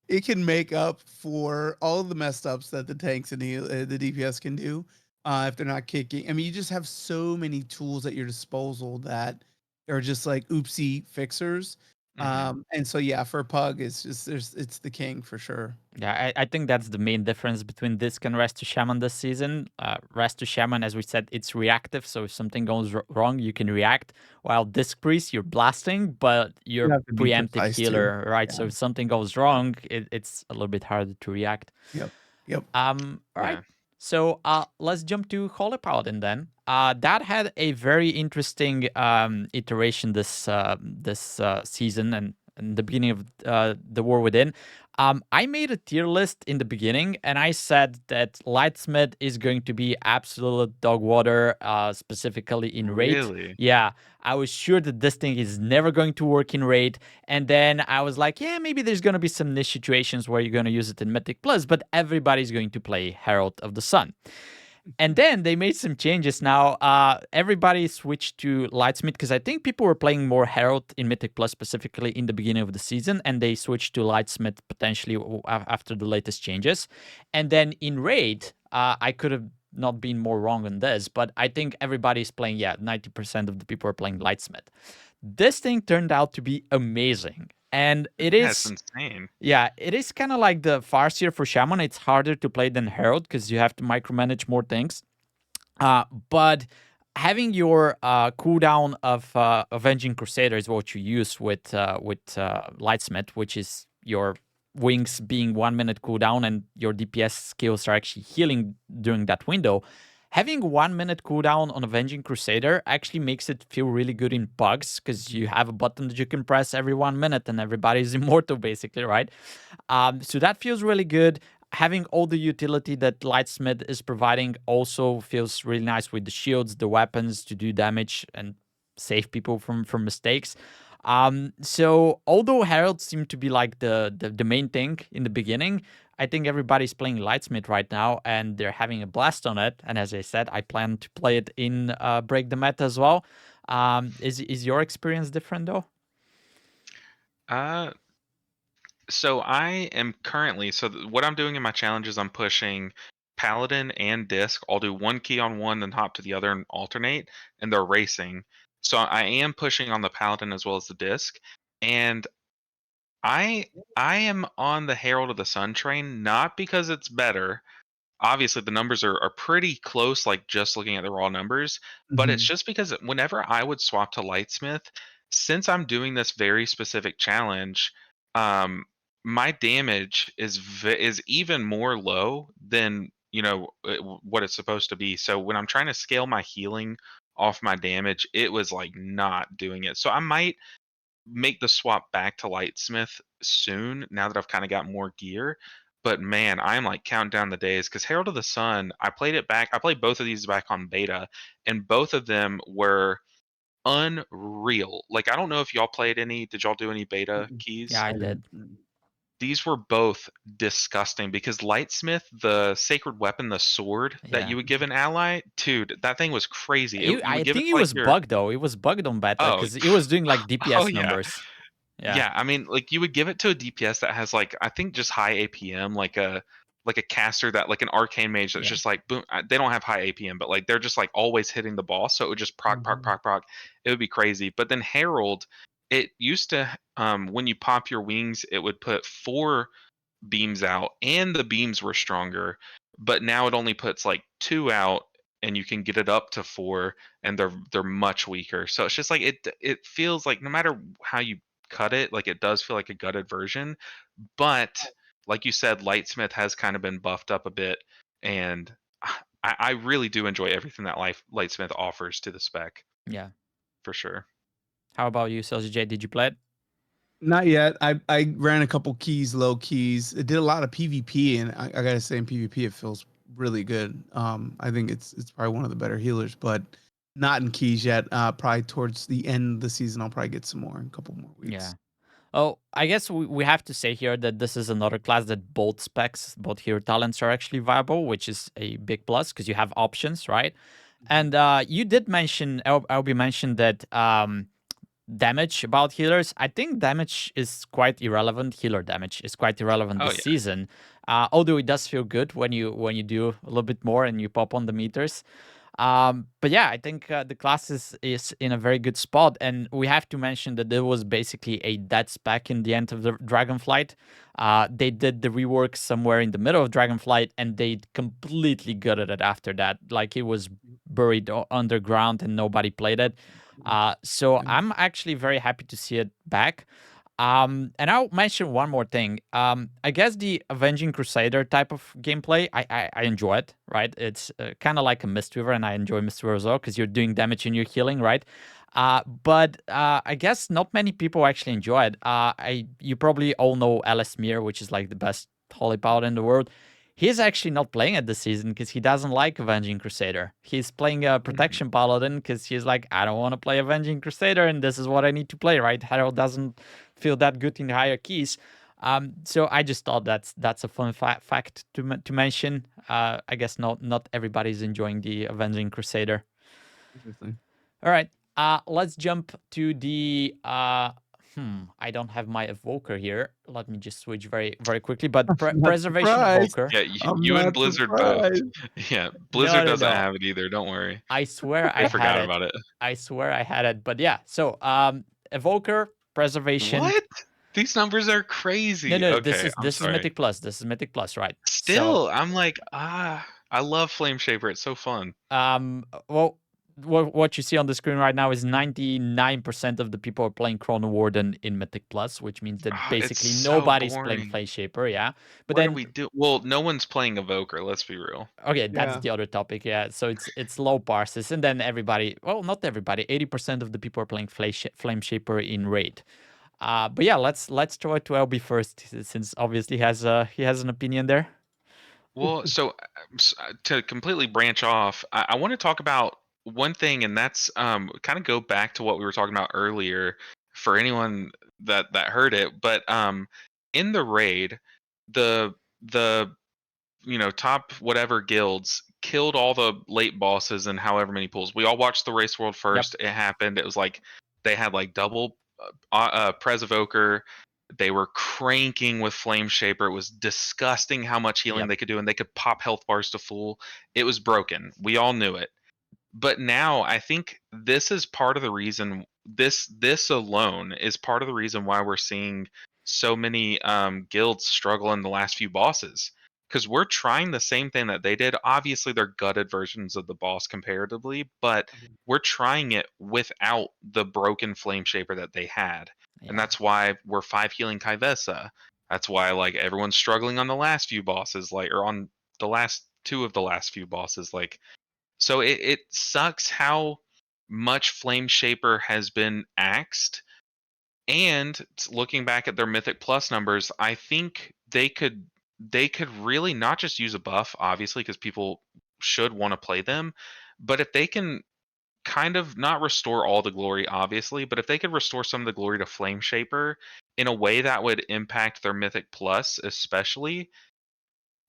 it can make up for all of the messed ups that the tanks and the DPS can do if they're not kicking. I mean, you just have so many tools at your disposal that are just like oopsie fixers. hmm And so yeah, for a pug, it's just it's the king for sure. Yeah, I think that's the main difference between Disc and Rest to Shaman this season. Rest to Shaman, as we said, it's reactive, so if something goes wrong, you can react. While Disc Priest, you're blasting, but You you're have to be preemptive precise too. healer, right? Yeah. So if something goes wrong, it's a little bit harder to react. Yep. Yep. All right. yeah. So let's jump to Holy Paladin then. That had a very interesting iteration this season and the beginning of the War Within. I made a tier list in the beginning, and I said that Lightsmith is going to be absolute dog water, specifically in raid. Really? Yeah, I was sure that this thing is never going to work in raid. And then I was like, yeah, maybe there's going to be some niche situations where you're going to use it in Mythic Plus, but everybody's going to play Herald of the Sun. And then they made some changes now. Everybody switched to Lightsmith because I think people were playing more Herald in Mythic Plus specifically in the beginning of the season, and they switched to Lightsmith potentially after the latest changes. And then in Raid, I could have not been more wrong on this, but I think everybody's playing, 90% of the people are playing Lightsmith. This thing turned out to be amazing. And it Yeah, it's is insane. yeah, it is kind of like the Farseer for Shaman. It's harder to play than Herald because you have to micromanage more things. But having your cooldown of Avenging Crusader is what you use with Lightsmith, which is your wings being 1 minute cooldown and your DPS skills are actually healing during that window. Having 1 minute cooldown on Avenging Crusader actually makes it feel really good in pugs because you have a button that you can press every 1 minute and everybody's immortal basically, right? So that feels really good. Having all the utility that Lightsmith is providing also feels really nice with the shields, the weapons to do damage and save people from mistakes. So although Herald seemed to be like the main thing in the beginning, I think everybody's playing Lightsmith right now and they're having a blast on it. And as I said, I plan to play it in Break the Meta as well. Is your experience different though? Uh, so I am currently what I'm doing in my challenge is I'm pushing Paladin and Disc. I'll do one key on one, then hop to the other and alternate, and they're racing. So I am pushing on the Paladin as well as the Disc, and I I am on the Herald of the Sun train, not because it's better. Obviously, the numbers are pretty close, like just looking at the raw numbers, but it's Mhm. just because whenever I would swap to Lightsmith, since I'm doing this very specific challenge, um, my damage is even more low than what it's supposed to be. So when I'm trying to scale my healing off my damage, it was like not doing it. So I might make the swap back to Lightsmith soon now that I've kind of got more gear. But man, I'm like counting down the days because Herald of the Sun, I played it back. I played both of these back on beta, and both of them were unreal. Like I don't know if y'all played any. Did y'all do any beta keys? Yeah, I didn't. did. These were both disgusting because Lightsmith, the sacred weapon, the sword that Yeah. you would give an ally, dude, that thing was crazy. You I would give it think to it like was your bugged though. It was bugged on beta oh because it was doing like oh DPS yeah. numbers. Yeah. Yeah, I mean, like you would give it to a DPS that has like I think just high APM, like a caster that like an arcane mage that's Yeah. just like boom. They don't have high APM, but like they're just like always hitting the boss, so it would just proc proc Mhm. proc proc. It would be crazy. But then Herald, it used to when you pop your wings, it would put 4 beams out, and the beams were stronger. But now it only puts like 2 out, and you can get it up to 4, and they're much weaker. So it's just like it feels like no matter how you cut it, like it does feel like a gutted version. But like you said, Lightsmith has kind of been buffed up a bit, and I really do enjoy everything that Lightsmith offers to the spec Yeah. for sure. How about you, SaucyJay? Did you play it? Not yet. I ran a couple keys, low keys. It did a lot of PvP, and I gotta say in PvP it feels really good. I think it's probably one of the better healers, but not in keys yet. Probably towards the end of the season, I'll probably get some more in a couple more Yeah. weeks. Oh, I guess we have to say here that this is another class that both specs, both hero talents are actually viable, which is a big plus because you have options, right? And you did mention, LB mentioned that damage about healers. I think damage is quite irrelevant. Healer damage is quite irrelevant Oh this yeah. season. Although it does feel good when you do a little bit more and you pop on the meters. But yeah, I think the class is in a very good spot, and we have to mention that there was basically a dead spec in the end of the Dragonflight. They did the rework somewhere in the middle of Dragonflight, and they completely gutted it after that. Like it was buried underground, and nobody played it. So Yeah. I'm actually very happy to see it back. And I'll mention one more thing. I guess the Avenging Crusader type of gameplay, I enjoy it, right? It's kind of like a Mistweaver, and I enjoy Mistweaver as well because you're doing damage and you're healing, right? But I guess not many people actually enjoy it. You probably all know Mir, which is like the best Holy Paladin in the world. He's actually not playing it this season because he doesn't like Avenging Crusader. He's playing a Protection Paladin because he's like, I don't want to play Avenging Crusader, and this is what I need to play, right? Herald doesn't feel that good in the higher keys. So I just thought that's a fun fact to mention. I guess not everybody's enjoying the Avenging Crusader. Interesting. All right, let's jump to the. I don't have my Evoker here. Let me just switch very quickly. But I'm not Preservation surprised. Evoker. Yeah, I'm you and not Blizzard both. surprised. Yeah, No, Blizzard no, doesn't no. have it either. Don't worry. I swear They I had forgot it. about it. I swear I had it. But yeah, so Evoker, Preservation. What? These numbers are No, crazy. no, Okay, I'm this is sorry. Mythic Plus. This is Mythic Plus, right? So Still, I'm like, I love Flame Shaper. It's so fun. well, what you see on the screen right now is 99% of the people are playing Chrono Warden in Mythic Plus, which means that It's basically so nobody's playing boring. Flame Shaper, yeah. But What are then we do? Well, no one's playing Evoker. Let's be real. okay, that's Yeah. the other topic, yeah. So it's low parses, and then everybody, well, not everybody, 80% of the people are playing Flame Shaper in Raid. But yeah, let's throw it to LB first, since obviously he has an opinion there. Well, so to completely branch off, I want to talk about one thing, and that's kind of go back to what we were talking about earlier for anyone that heard it. But in the raid, the the top whatever guilds killed all the late bosses and however many pools. We all watched the race world Yep. first. It happened. It was like they had like double Pres Evoker. They were cranking with Flame Shaper. It was disgusting how much healing Yep. they could do, and they could pop health bars to full. It was broken. We all knew it. But now I think this is part of the reason. This alone is part of the reason why we're seeing so many guilds struggle in the last few bosses, because we're trying the same thing that they did. Obviously, they're gutted versions of the boss comparatively, but we're trying it without the broken Flame Shaper that they had. And Yeah. that's why we're 5 healing Kaivesa. That's why like everyone's struggling on the last few bosses, like or on the last 2 of the last few bosses. Like so it sucks how much Flame Shaper has been axed. And looking back at their Mythic Plus numbers, I think they could really not just use a buff, obviously, because people should want to play them, but if they can kind of not restore all the glory, obviously, but if they could restore some of the glory to Flame Shaper in a way that would impact their Mythic Plus, especially,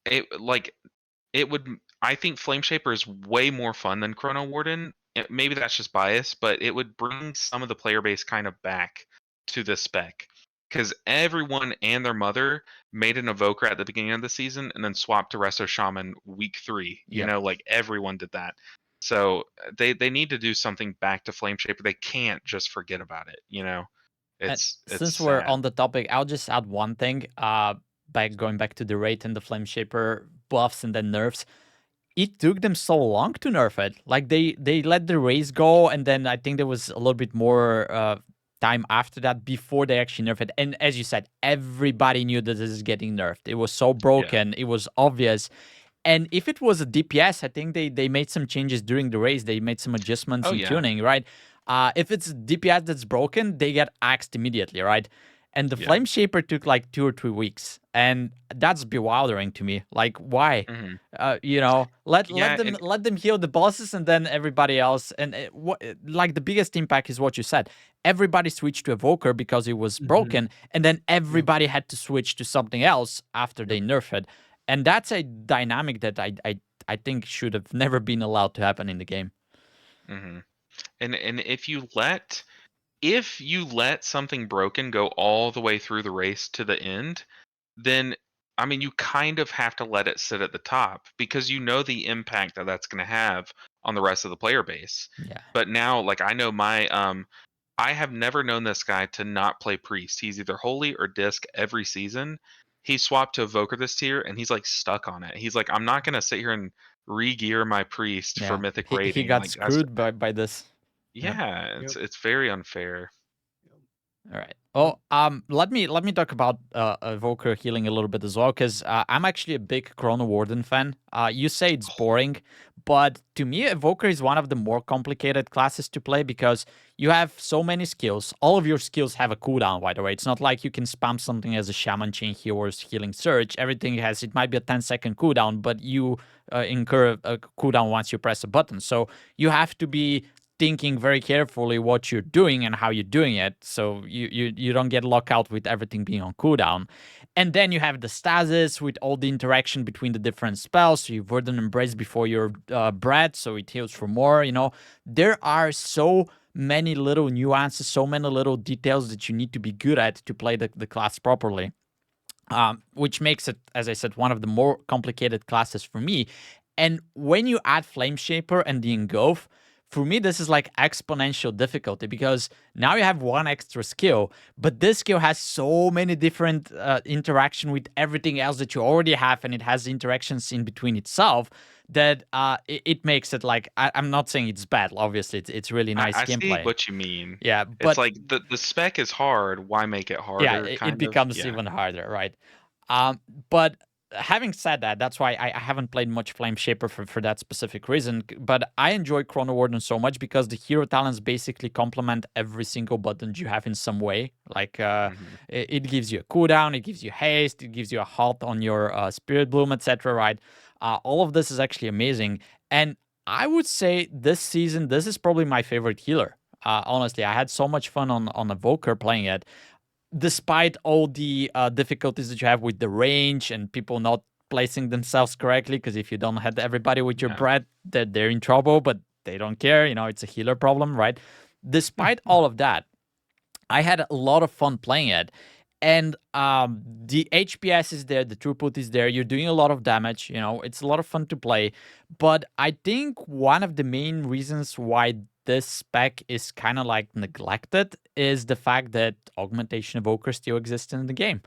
it would. I think Flame Shaper is way more fun than Chrono Warden. Maybe that's just bias, but it would bring some of the player base kind of back to the spec, because everyone and their mother made an Evoker at the beginning of the season and then swapped to Resto Shaman week 3. You Yep. know, like everyone did that. So they need to do something back to Flame Shaper. They can't just forget about it. You know, And it's since we're sad. on the topic, I'll just add one thing. Going back to the rate and the Flame Shaper buffs and then nerfs. It took them so long to nerf it. Like they let the race go, and then I think there was a little bit more time after that before they actually nerfed it. And as you said, everybody knew that this is getting nerfed. It was so broken. It was obvious. And if it was a DPS, I think they made some changes during the race. They made some adjustments Oh in yeah. tuning, right? If it's DPS that's broken, they get axed immediately, right? And the Yeah. Flame Shaper took like 2 or 3 weeks, and that's bewildering to me. Like, why? Mhm. You know, let Yeah, them heal the bosses, and then everybody else. And like the biggest impact is what you said. Everybody switched to Evoker because it was broken, and then everybody had to switch to something else after they nerfed it. And that's a dynamic that I think should have never been allowed to happen in the game. Mhm. And if you let something broken go all the way through the race to the end, then I mean you kind of have to let it sit at the top, because you know the impact that that's going to have on the rest of the player base. Yeah. But now, like, I know I have never known this guy to not play Priest. He's either Holy or Disc every season. He swapped to Evoker this tier, and he's like stuck on it. He's like, I'm not gonna sit here and re-gear my Priest for Yeah. Mythic He rating. got Like that's screwed by this. Yep. yeah, it's very unfair. All right. Oh, let me talk about Evoker healing a little bit as well, because I'm actually a big Chrono Warden fan. You say it's boring, but to me, Evoker is one of the more complicated classes to play because you have so many skills. All of your skills have a cooldown, by the way. It's not like you can spam something as a Shaman Chain Heal or Healing Surge. Everything has, it might be a 10-second cooldown, but you incur a cooldown once you press a button. So you have to be thinking very carefully what you're doing and how you're doing it, so you don't get locked out with everything being on cooldown. And then you have the stasis with all the interaction between the different spells. So you Verdant Embrace before your breath, so it heals for more. You know, there are so many little nuances, so many little details that you need to be good at to play the class properly. Which makes it, as I said, one of the more complicated classes for me. And when you add Flame Shaper and the Engulf, for me, this is like exponential difficulty, because now you have one extra skill, but this skill has so many different interaction with everything else that you already have, and it has interactions in between itself that it makes it like, I'm not saying it's bad. Obviously, it's really nice I see gameplay. what you mean. Yeah, It's but like the spec is hard. Why make it yeah, harder? it Kind of. becomes Yeah. even harder, right? But having said that, that's why I haven't played much Flame Shaper for that specific reason. But I enjoy Chrono Warden so much because the hero talents basically complement every single button you have in some way. Like Mhm. it gives you a cooldown, it gives you haste, it gives you a halt on your Spirit Bloom, etc. Right? All of this is actually amazing, and I would say this season this is probably my favorite healer. Honestly, I had so much fun on Evoker playing it, despite all the difficulties that you have with the range and people not placing themselves correctly. Because if you don't hit everybody with your Yeah. breath, they're in trouble, but they don't care. You know, it's a healer problem, right? Despite all of that, I had a lot of fun playing it. And the HPS is there, the throughput is there. You're doing a lot of damage. You know, it's a lot of fun to play. But I think one of the main reasons why this spec is kind of like neglected is the fact that Augmentation Evoker still exists in the game.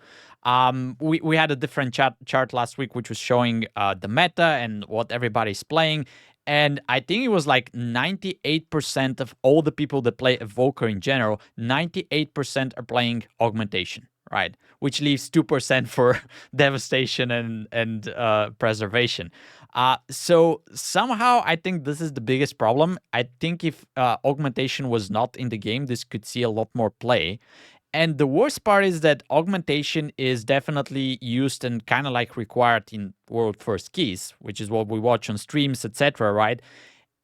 We had a different chart last week, which was showing the meta and what everybody's playing. And I think it was like 98% of all the people that play Evoker in general, 98% are playing Augmentation. right? Which leaves 2% for devastation and preservation. So somehow I think this is the biggest problem. I think if augmentation was not in the game, this could see a lot more play. And the worst part is that augmentation is definitely used and kind of like required in world first keys, which is what we watch on streams, etc. Right?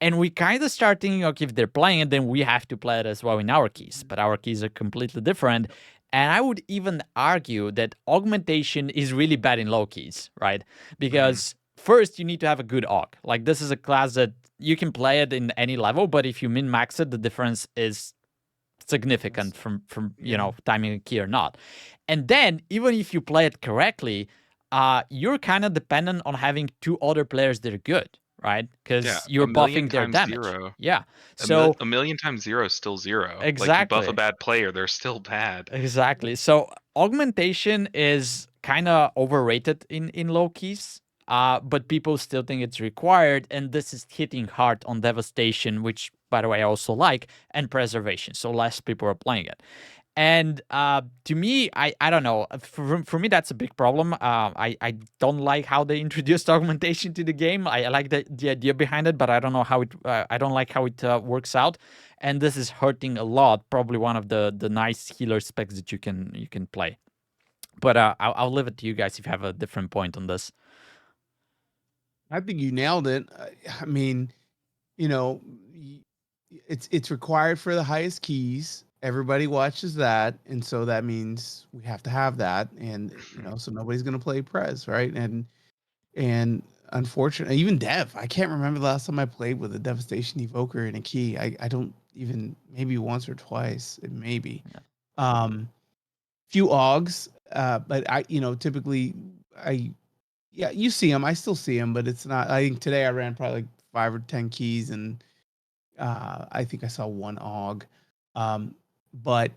And we kind of start thinking, okay, if they're playing it, then we have to play it as well in our keys. But our keys are completely different. And I would even argue that augmentation is really bad in low keys, right? Because first, you need to have a good aug. Like, this is a class that you can play it in any level, but if you min max it, the difference is significant from timing a key or not. And then, even if you play it correctly, you're kind of dependent on having two other players that are good, right? Because you're buffing their damage. Zero. Yeah. So a million times zero is still zero. exactly. Like, you buff a bad player, they're still bad. Exactly. So augmentation is kind of overrated in low keys. But people still think it's required, and this is hitting hard on devastation, which, by the way, I also like, and preservation. So less people are playing it. And to me, I don't know. For me, that's a big problem. I don't like how they introduced augmentation to the game. I like the idea behind it, but I don't know how it. I don't like how it works out. And this is hurting a lot. Probably one of the nice healer specs that you can play. But I'll leave it to you guys if you have a different point on this. I think you nailed it. I mean, you know, it's required for the highest keys. Everybody watches that, and so that means we have to have that, and so nobody's gonna play Prez, right? And unfortunately, even Dev, I can't remember the last time I played with a Devastation Evoker in a key. I don't even, maybe once or twice, maybe. Yeah. Few augs, but I, typically yeah, you see them. I still see them, but it's not. I think today I ran probably like 5 or 10 keys, and I think I saw one aug. But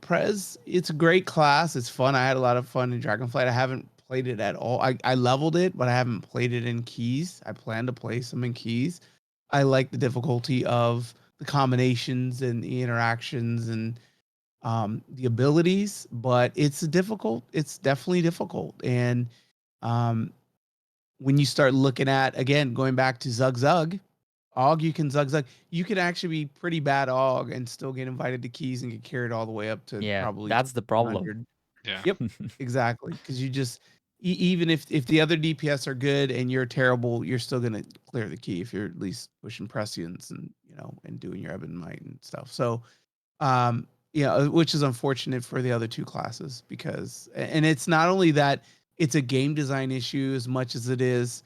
Prez, it's a great class. It's fun. I had a lot of fun in Dragonflight. I haven't played it at all. I leveled it, but I haven't played it in keys. I plan to play some in keys. I like the difficulty of the combinations and the interactions and the abilities, but it's difficult. It's definitely difficult. And when you start looking at, again, going back to Zug Zug, Aug, you can Zug Zug. You can actually be pretty bad Aug and still get invited to keys and get carried all the way up to probably that's the problem. 100. Yeah. Yep, exactly. Because you just, even if the other DPS are good and you're terrible, you're still gonna clear the key if you're at least pushing prescience and and doing your Ebon Might and stuff. So, which is unfortunate for the other two classes because, and it's not only that it's a game design issue as much as it is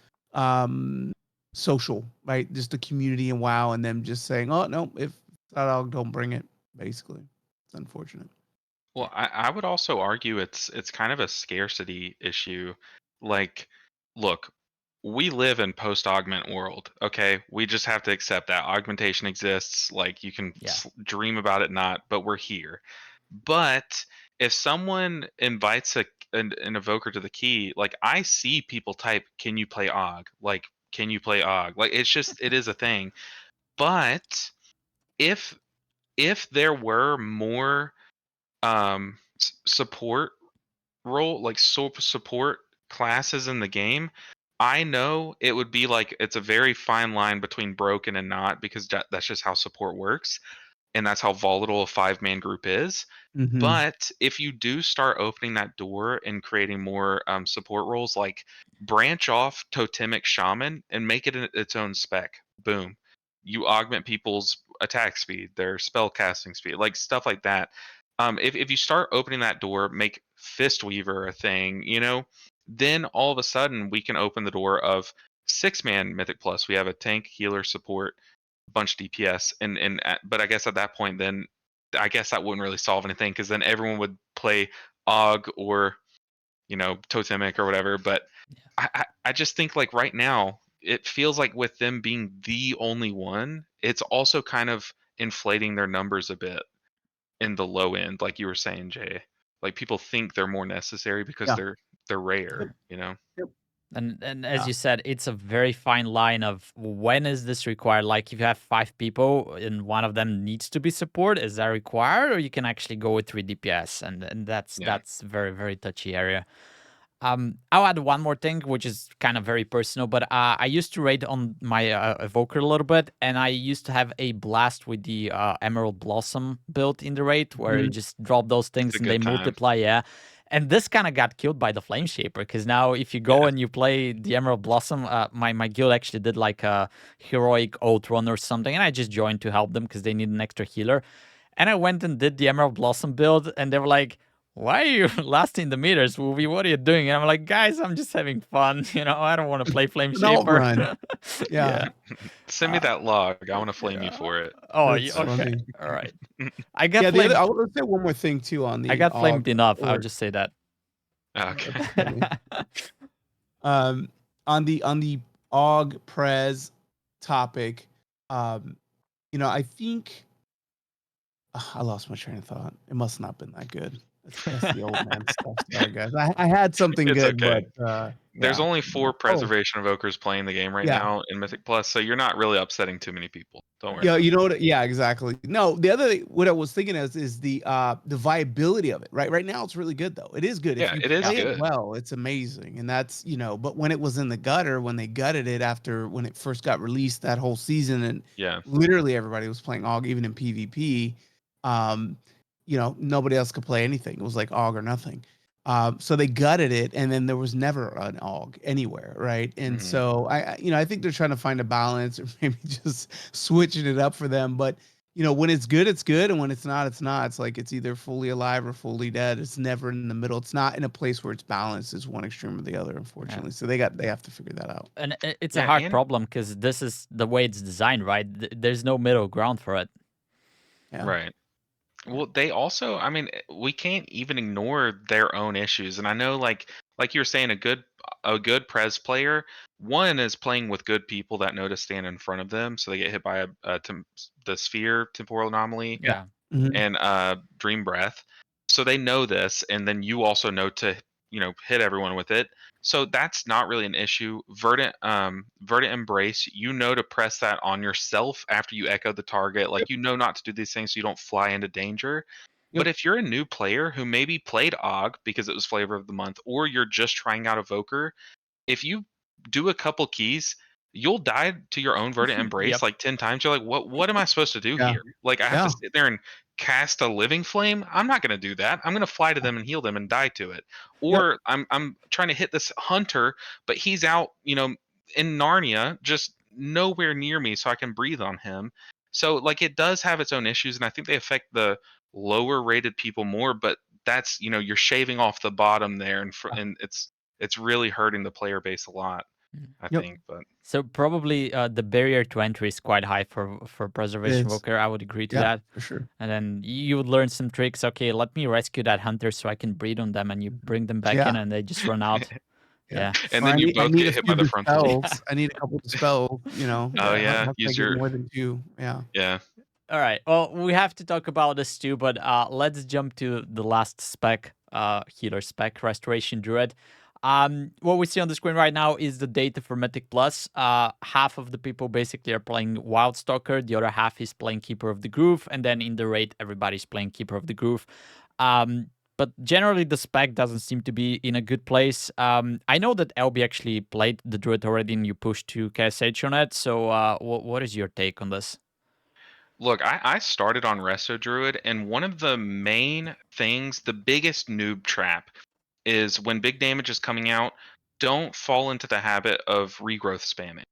social, right? Just the community and WoW and them just saying, oh no, if that dog don't bring it, basically. It's unfortunate. Well, I would also argue it's kind of a scarcity issue. Like, look, we live in post-augment world, okay? We just have to accept that augmentation exists. Like, you can dream about it not, but we're here. But if someone invites an evoker to the key, like, I see people type, "Can you play aug?" Like, "Can you play aug?" Like, it is a thing. But if there were more support role, like support classes in the game, I know it would be like, it's a very fine line between broken and not, because that's just how support works, and that's how volatile a 5-man group is. But if you do start opening that door and creating more support roles, like branch off Totemic Shaman and make it its own spec, boom, you augment people's attack speed, their spell casting speed, like stuff like that. If you start opening that door, make Fistweaver a thing, then all of a sudden we can open the door of 6-man Mythic Plus. We have a tank, healer, support, bunch DPS, but I guess at that point, then I guess that wouldn't really solve anything, because then everyone would play Og or Totemic or whatever. But I just think, like, right now it feels like with them being the only one, it's also kind of inflating their numbers a bit in the low end, like you were saying, Jay. Like, people think they're more necessary because Yeah. they're rare, Yep. And as Yeah. you said, it's a very fine line of when is this required? Like if you have 5 people and one of them needs to be support, is that required, or you can actually go with 3 DPS? And that's very, very touchy area. I'll add one more thing, which is kind of very personal, but I used to raid on my Evoker a little bit, and I used to have a blast with the Emerald Blossom build in the raid, where you just drop those things a and they good time. multiply, yeah. And this kind of got killed by the Flame Shaper, because now if you go and you play the Emerald Blossom, my guild actually did like a heroic oath run or something, and I just joined to help them because they need an extra healer. And I went and did the Emerald Blossom build, and they were like, why are you lasting the meters, Wolvy? What are you doing? And I'm like, guys, I'm just having fun. You know, I don't want to play Flame An alt Shaper. run. Yeah. Send me that log. I want to flame you Yeah. for it. Oh, That's okay. funny. All right. I got Yeah, the flamed. other, I will say one more thing too on the I got flamed AUG enough. I'll or just say that. Okay. that's funny. On the AUG Prez topic, you know, I think I lost my train of thought. It must not have been that good. That's the old man stuff. Sorry, guys. I had something It's good, okay. but There's yeah. only 4 Oh, preservation evokers playing the game right yeah. now in Mythic Plus, so you're not really upsetting too many people. Don't worry. Yeah, you know what? Yeah, exactly. No, the other what I was thinking is the viability of it. Right now, it's really good though. It is good if Yeah, you it is play it good. well. It's amazing, and that's But when it was in the gutter, when they gutted it after when it first got released that whole season, and Yeah. literally everybody was playing AUG, even in PvP. Um, nobody else could play anything. It was like AUG or nothing. So they gutted it, and then there was never an AUG anywhere, right? And Mhm. so I think they're trying to find a balance, or maybe just switching it up for them. But when it's good, it's good, and when it's not, it's not. It's like it's either fully alive or fully dead. It's never in the middle. It's not in a place where it's balanced. It's one extreme or the other, unfortunately. So they have to figure that out. And it's a Yeah, hard and problem because this is the way it's designed, right? There's no middle ground for it. Yeah. right. Well, they also, I mean, we can't even ignore their own issues. And I know, like you were saying, a good Prez player, one is playing with good people that know to stand in front of them, so they get hit by the sphere temporal anomaly Yeah. Yeah. Mhm. and dream breath, so they know this, and then you also know to hit everyone with it. So that's not really an issue. Verdant embrace, you know to press that on yourself after you echo the target, like not to do these things so you don't fly into danger. Yep. But if you're a new player who maybe played Og because it was flavor of the month, or you're just trying out Evoker, if you do a couple keys, you'll die to your own Verdant Embrace Yep. like 10 times. You're like, what am I supposed to do Yeah. here? Like, I have Yeah. to sit there and cast a living flame? I'm not gonna do that. I'm gonna fly to them and heal them and die to it. Yep. Or I'm trying to hit this hunter, but he's out, in Narnia, just nowhere near me so I can breathe on him. So like it does have its own issues, and I think they affect the lower rated people more, but that's you're shaving off the bottom there, and it's really hurting the player base a lot, Mm. I Yep. think. But So probably the barrier to entry is quite high for Preservation It's Evoker. I would agree to yeah, that. for sure. And then you would learn some tricks. Okay, let me rescue that hunter so I can breed on them, and you bring them back in, Yeah. and they just run out. Yeah. Yeah. and Or then I you need I both need a get hit by few the frontal. dispels. I need a couple dispels, Oh Yeah. yeah, how can I use get your more than 2? Yeah. yeah. All right. Well, we have to talk about this too, but let's jump to the last spec, healer spec, Restoration Druid. What we see on the screen right now is the data for Mythic Plus. Half of the people basically are playing Wildstalker, the other half is playing Keeper of the Groove, and then in the raid, everybody's playing Keeper of the Groove. But generally, the spec doesn't seem to be in a good place. I know that LB actually played the Druid already, and you pushed to KSH on it. So, what is your take on this? Look, I started on Resto Druid, and one of the main things, the biggest noob trap, is when big damage is coming out, don't fall into the habit of regrowth spamming.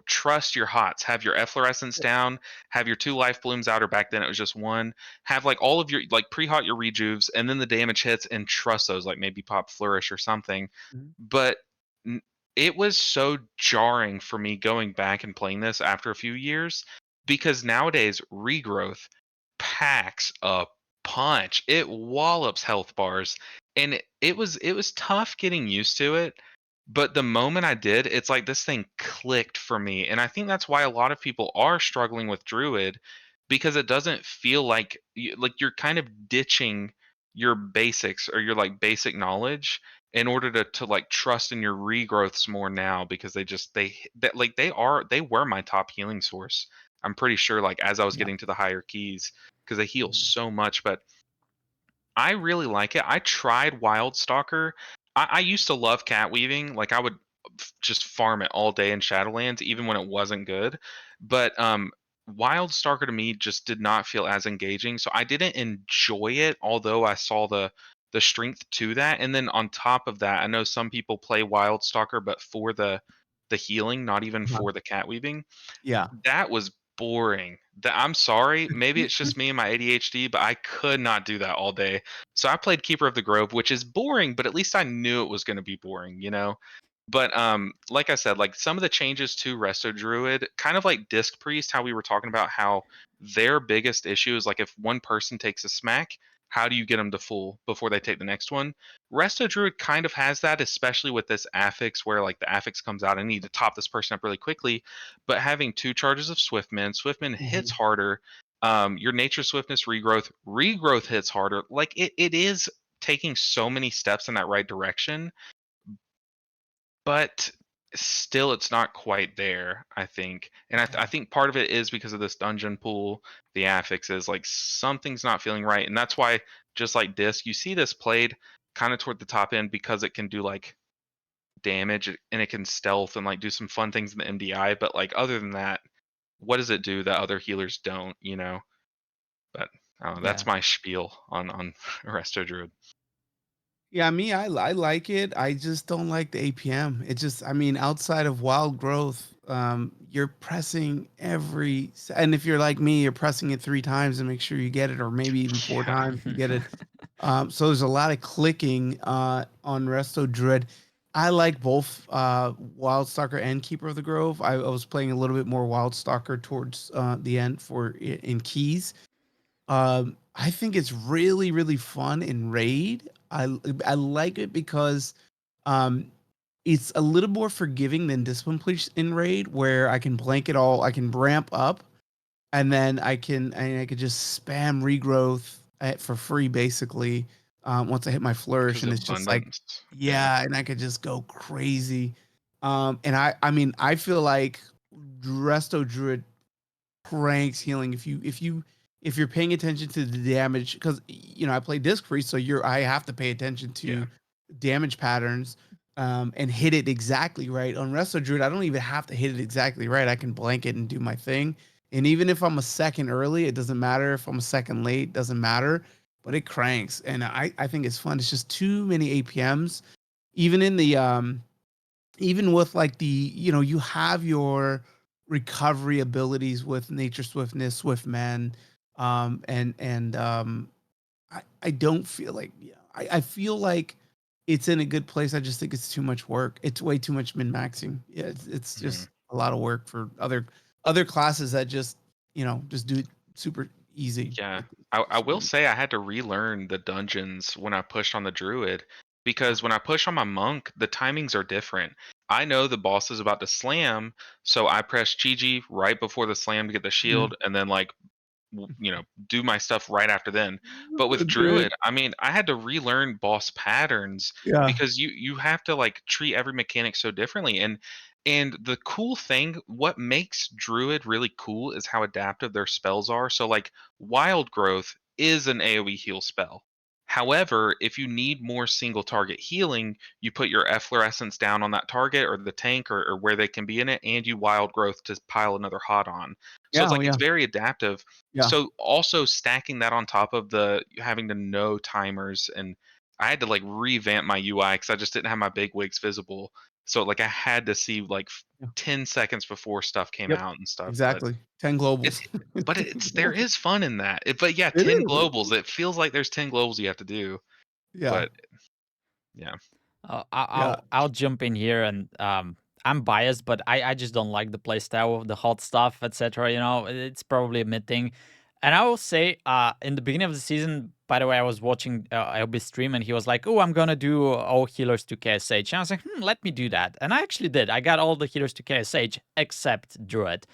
Trust your hots. Have your efflorescence down. Have your 2 life blooms out, or back then it was just 1. Have like all of your pre-hot your rejuves, and then the damage hits, and trust those. Like maybe pop flourish or something. Mhm. But n- it was so jarring for me going back and playing this after a few years, because nowadays regrowth packs a punch. It wallops health bars, and it was tough getting used to it. But the moment I did, it's like this thing clicked for me. And I think that's why a lot of people are struggling with Druid, because it doesn't feel like you're kind of ditching your basics or your like basic knowledge, in order to like trust in your regrowths more now, because they were my top healing source. I'm pretty sure, like, as I was Yeah. getting to the higher keys, because they heal Mhm. so much. But I really like it. I tried Wild Stalker. I used to love cat weaving. Like, I would just farm it all day in Shadowlands, even when it wasn't good. But Wild Stalker to me just did not feel as engaging, so I didn't enjoy it. Although I saw the strength to that, and then on top of that, I know some people play Wild Stalker, but for the healing, not even Uh-huh. for the cat weaving. Yeah. That was boring. I'm sorry, maybe it's just me and my ADHD, but I could not do that all day. So I played Keeper of the Grove, which is boring, but at least I knew it was going to be boring, you know? But like I said, like some of the changes to Resto Druid, kind of like Disc Priest, how we were talking about how their biggest issue is like if one person takes a smack, how do you get them to full before they take the next one? Resto Druid kind of has that, especially with this affix, where like the affix comes out, I need to top this person up really quickly. But having two charges of Swiftman hits Mhm. harder. Your nature swiftness regrowth hits harder. Like it is taking so many steps in that right direction, but still it's not quite there, I think. And I Yeah. think part of it is because of this dungeon pool, the affixes, like something's not feeling right. And that's why, just like Disc, you see this played kind of toward the top end because it can do like damage and it can stealth and like do some fun things in the MDI. But like other than that, what does it do that other healers don't, you know? But that's Yeah. my spiel on Resto Druid. Yeah, me, I like it. I just don't like the APM. It just, I mean, outside of wild growth, you're pressing and if you're like me, you're pressing it 3 times to make sure you get it, or maybe even 4 times to get it. So there's a lot of clicking on Resto Druid. I like both Wild Stalker and Keeper of the Grove. I was playing a little bit more Wild Stalker towards the end in keys. I think it's really, really fun in raid. I like it because um, it's a little more forgiving than Discipline Police in raid, where I can blanket all, I can ramp up, and then I could just spam regrowth for free basically. Once I hit my flourish, Because and of it's just like, abundance. Yeah. yeah, and I could just go crazy. And I mean, I feel like Resto Druid cranks healing if you're paying attention to the damage, because I play disc free, so I have to pay attention Yeah. to damage patterns, and hit it exactly right. On Resto Druid, I don't even have to hit it exactly right. I can blanket and do my thing, and even if I'm a second early, it doesn't matter. If I'm a second late, doesn't matter. But it cranks, and I think it's fun. It's just too many APMs, even in the even with like you have your recovery abilities with nature swiftness, swift man, and I don't feel like, yeah, I feel like it's in a good place. I just think it's too much work. It's way too much min maxing. Yeah, it's Mhm. just a lot of work for other classes that just do it super easy. Yeah. I It's will really, say I had to relearn the dungeons when I pushed on the druid, because when I push on my monk, the timings are different. I know the boss is about to slam, so I press Chi right before the slam to get the yeah. shield, and then like do my stuff right after then. But with Great. druid, I mean, I had to relearn boss patterns, Yeah. because you have to like treat every mechanic so differently. And the cool thing, what makes druid really cool, is how adaptive their spells are. So like wild growth is an AoE heal spell. However, if you need more single target healing, you put your efflorescence down on that target or the tank, or where they can be in it, and you wild growth to pile another hot on. So Yeah. it's Oh like yeah. it's very adaptive. Yeah. So also stacking that on top of the having to know timers, and I had to like revamp my UI because I just didn't have my big wigs visible. So like I had to see like Yeah. 10 seconds before stuff came Yep. out and stuff. But Exactly. 10 it's globals. but 10 it's there globals. is fun in that. But yeah, It 10 is. globals. It feels like there's 10 globals you have to do. Yeah. But yeah. Yeah. I'll jump in here, and I'm biased, but I just don't like the playstyle of the hot stuff, etc. You know, it's probably a mid thing. And I will say, in the beginning of the season, by the way, I was watching LB stream, and he was like, "Oh, I'm gonna do all healers to KSH," and I was like, "Let me do that," and I actually did. I got all the healers to KSH except Druid.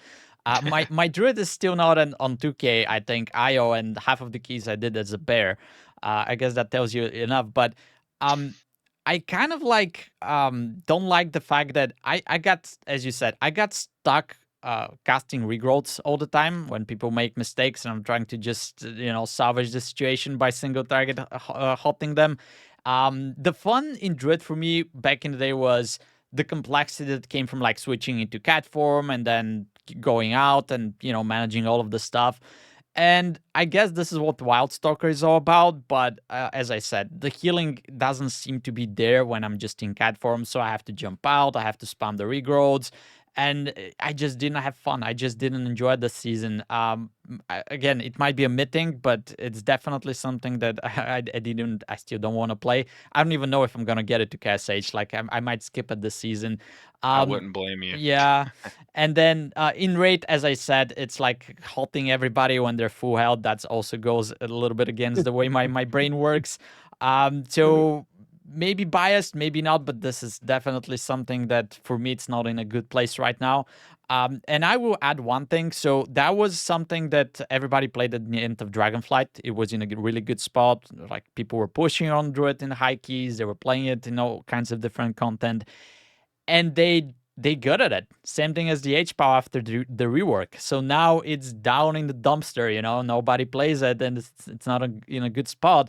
My Druid is still not on 2K. I think IO, and half of the keys I did as a bear. I guess that tells you enough, but um I kind of like don't like the fact that I got, as you said, I got stuck casting regrowths all the time when people make mistakes, and I'm trying to just salvage the situation by single target hotting them. The fun in Druid for me back in the day was the complexity that came from like switching into cat form and then going out and managing all of the stuff. And I guess this is what Wildstalker is all about, but as I said, the healing doesn't seem to be there when I'm just in cat form, so I have to jump out, I have to spam the regrowths, and I just didn't have fun. I just didn't enjoy the season. Again, it might be a mything, but it's definitely something that I still don't want to play. I don't even know if I'm gonna get it to KSH. Like I might skip it this season. I wouldn't blame you. Yeah. And then in rate, as I said, it's like halting everybody when they're full health. That also goes a little bit against the way my brain works. So maybe biased, maybe not, but this is definitely something that for me it's not in a good place right now. And I will add one thing. So that was something that everybody played at the end of Dragonflight. It was in a really good spot. Like people were pushing on Druid in high keys. They were playing it in all kinds of different content, and they good at it. Same thing as the H-POW after the rework. So now it's down in the dumpster. Nobody plays it, and it's not in a good spot.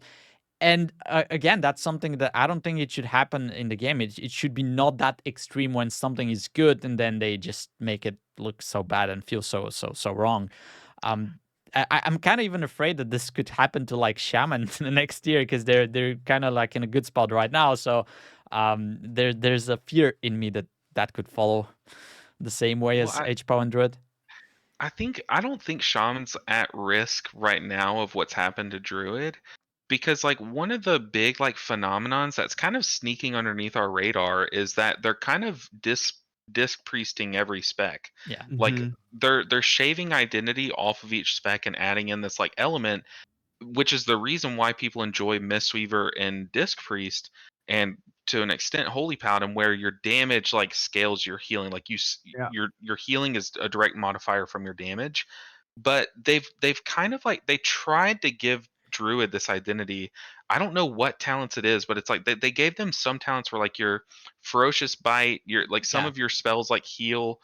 And again, that's something that I don't think it should happen in the game. It should be not that extreme when something is good and then they just make it look so bad and feel so wrong. Um, I'm kind of even afraid that this could happen to like Shaman in the next year because they're kind of like in a good spot right now. So there's a fear in me that could follow the same way Well, as H-POW and Druid. I don't think Shaman's at risk right now of what's happened to Druid, because like one of the big like phenomenons that's kind of sneaking underneath our radar is that they're kind of disc priesting every spec. Yeah. Like Mhm. they're shaving identity off of each spec and adding in this like element, which is the reason why people enjoy Mistweaver and Disc Priest, and to an extent Holy Paladin, where your damage like scales your healing. Like Yeah. your healing is a direct modifier from your damage. But they've kind of like they tried to give Druid this identity. I don't know what talents it is, but it's like they gave them some talents where like your ferocious bite, your like some Yeah. of your spells like heal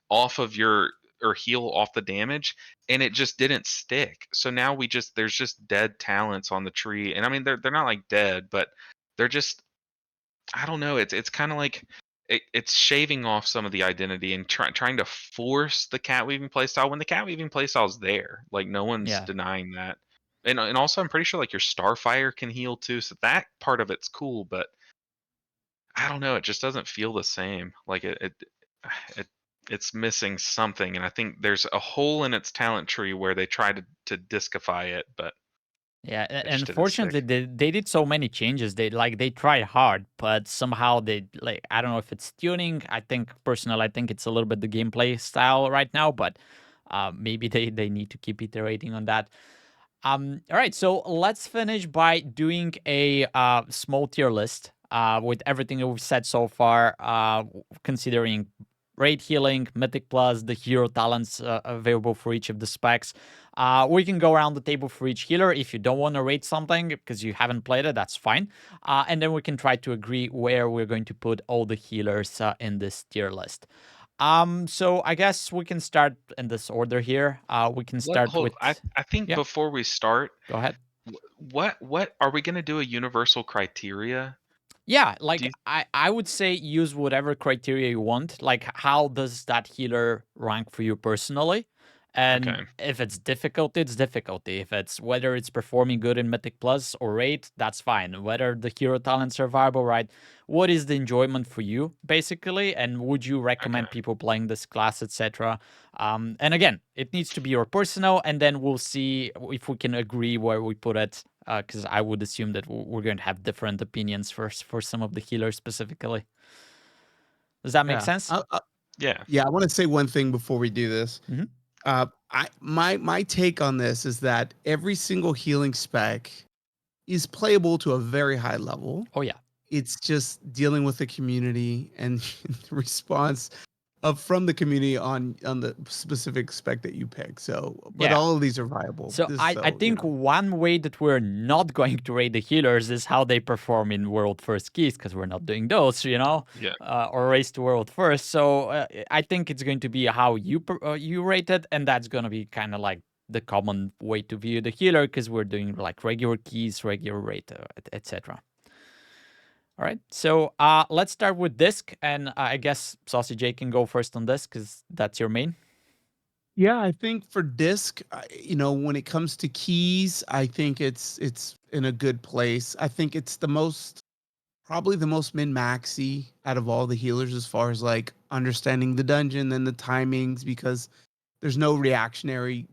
off of your or heal off the damage, and it just didn't stick. So now there's just dead talents on the tree. And I mean they're not like dead, but they're just, I don't know, it's kind of like it's shaving off some of the identity and trying to force the cat weaving playstyle when the cat weaving playstyle is there. Like no one's Yeah. denying that. And also I'm pretty sure like your Starfire can heal too, so that part of it's cool, but I don't know, it just doesn't feel the same. Like it it's missing something, and I think there's a hole in its talent tree where they tried to discify it, but Yeah, it and just didn't unfortunately, stick. they did so many changes. They tried hard, but somehow they like, I don't know if it's tuning. I think personally, I think it's a little bit the gameplay style right now, but maybe they need to keep iterating on that. All right, so let's finish by doing a small tier list with everything that we've said so far, considering raid healing, mythic plus, the hero talents available for each of the specs. We can go around the table for each healer. If you don't want to rate something because you haven't played it, that's fine. And then we can try to agree where we're going to put all the healers in this tier list. So I guess we can start in this order here. We can start with, I think yeah, before we start, go ahead. what are we gonna do a universal criteria? Yeah, Do like you, I would say use whatever criteria you want. Like how does that healer rank for you personally? And okay. if it's difficulty, it's difficulty. If it's whether it's performing good in Mythic Plus or Raid, that's fine. Whether the hero talents are viable, right? What is the enjoyment for you, basically? And would you Okay. recommend people playing this class, etc.? And again, it needs to be your personal, and then we'll see if we can agree where we put it, because I would assume that we're going to have different opinions for some of the healers specifically. Does that make Yeah. sense? Yeah. Yeah, I want to say one thing before we do this. Mhm. My take on this is that every single healing spec is playable to a very high level. Oh yeah, It's just dealing with the community and the response from the community on the specific spec that you pick. So, but Yeah. all of these are viable. So I You think know. one way that we're not going to rate the healers is how they perform in World First Keys, because we're not doing those, Yeah. or race to World First. So I think it's going to be how you rate it, and that's going to be kind of like the common way to view the healer, because we're doing like regular keys, regular rate, etc. All right, so let's start with disc, and I guess SaucyJay can go first on this because that's your main. Yeah, I think for disc, you know, when it comes to keys, I think it's in a good place. I think it's the most probably the most min maxy out of all the healers as far as like understanding the dungeon and the timings because there's no reactionary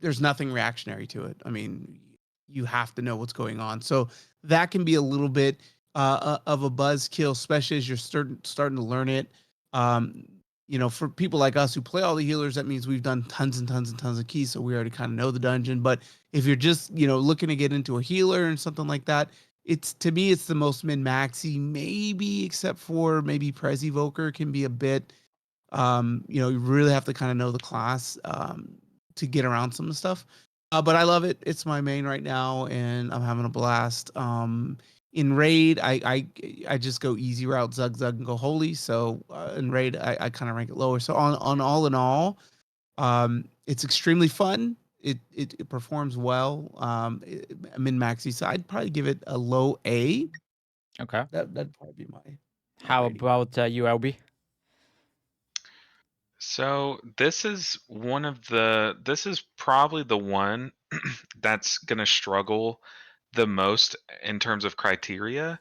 there's nothing reactionary to it. I mean, you have to know what's going on. So that can be a little bit of a buzzkill, especially as you're starting to learn it. Um, you know, for people like us who play all the healers, that means we've done tons and tons and tons of keys, so we already kind of know the dungeon. But if you're just, you know, looking to get into a healer and something like that, it's to me, it's the most min maxy, maybe except for maybe Prez Evoker can be a bit. You know, you really have to kind of know the class to get around some of the stuff. But I love it. It's my main right now, and I'm having a blast. In raid, I just go easy route, Zug Zug, and go holy. So in raid, I kind of rank it lower. So on all in all, it's extremely fun. It performs well. I'm in maxi, so I'd probably give it a low A. Okay. That'd probably be my How rating. about you, LB? So this is this is probably the one that's gonna struggle the most in terms of criteria.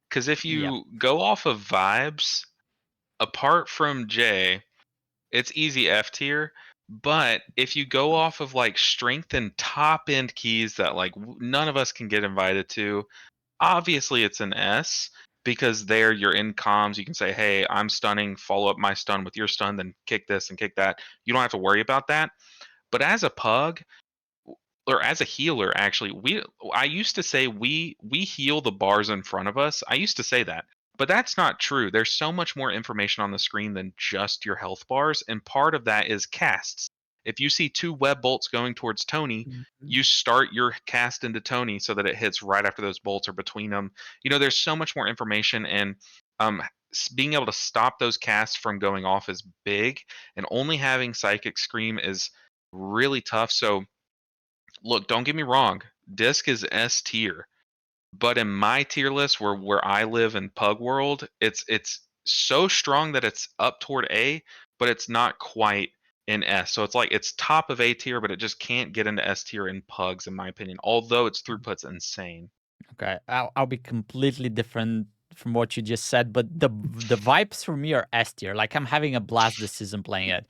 Because if Yep. you go off of vibes, apart from J, it's easy F tier. But if you go off of like strength and top end keys that like none of us can get invited to, obviously it's an S because there you're in comms. You can say, hey, I'm stunning, follow up my stun with your stun, then kick this and kick that. You don't have to worry about that. But as a pug, or as a healer, actually, I used to say we heal the bars in front of us. I used to say that. But that's not true. There's so much more information on the screen than just your health bars, and part of that is casts. If you see two web bolts going towards Tony, Mhm. you start your cast into Tony so that it hits right after those bolts are between them. You know, there's so much more information, and um, being able to stop those casts from going off is big, and only having Psychic Scream is really tough. So look, don't get me wrong. Disc is S tier, but in my tier list, where I live in Pug World, it's so strong that it's up toward A, but it's not quite in S. So it's like it's top of A tier, but it just can't get into S tier in Pugs, in my opinion. Although its throughput's insane. Okay, I'll be completely different from what you just said, but the vibes for me are S tier. Like I'm having a blast this season playing it.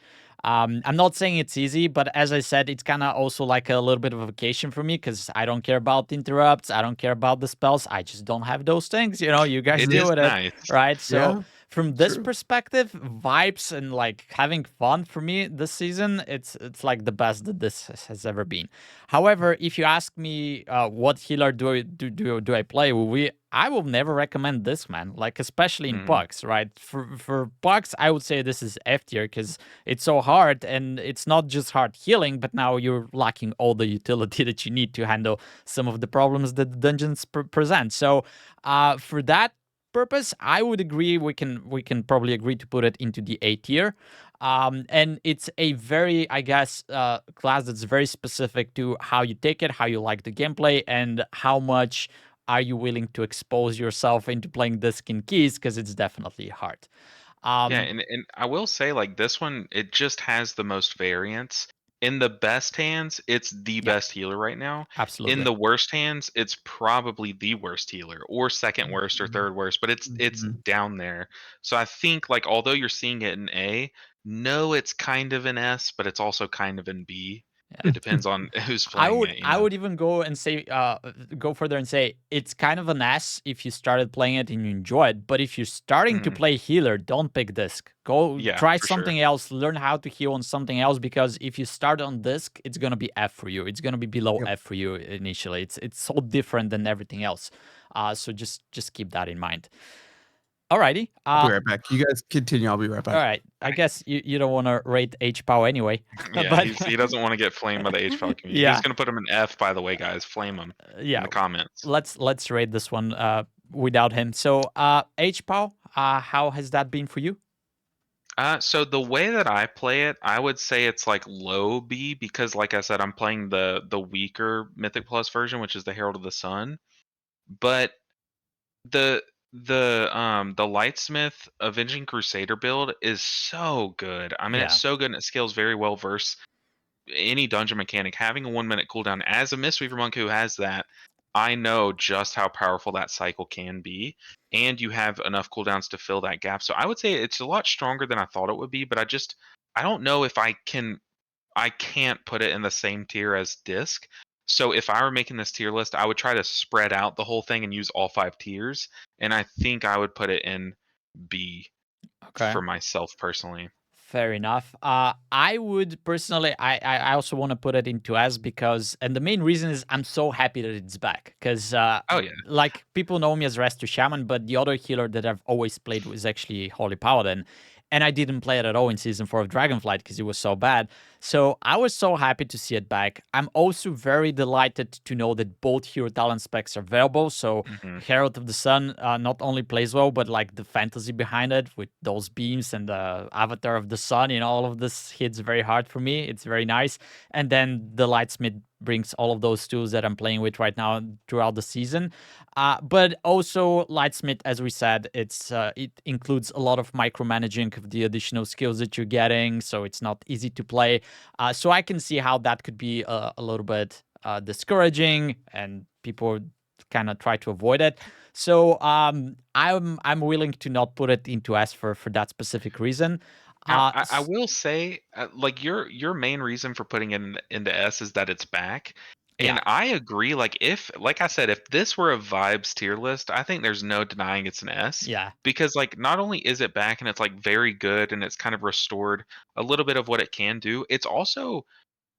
I'm not saying it's easy, but as I said, it's kind of also like a little bit of a vacation for me because I don't care about interrupts, I don't care about the spells, I just don't have those things. You know, you guys It deal is with it, nice. right? So Yeah, from this true. perspective, vibes and like having fun for me this season, it's like the best that this has ever been. However, if you ask me what healer do I play, I will never recommend this, man. Like especially in Mm, pucks, right? For pucks, I would say this is F tier because it's so hard, and it's not just hard healing, but now you're lacking all the utility that you need to handle some of the problems that the dungeons present. So, for that purpose, I would agree. We can probably agree to put it into the A tier. And it's a very, I guess, class that's very specific to how you take it, how you like the gameplay, and how much are you willing to expose yourself into playing this in keys, because it's definitely hard. yeah, Um, and I will say like this one, it just has the most variance. In the best hands, it's the yeah, best healer right now. In absolutely. the worst hands, it's probably the worst healer, or second worst, or Mhm. third worst, but it's Mhm. down there. So I think like although you're seeing it in A, no, it's kind of in S, but it's also kind of in B. It depends on who's I playing would it, you I know. would even go and say go further and say it's kind of an S if you started playing it and you enjoy it. But if you're starting to Mm, play healer, don't pick disc. Go yeah, try for sure. something else. Learn how to heal on something else, because if you start on disc, it's gonna be F for you. It's gonna be below Yep. F for you initially. It's so different than everything else. So just keep that in mind. Alrighty. I'll be right back. You guys continue. I'll be right back. All right. I guess you don't want to rate HPOW anyway. Yeah, but he doesn't want to get flamed by the HPOG community. yeah, He's gonna put him in F, by the way, guys. Flame him in yeah. the comments. Let's rate this one without him. So HPOW, how has that been for you? So the way that I play it, I would say it's like low B because, like I said, I'm playing the weaker Mythic Plus version, which is the Herald of the Sun. But the the Lightsmith Avenging Crusader build is so good. I mean, Yeah. it's so good and it scales very well versus any dungeon mechanic. Having a 1 minute cooldown as a Mistweaver Monk who has that, I know just how powerful that cycle can be, and you have enough cooldowns to fill that gap. So I would say it's a lot stronger than I thought it would be, but I don't know if I can't put it in the same tier as Disc. So if I were making this tier list, I would try to spread out the whole thing and use all 5 tiers, and I think I would put it in B Okay. for myself personally. Fair enough. I would personally, I also want to put it into S because, and the main reason is I'm so happy that it's back. Because, Oh yeah. like, people know me as Resto Shaman, but the other healer that I've always played was actually Holy Paladin. And I didn't play it at all in Season 4 of Dragonflight because it was so bad. So I was so happy to see it back. I'm also very delighted to know that both hero talent specs are available. So hmm Herald of the Sun not only plays well, but like the fantasy behind it with those beams and the Avatar of the Sun, all of this hits very hard for me. It's very nice. And then the Lightsmith brings all of those tools that I'm playing with right now throughout the season. But also Lightsmith, as we said, it includes a lot of micromanaging of the additional skills that you're getting, so it's not easy to play. So I can see how that could be a little bit discouraging, and people kind of try to avoid it. So I'm willing to not put it into S for that specific reason. Now, I will say, like your main reason for putting it into S is that it's back, Yeah, and I agree. Like like I said, if this were a vibes tier list, I think there's no denying it's an S yeah, because like not only is it back and it's like very good and it's kind of restored a little bit of what it can do, it's also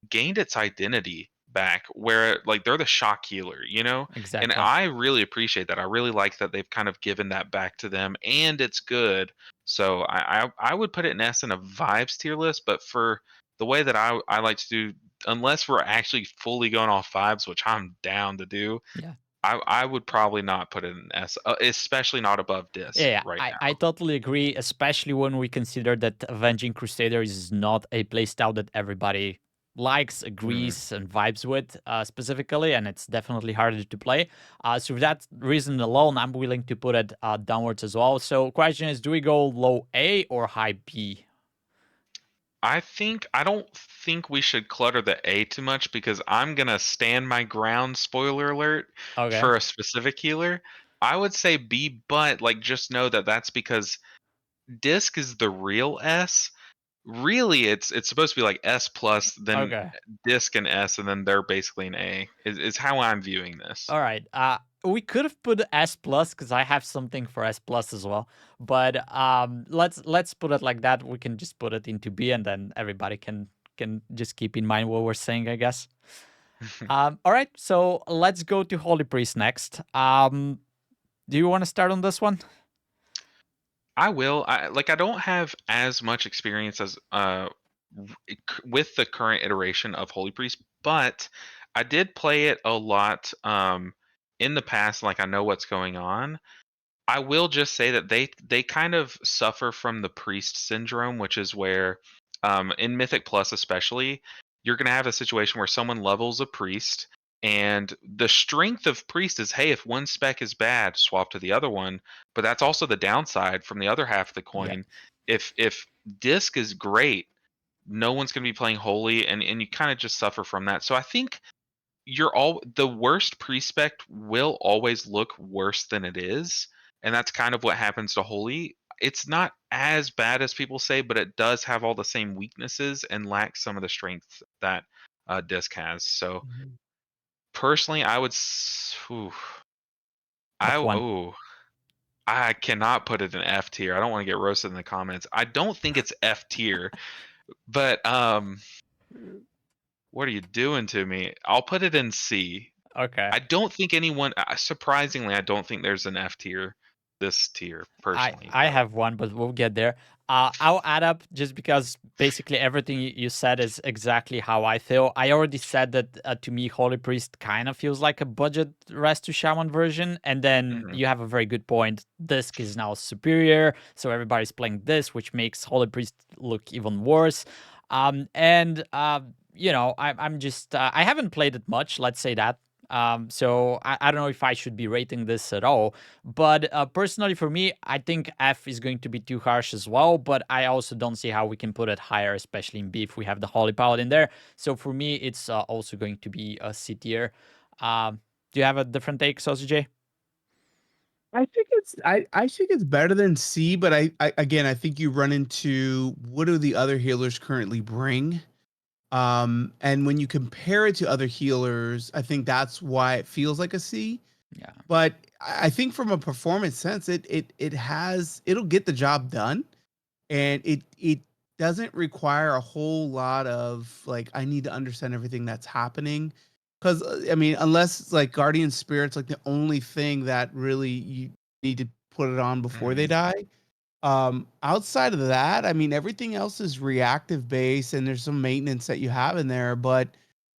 gained its identity back where like they're the shock healer, and exactly. I really appreciate that. I really like that they've kind of given that back to them, and it's good. So I would put it in S in a vibes tier list, but for the way that I like to do, unless we're actually fully going off vibes, which I'm down to do, Yeah. I would probably not put it in S, especially not above Disc Yeah, right I now. totally agree, especially when we consider that Avenging Crusader is not a playstyle that everybody likes, Mhm. agrees, and vibes with specifically, and it's definitely harder to play. So for that reason alone, I'm willing to put it downwards as well. So question is, do we go low A or high B? I don't think we should clutter the A too much because I'm gonna stand my ground, spoiler alert, Okay. for a specific healer. I would say B, but like just know that that's because Disc is the real S. Really, it's supposed to be like S plus, then Okay. Disc and S, and then they're basically an A. Is how I'm viewing this. All right. We could have put S plus because I have something for S plus as well. But let's put it like that. We can just put it into B, and then everybody can just keep in mind what we're saying, I guess. All right. So let's go to Holy Priest next. Do you want to start on this one? I will. I don't have as much experience as with the current iteration of Holy Priest, but I did play it a lot in the past. Like I know what's going on. I will just say that they kind of suffer from the priest syndrome, which is where in Mythic Plus especially, you're going to have a situation where someone levels a priest, and the strength of priest is, hey, if one spec is bad, swap to the other one. But that's also the downside from the other half of the Yeah. coin. If disc is great, no one's going to be playing holy, and you kind of just suffer from that. So I think the worst pre-spec will always look worse than it is, and that's kind of what happens to holy. It's not as bad as people say, but it does have all the same weaknesses and lacks some of the strength that disc has. So Mhm. personally, Which one? I cannot put it in F tier. I don't want to get roasted in the comments. I don't think it's F tier, but what are you doing to me? I'll put it in C. Okay. I don't think anyone, surprisingly, I don't think there's an F tier. this tier I personally. I Though. have one, but we'll get there. I'll add up just because basically everything you said is exactly how I feel. I already said that to me, Holy Priest kind of feels like a budget rest to Shaman version, and then Mhm. you have a very good point. Disc is now superior, so everybody's playing this, which makes Holy Priest look even worse. And you know, I'm just I haven't played it much. Let's say that. So I don't know if I should be rating this at all. But personally, for me, I think F is going to be too harsh as well. But I also don't see how we can put it higher, especially in B if we have the Holy Paladin there. So for me, it's also going to be a C tier. Do you have a different take, SaucyJay? I think it's better than C, but I again I think you run into what do the other healers currently bring? And when you compare it to other healers, I think that's why it feels like a C. Yeah. But I think from a performance sense, it'll get the job done, and it doesn't require a whole lot of like I need to understand everything that's happening. Because I mean, unless it's like Guardian Spirit's like the only thing that really you need to put it on before they Mhm. die. Outside of that, I mean, everything else is reactive base, and there's some maintenance that you have in there, but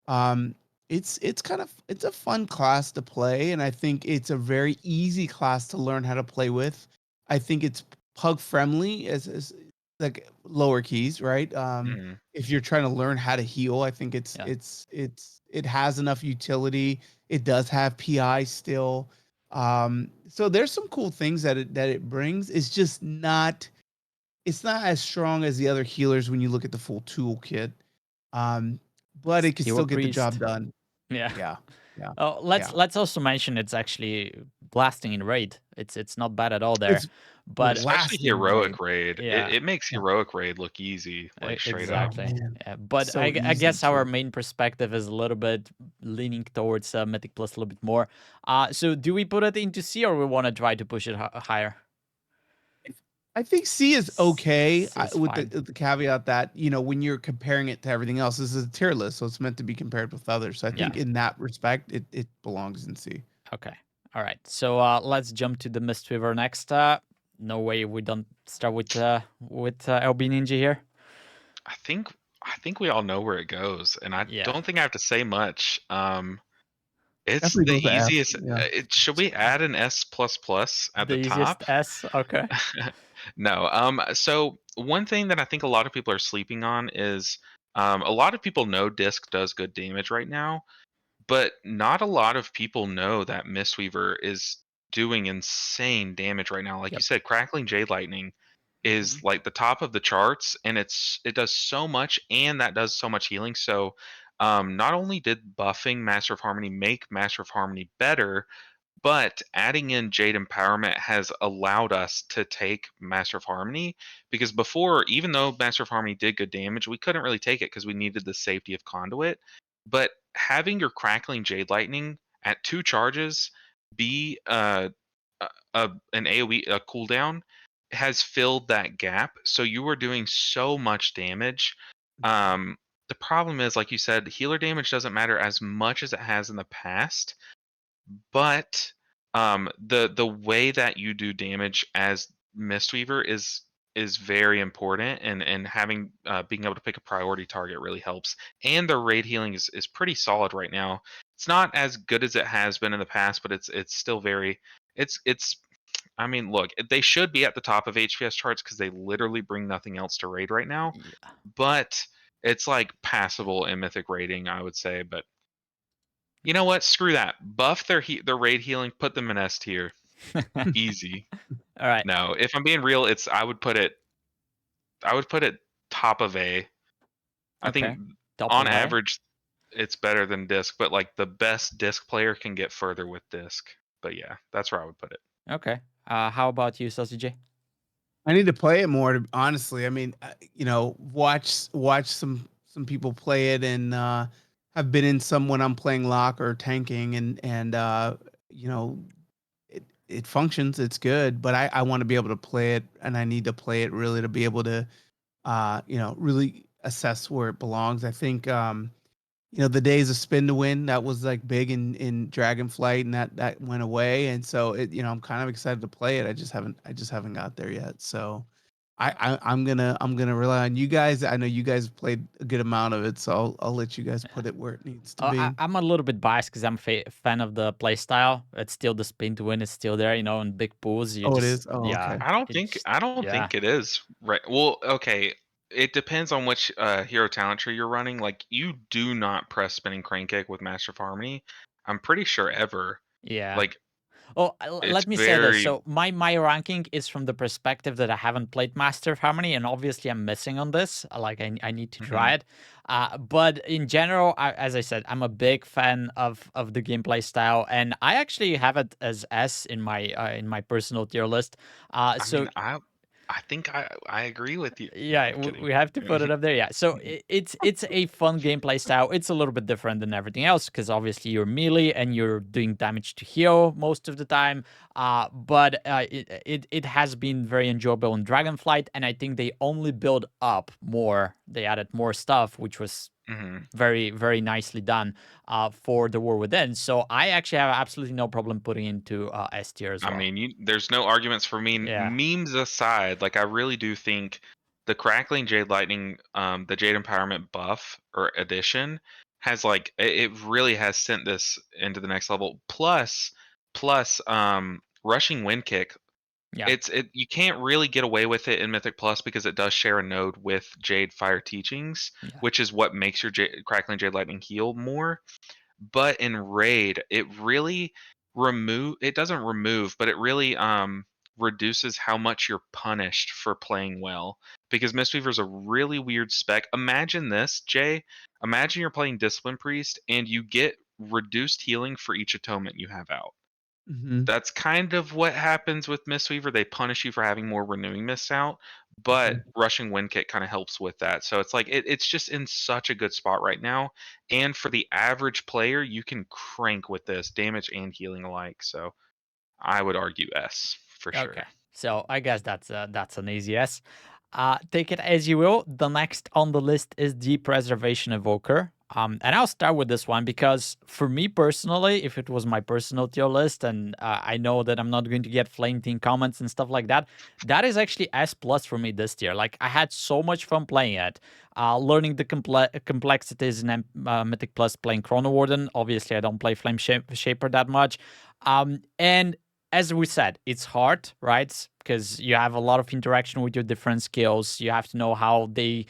um, it's kind of it's a fun class to play, and I think it's a very easy class to learn how to play with. I think it's pug friendly as like lower keys, right? Mhm. If you're trying to learn how to heal, I think Yeah. it has enough utility. It does have PI still. So there's some cool things that it brings. It's not as strong as the other healers when you look at the full toolkit. Um, but it can Still a still get the job priest. done. Yeah. Yeah. Yeah. Oh, Yeah. let's also mention it's actually blasting in raid. It's not bad at all there. It's But Especially blasting heroic raid. raid. It, yeah, it makes Yeah. heroic raid look easy, like straight Oh up. exactly. man. Yeah, but So I easy guess our too. main perspective is a little bit leaning towards Mythic Plus a little bit more. So do we put it into C or we want to try to push it higher? I think C is okay C is with fine. the caveat that, you know, when you're comparing it to everything else, this is a tier list, so it's meant to be compared with others. So I Yeah. think in that respect, it belongs in C. Okay. All right. So let's jump to the Mistweaver next. No way we don't start with LBNinja here. I think I think we all know where it goes, and I Yeah. don't think I have to say much. It's Definitely the goes to F. easiest. Yeah. Should we add an S plus plus at The the easiest top? S. Okay. No. So one thing that I think a lot of people are sleeping on is a lot of people know Disc does good damage right now, but not a lot of people know that Mistweaver is doing insane damage right now. Like you Yep. said, Crackling Jade Lightning is Mhm. like the top of the charts, and it does so much, and that does so much healing. So not only did buffing Master of Harmony make Master of Harmony better, but adding in Jade Empowerment has allowed us to take Master of Harmony, because before, even though Master of Harmony did good damage, we couldn't really take it because we needed the safety of Conduit. But having your Crackling Jade Lightning at 2 charges be an AoE a cooldown has filled that gap. So you were doing so much damage. The problem is, like you said, healer damage doesn't matter as much as it has in the past, but the way that you do damage as Mistweaver is very important, and having being able to pick a priority target really helps. And the raid healing is pretty solid right now. It's not as good as it has been in the past, but it's still very it's I mean, look, they should be at the top of HPS charts because they literally bring nothing else to raid right now. Yeah. But it's like passable in mythic raiding, I would say. But you know what? Screw that. Buff their raid healing. Put them in S tier. Easy. All right. No, if I'm being real, it's I would put it top of A. I think Okay. Top on of A. average it's better than disc, but like the best disc player can get further with disc. But yeah, that's where I would put it. Okay. How about you, SaucyJay? I need to play it more. Honestly, I mean, you know, watch some people play it, and have been in some when I'm playing lock or tanking, and you know, it functions. It's good, but I want to be able to play it, and I need to play it really to be able to you know, really assess where it belongs. I think the days of spin to win that was like big in Dragonflight, and that went away. And so I'm kind of excited to play it. I just haven't got there yet. So I'm gonna rely on you guys. I know you guys have played a good amount of it, so I'll let you guys put it where it needs to be. I'm a little bit biased because I'm a fan of the play style. It's still the spin to win is still there, in big pools. You Oh, it just, is. Oh, yeah, okay. it's, I don't yeah, think it is right. Well, okay. It depends on which hero talent tree you're running. Like you do not press spinning crane kick with Master of Harmony. I'm pretty sure ever. yeah. Like Oh, it's let me say this. very So my ranking is from the perspective that I haven't played Master of Harmony, and obviously I'm missing on this. Like I need to mhm. try it. But in general, as I said, I'm a big fan of the gameplay style, and I actually have it as S in my personal tier list. I So mean, I think I agree with you. yeah, I'm kidding. we have to put it up there. Yeah, so it's a fun gameplay style. It's a little bit different than everything else because obviously you're melee and you're doing damage to heal most of the time. But it has been very enjoyable in Dragonflight, and I think they only build up more. They added more stuff, which was Mhm. very very nicely done for the War Within. So I actually have absolutely no problem putting into S tier as I well. mean, there's no arguments for me. Yeah, Memes aside, like I really do think the Crackling Jade Lightning, the Jade Empowerment buff or addition has like it really has sent this into the next level. Plus, rushing wind kick. yeah, It you can't really get away with it in Mythic Plus because it does share a node with Jade Fire Teachings, yeah. which is what makes your Crackling Jade Lightning heal more. But in raid, it really it doesn't remove, but it really reduces how much you're punished for playing well. Because Mistweaver's a really weird spec. Imagine this, Jay. Imagine you're playing Discipline Priest and you get reduced healing for each atonement you have out. Hmm. That's kind of what happens with Mistweaver. They punish you for having more renewing mists out, but Hmm. rushing wind kick kind of helps with that. So it's like it's just in such a good spot right now. And for the average player, you can crank with this damage and healing alike. So I would argue S for Okay, sure. so I guess that's an easy yes. Take it as you will. The next on the list is the Preservation Evoker. And I'll start with this one because for me personally, if it was my personal tier list, and I know that I'm not going to get flaunting comments and stuff like that, that is actually S plus for me this tier. Like I had so much fun playing it, learning the complexities in Mythic Plus, playing Chrono Warden. Obviously, I don't play Flame Shaper that much, and as we said, it's hard, right? Because you have a lot of interaction with your different skills. You have to know how they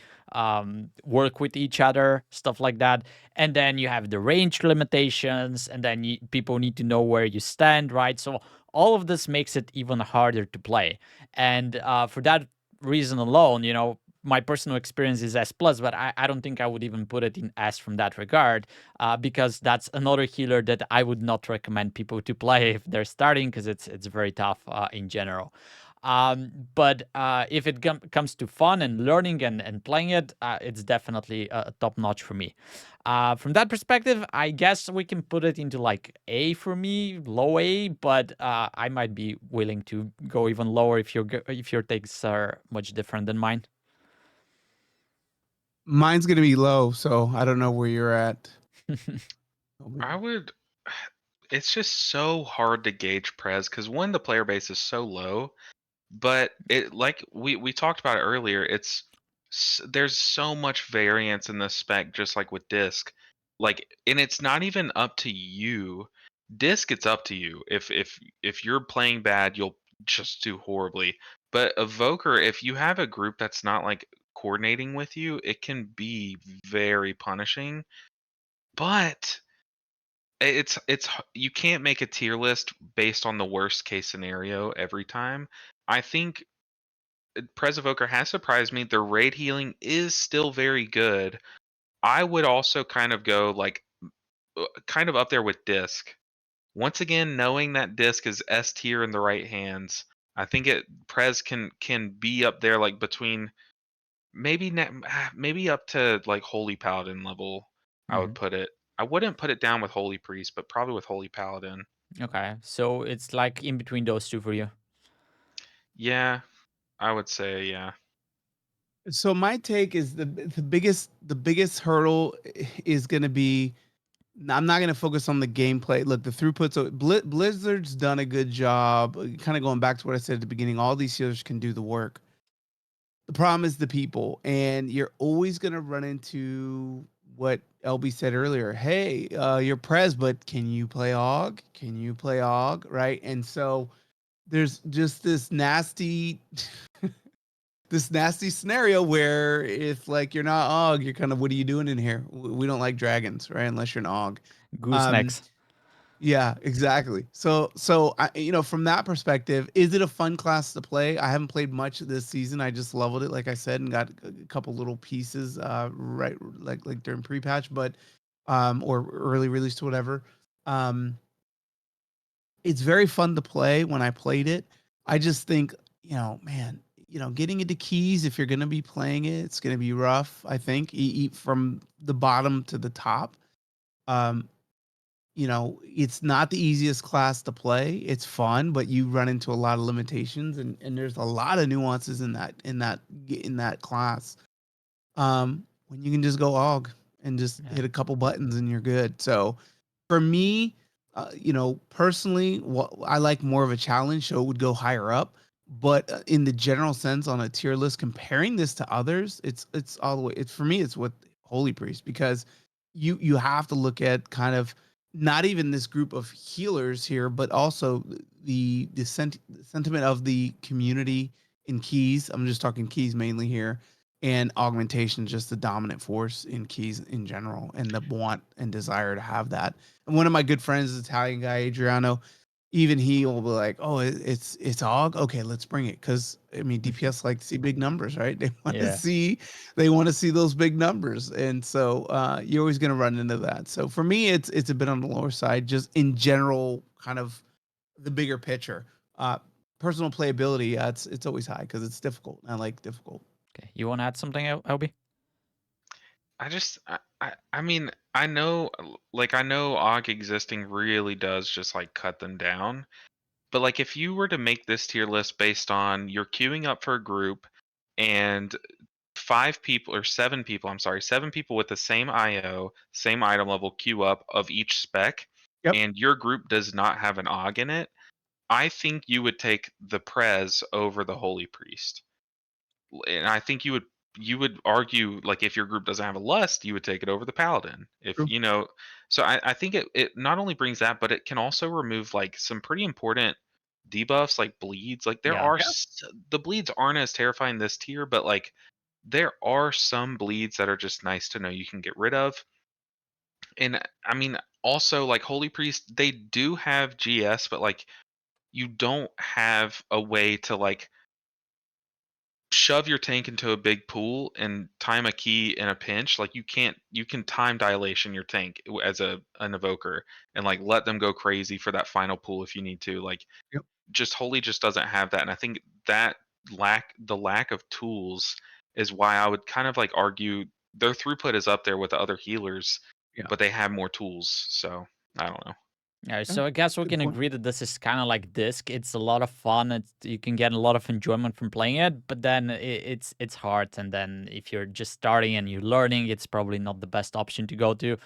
work with each other, stuff like that. And then you have the range limitations, and then people need to know where you stand, right? So all of this makes it even harder to play. And for that reason alone, my personal experience is S plus, but I don't think I would even put it in S from that regard, because that's another healer that I would not recommend people to play if they're starting because it's very tough in general. But if it comes to fun and learning and playing it, it's definitely top notch for me. From that perspective, I guess we can put it into like A for me, low A, but I might be willing to go even lower if your takes are much different than mine. Mine's gonna be low, so I don't know where you're at. I would it's just so hard to gauge Prez because one, the player base is so low. But it like we talked about it earlier, there's so much variance in the spec just like with disc. Like and it's not even up to you. Disc it's up to you. If you're playing bad, you'll just do horribly. But Evoker, if you have a group that's not like coordinating with you, it can be very punishing. But you can't make a tier list based on the worst case scenario every time. I think Prez Evoker has surprised me. The raid healing is still very good. I would also kind of go like kind of up there with Disc. Once again, knowing that Disc is S tier in the right hands, I think it Prez can be up there like between maybe up to like Holy Paladin level. I would Mhm. put it. I wouldn't put it down with Holy Priest, but probably with Holy Paladin. Okay, so it's like in between those two for you. Yeah, I would say yeah. So my take is the biggest hurdle is going to be. I'm not going to focus on the gameplay. Look, the throughput. So Blizzard's done a good job. Kind of going back to what I said at the beginning. All these healers can do the work. The problem is the people, and you're always going to run into what LB said earlier. Hey, you're Prez, but can you play Og? Can you play Og? Right? And so there's just this nasty scenario where if like you're not Og, you're kind of, what are you doing in here? We don't like dragons, right? Unless you're an Og. Um, Goosenecks. yeah, exactly. So from that perspective, is it a fun class to play? I haven't played much this season. I just leveled it, like I said, and got a couple little pieces, right, like during pre-patch, but or early release to whatever. Um, it's very fun to play when I played it. I just think, man, getting into keys, if you're going to be playing it, it's going to be rough, I think, eat from the bottom to the top. Um, it's not the easiest class to play. It's fun, but you run into a lot of limitations, and there's a lot of nuances in that class. When you can just go Og and just Yeah. hit a couple buttons and you're good. So for me, personally, I like more of a challenge, so it would go higher up. But in the general sense, on a tier list, comparing this to others, it's all the way. It's for me, it's with Holy Priest, because you have to look at kind of not even this group of healers here, but also the sentiment of the community in keys. I'm just talking keys mainly here, and augmentation, just the dominant force in keys in general, and the want and desire to have that. And one of my good friends, Italian guy Adriano, even he will be like, "Oh, it's Og. Okay, let's bring it." Because I mean, DPS like to see big numbers, right? Yeah. They want to see those big numbers, and so you're always going to run into that. So for me, it's a bit on the lower side, just in general, kind of the bigger picture. Personal playability, yeah, it's always high because it's difficult. I like difficult. Okay. You want to add something, LB? I mean, I know, like, I know Og existing really does just like cut them down. But like, if you were to make this tier list based on you're queuing up for a group and 5 people or 7 people, I'm sorry, 7 people with the same IO, same item level queue up of each spec, Yep. and your group does not have an Og in it, I think you would take the Prez over the Holy Priest. And I think you would argue, like, if your group doesn't have a lust, you would take it over the Paladin. If True. you know, so I think it not only brings that, but it can also remove like some pretty important debuffs like bleeds. Like there Yeah. are Yeah. the bleeds aren't as terrifying this tier, but like there are some bleeds that are just nice to know you can get rid of. And I mean, also like Holy Priest, they do have GS, but like you don't have a way to like shove your tank into a big pool and time a key in a pinch. Like you can time dilation your tank as an evoker and like let them go crazy for that final pool if you need to. Like Yep. just Holy just doesn't have that. And I think that lack of tools is why I would kind of like argue their throughput is up there with the other healers, Yeah. but they have more tools. So I don't know. Yeah, Yeah. so I guess we Good can point. agree that this is kind of like Disc. It's a lot of fun. You can get a lot of enjoyment from playing it, but then it's hard. And then if you're just starting and you're learning, it's probably not the best option to go to.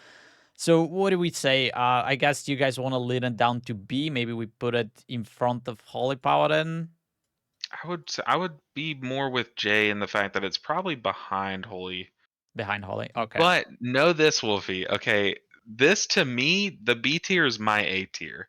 So what do we say? I guess you guys want to lead it down to B. Maybe we put it in front of Holy Paladin, I would be more with Jay in the fact that it's probably behind Holy. behind Holy. Okay. But know this, Wolfie. Okay, this to me, the B tier is my A tier.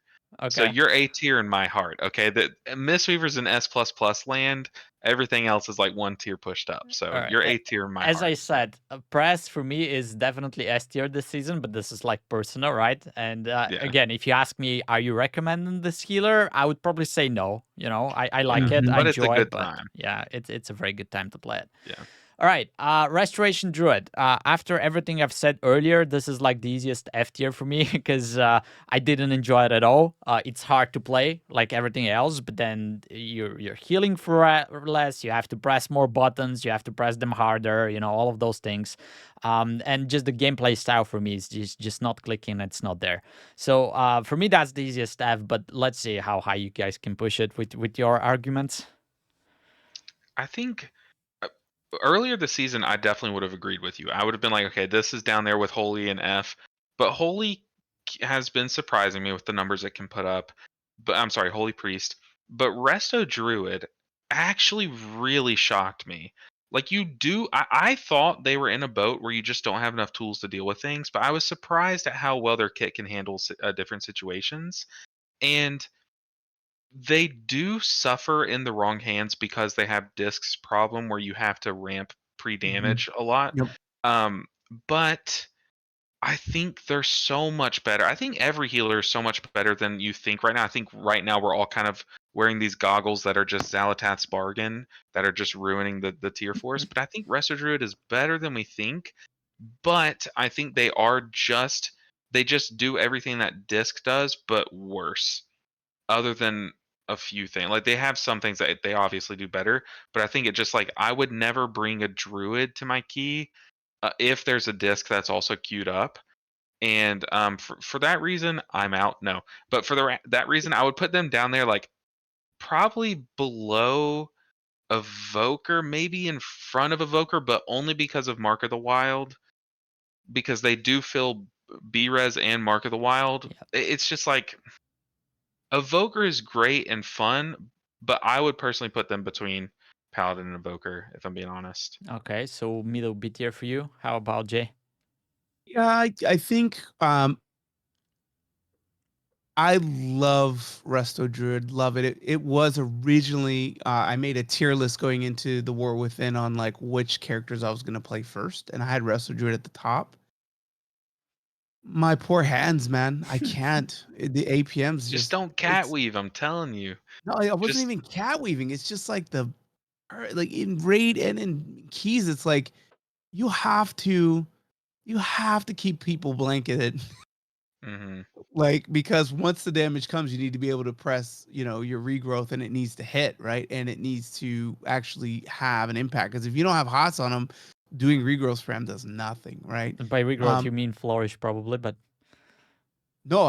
So Okay. you're A tier in my heart. Okay, the Mistweaver's in S plus plus land. Everything else is like one tier pushed up. So All right. you're A tier in my As I heart. said, Press for me is definitely S tier this season, but this is like personal, right? And Yeah, again, if you ask me, are you recommending this healer? I would probably say no. I like yeah. it, I Mhm. But it's a enjoy it, good but time. yeah, it's a very good time to play it. Yeah. All right, Restoration Druid. After everything I've said earlier, this is like the easiest F tier for me because I didn't enjoy it at all. It's hard to play like everything else, but then you're healing for less. You have to press more buttons. You have to press them harder. All of those things, and just the gameplay style for me is just not clicking. It's not there. So for me, that's the easiest F. But let's see how high you guys can push it with your arguments. I think earlier this season, I definitely would have agreed with you. I would have been like, okay, this is down there with Holy and F, but Holy has been surprising me with the numbers it can put up. But I'm sorry, Holy Priest. But Resto Druid actually really shocked me. Like I thought they were in a boat where you just don't have enough tools to deal with things, but I was surprised at how well their kit can handle different situations. And they do suffer in the wrong hands because they have discs problem where you have to ramp Mhm. pre-damage a lot. Yep. Um, but I think they're so much better. I think every healer is so much better than you think right now. I think right now we're all kind of wearing these goggles that are just Xalatath's bargain, that are just ruining the tier force. But I think Resto Druid is better than we think. But I think they just do everything that disc does, but worse, other than a few things. Like they have some things that they obviously do better, but I think it just like I would never bring a druid to my key if there's a disc that's also queued up. And for that reason, I'm out. No, but for that reason, I would put them down there, like probably below Evoker, maybe in front of Evoker, but only because of Mark of the Wild, because they do fill B-Res and Mark of the Wild. Yeah. It's just like Evoker is great and fun, but I would personally put them between Paladin and Evoker, if I'm being honest. Okay, so middle B tier for you. How about Jay? Yeah, I think I love Resto Druid. Love it. It was originally I made a tier list going into the War Within on like which characters I was gonna play first, and I had Resto Druid at the top. My poor hands, man. I can't. The APM's Just just don't cat it's weave, I'm telling you. no, I wasn't Just even cat weaving. It's just like like in raid and in keys, it's like you have to you have to keep people blanketed. mhm. Like, because once the damage comes, you need to be able to press, your regrowth and it needs to hit, right? And it needs to actually have an impact. Because if you don't have hots on them, doing regrowth spam does nothing, right? And by regrowth, you mean flourish probably, but No,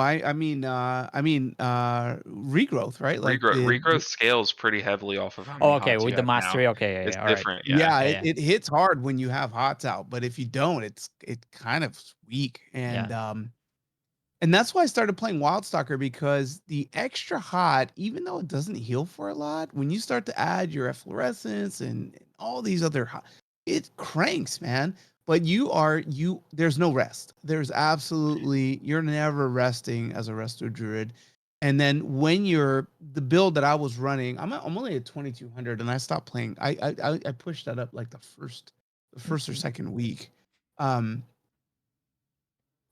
regrowth, right? Like Regrowth scales pretty heavily off of how oh, many okay, hots you with the have now. mastery. Okay, yeah, It's yeah, all right. different, yeah. yeah, Yeah, it, yeah, it hits hard when you have hots out, but if you don't, it kind of weak. yeah. And that's why I started playing Wildstalker, because the extra hot, even though it doesn't heal for a lot, when you start to add your efflorescence and all these other hot, it cranks, man. But there's no rest. There's absolutely, you're never resting as a resto druid. And then when the build that I was running, I'm only at 2200 and I stopped playing. I pushed that up like the first or Mhm. second week. Um,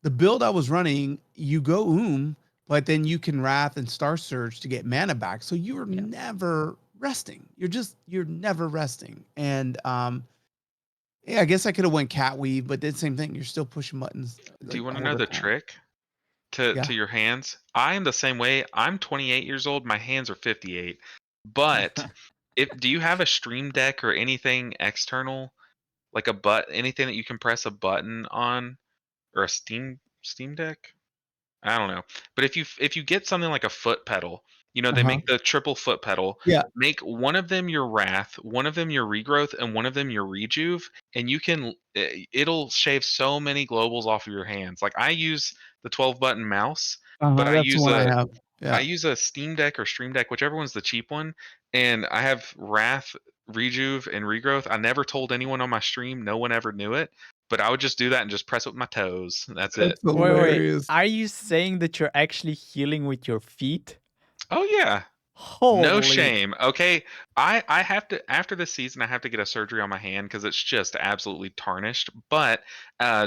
the build I was running, you go but then you can Wrath and Star Surge to get mana back. So you're Yeah. never resting. You're never resting. And yeah, I guess I could have went cat weave, but did the same thing. You're still pushing buttons Do like you the wanna whole know the time. trick to Yeah. your hands? I am the same way. I'm 28 years old, my hands are 58. But if do you have a Stream Deck or anything external, like anything that you can press a button on, or a Steam Deck? I don't know. But if you get something like a foot pedal, they Uh-huh. make the triple foot pedal. Yeah. Make one of them your wrath, one of them your regrowth, and one of them your rejuve, and it'll shave so many globals off of your hands. Like I use the 12 button mouse, but Uh-huh. I That's the use one I a have. I Yeah. use a Steam Deck or Stream Deck, whichever one's the cheap one, and I have wrath, rejuve, and regrowth. I never told anyone on my stream. No one ever knew it, but I would just do that and just press it with my toes. That's it. That's Wait. hilarious. Are you saying that you're actually healing with your feet? Oh yeah. No Holy. shame. Okay, I have to, after this season I have to get a surgery on my hand because it's just absolutely tarnished. But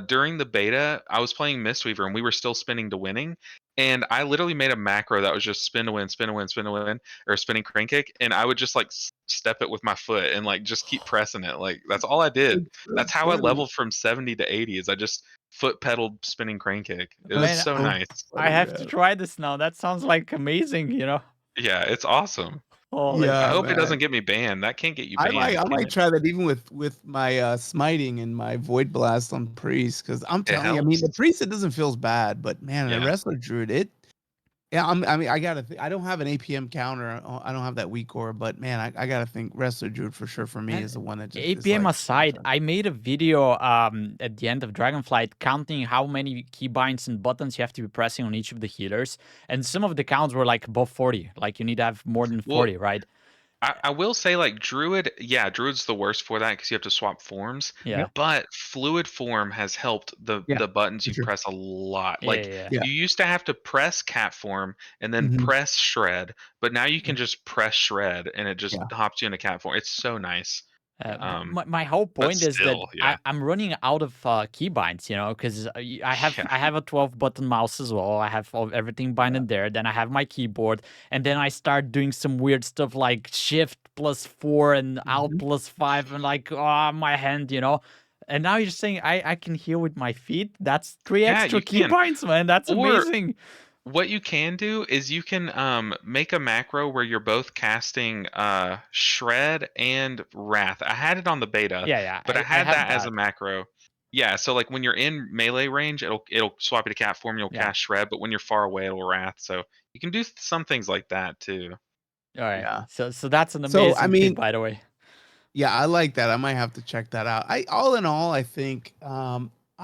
during the beta, I was playing Mistweaver and we were still spinning to winning, and I literally made a macro that was just spin to win, spin to win, spin to win, or spinning crane kick, and I would just like step it with my foot and like just keep pressing it. Like that's all I did. That's so That's how I funny. leveled from 70 to 80. Is I just foot pedaled spinning crane kick. It was Man, That's so so nice. I funny, have to man. try this now. That sounds like amazing. Yeah, it's awesome. Holy. I Yeah, hope it man. doesn't get me banned. That can't get you I might banned, I can might it? try that even with my smiting and my void blast on priest, because I'm It telling you, I mean, helps. the priest, it doesn't feel as bad, but man, the Yeah. wrestler druid, Yeah, I mean, I gotta. I don't have an APM counter. I don't have that weak core, but man, I gotta think Resto Druid for sure for me And is the one that just is APM like super aside, fun. I made a video at the end of Dragonflight counting how many keybinds and buttons you have to be pressing on each of the healers, and some of the counts were like above 40. Like you need to have more than Well, 40, right? I will say like Druid, yeah, Druid's the worst for that because you have to swap forms. Yeah, Yep. But Fluid Form has helped Yeah. the buttons For you sure. press a lot. yeah, Like yeah. Yeah. you used to have to press Cat Form and then Hmm. press Shred, but now you Yeah. can just press Shred and it just Yeah. hops you into Cat Form. It's so nice. But Um, my whole but point is that still, yeah, I'm running out of keybinds, you know, because yeah, I have a 12 button mouse as well. I have everything Yeah. binded there. Then I have my keyboard, and then I start doing some weird stuff like Shift +4 and Alt Hmm. +5, and like my hand, you know. And now you're saying I can heal with my feet. That's 3 yeah. extra You can. keybinds, man. That's Or amazing. what you can do is you can make a macro where you're both casting Shred and Wrath. I had it on the beta, Yeah, yeah. but I I had have that as a that. macro. Yeah, so like when you're in melee range, it'll swap you to cat form, you'll Yeah. cast Shred, but when you're far away, it'll Wrath. So you can do some things like that too. All right. Yeah. So that's an So I amazing tip, mean, by the way. yeah, I like that. I might have to check that out. I all in all, I think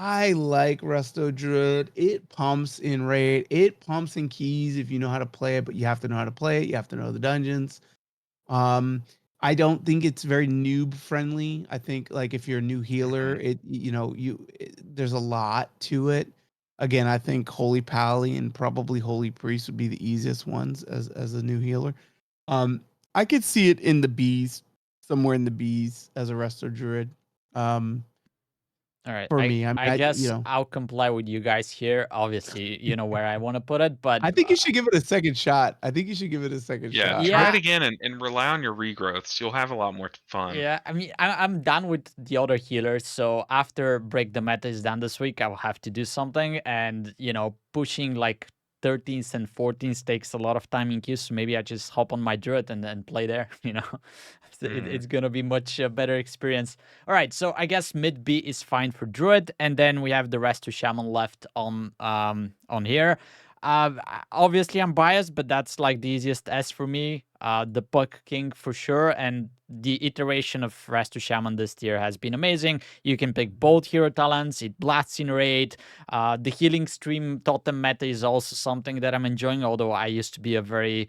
I like Resto Druid. It pumps in raid. It pumps in keys if you know how to play it, but you have to know how to play it. You have to know the dungeons. Um, I don't think it's very noob friendly. I think like if you're a new healer, Mhm. there's a lot to it. Again, I think Holy Pally and probably Holy Priest would be the easiest ones as a new healer. Um, I could see it in the bees, somewhere in the bees as a Resto Druid. Um, All right. for me, I mean, I guess I'll comply with you guys here. Obviously, you know where I want to put it, but I think you should give it a second shot. I think you should give it a second Yeah, shot. try it yeah, again and rely on your regrowths. You'll have a lot more fun. yeah. I mean, I'm done with the other healers. So after Break the Meta is done this week, I'll have to do something. And, you know, pushing like 13s and 14s takes a lot of time in queues. So maybe I just hop on my Druid and play there, you know. Mhm. It's going to be much better experience. All right. So I guess mid B is fine for Druid. And then we have the rest to Shaman left on here. Obviously, I'm biased, but that's like the easiest S for me. The Puck King for sure, and the iteration of Resto Shaman this year has been amazing. You can pick both hero talents, it blasts in raid. The healing stream totem meta is also something that I'm enjoying, although I used to be a very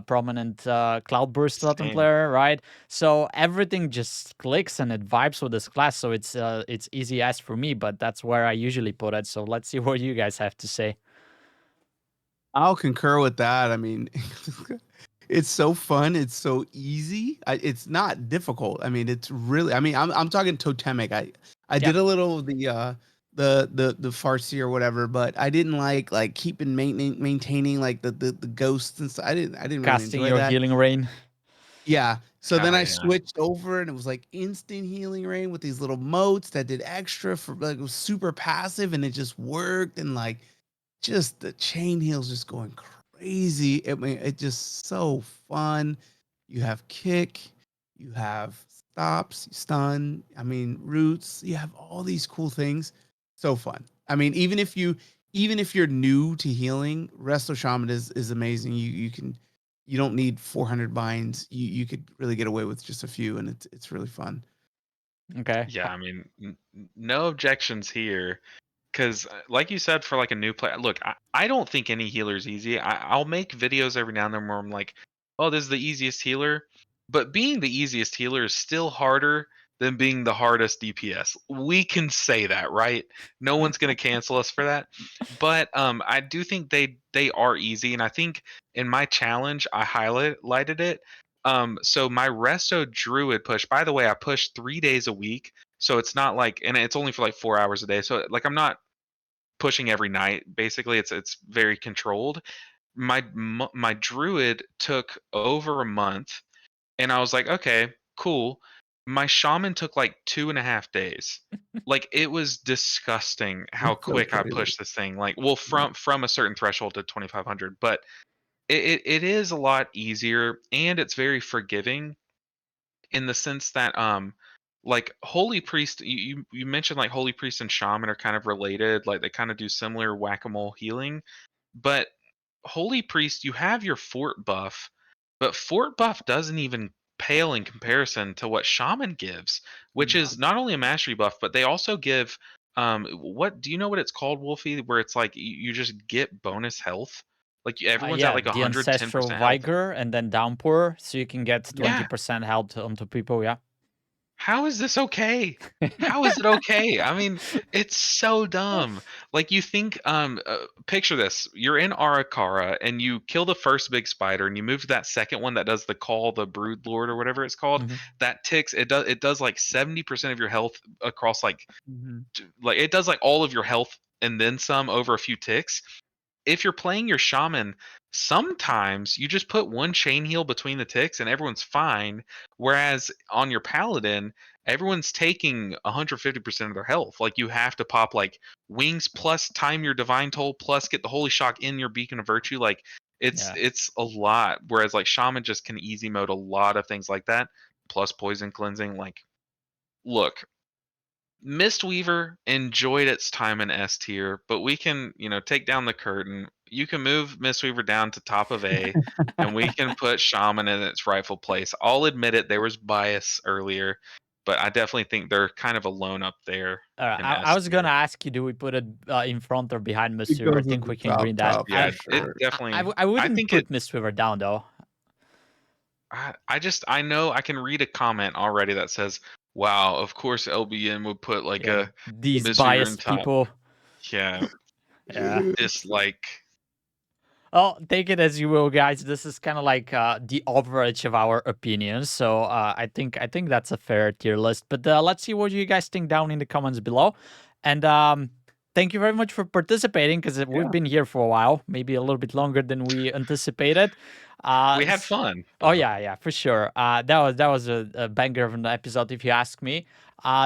prominent Cloudburst totem Same. player, right? So everything just clicks and it vibes with this class, so it's easy as for me, but that's where I usually put it. So let's see what you guys have to say. I'll concur with that. I mean, it's so fun. It's so easy. It's not difficult. I mean, it's really. I mean, I'm talking totemic. I Yeah, did a little of the Farsi or whatever, but I didn't like keeping maintaining like the ghosts and stuff. I didn't really casting enjoy your that. healing rain. Yeah. So then Oh I yeah. switched over and it was like instant healing rain with these little motes that did extra for like it was super passive and it just worked and like just the chain heals just going crazy. I mean, it just so fun. You have kick, you have stops, stun. I mean, roots. You have all these cool things. So fun. I mean, even if you're new to healing, Resto Shaman is amazing. You don't need 400 binds. You could really get away with just a few, and it's really fun. Okay. Yeah, I mean, no objections here. Because, like you said, for like a new player, look, I don't think any healer is easy. I'll make videos every now and then where I'm like, oh, this is the easiest healer. But being the easiest healer is still harder than being the hardest DPS. We can say that, right? No one's gonna cancel us for that. But I do think they are easy, and I think in my challenge I highlighted it. So my Resto Druid push. By the way, I push 3 days a week, so it's not like, and it's only for like 4 hours a day. So like I'm not pushing every night. Basically, it's very controlled. My druid took over a month, and I was like, okay, cool. My shaman took like 2.5 days. Like it was disgusting how It's so quick I crazy. pushed this thing. Like, well, from a certain threshold to 2,500, but it is a lot easier and it's very forgiving in the sense that like holy priest you mentioned like holy priest and shaman are kind of related, like they kind of do similar whack-a-mole healing, but Holy Priest, you have your fort buff, but fort buff doesn't even pale in comparison to what Shaman gives, which No. is not only a mastery buff, but they also give what do you know what it's called, Wolfie? Where it's like you just get bonus health. Like everyone's at Yeah, like the ancestral 110% health. vigor and then downpour, so you can get Yeah. 20% health onto people. Yeah. How is this okay? How is it okay? I mean, it's so dumb. Like you think, picture this: you're in Arakara and you kill the first big spider, and you move to that second one that does the call, the Brood Lord or whatever it's called. Mhm. That ticks. It does like 70% of your health across Mhm. like it does like all of your health and then some over a few ticks. If you're playing your shaman, sometimes you just put one chain heal between the ticks and everyone's fine. Whereas on your paladin, everyone's taking 150% of their health. Like you have to pop like wings plus time your divine toll plus get the holy shock in your beacon of virtue. Like Yeah. it's a lot. Whereas like shaman just can easy mode a lot of things like that. Plus poison cleansing. Like look, Mistweaver enjoyed its time in S tier, but we can, take down the curtain. You can move Mistweaver down to top of A, and we can put Shaman in its rightful place. I'll admit it, there was bias earlier, but I definitely think they're kind of alone up there in I S was gonna tier. ask you, do we put it in front or behind It Mistweaver? I goes at think the we can agree top, that. top Yeah, for it sure. definitely. I I wouldn't think it. put Mistweaver down though. I know I can read a comment already that says, "Wow, of course LBN would put like Yeah, a these Mistweaver in biased top." people. Yeah, Yeah. dislike. Well, take it as you will, guys. This is kind of like the average of our opinions. So I think that's a fair tier list. But let's see what you guys think down in the comments below. And thank you very much for participating because we've Yeah. been here for a while, maybe a little bit longer than we anticipated. We had fun. Oh Though. yeah, for sure. That was a banger of an episode, if you ask me.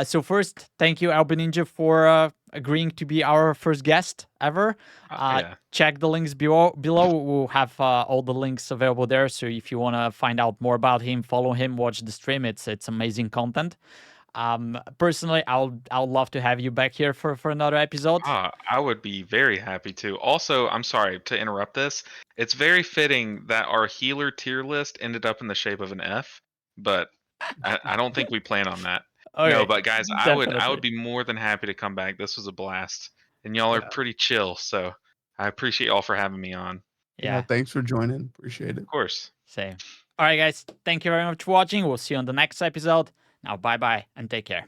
So first, thank you, LBNinja, for agreeing to be our first guest ever. Yeah. Check the links below. We'll have all the links available there. So if you want to find out more about him, follow him, watch the stream. It's amazing content. Personally, I'll love to have you back here for another episode. I would be very happy to. Also, I'm sorry to interrupt this. It's very fitting that our healer tier list ended up in the shape of an F, but I don't think we plan on that. No, Okay, but guys, I would definitely. be more than happy to come back. This was a blast, and y'all are Yeah, pretty chill, so I appreciate y'all for having me on. Yeah. yeah, Thanks for joining. Appreciate it. Of course. same. All right, guys. Thank you very much for watching. We'll see you on the next episode. Now, bye bye and take care.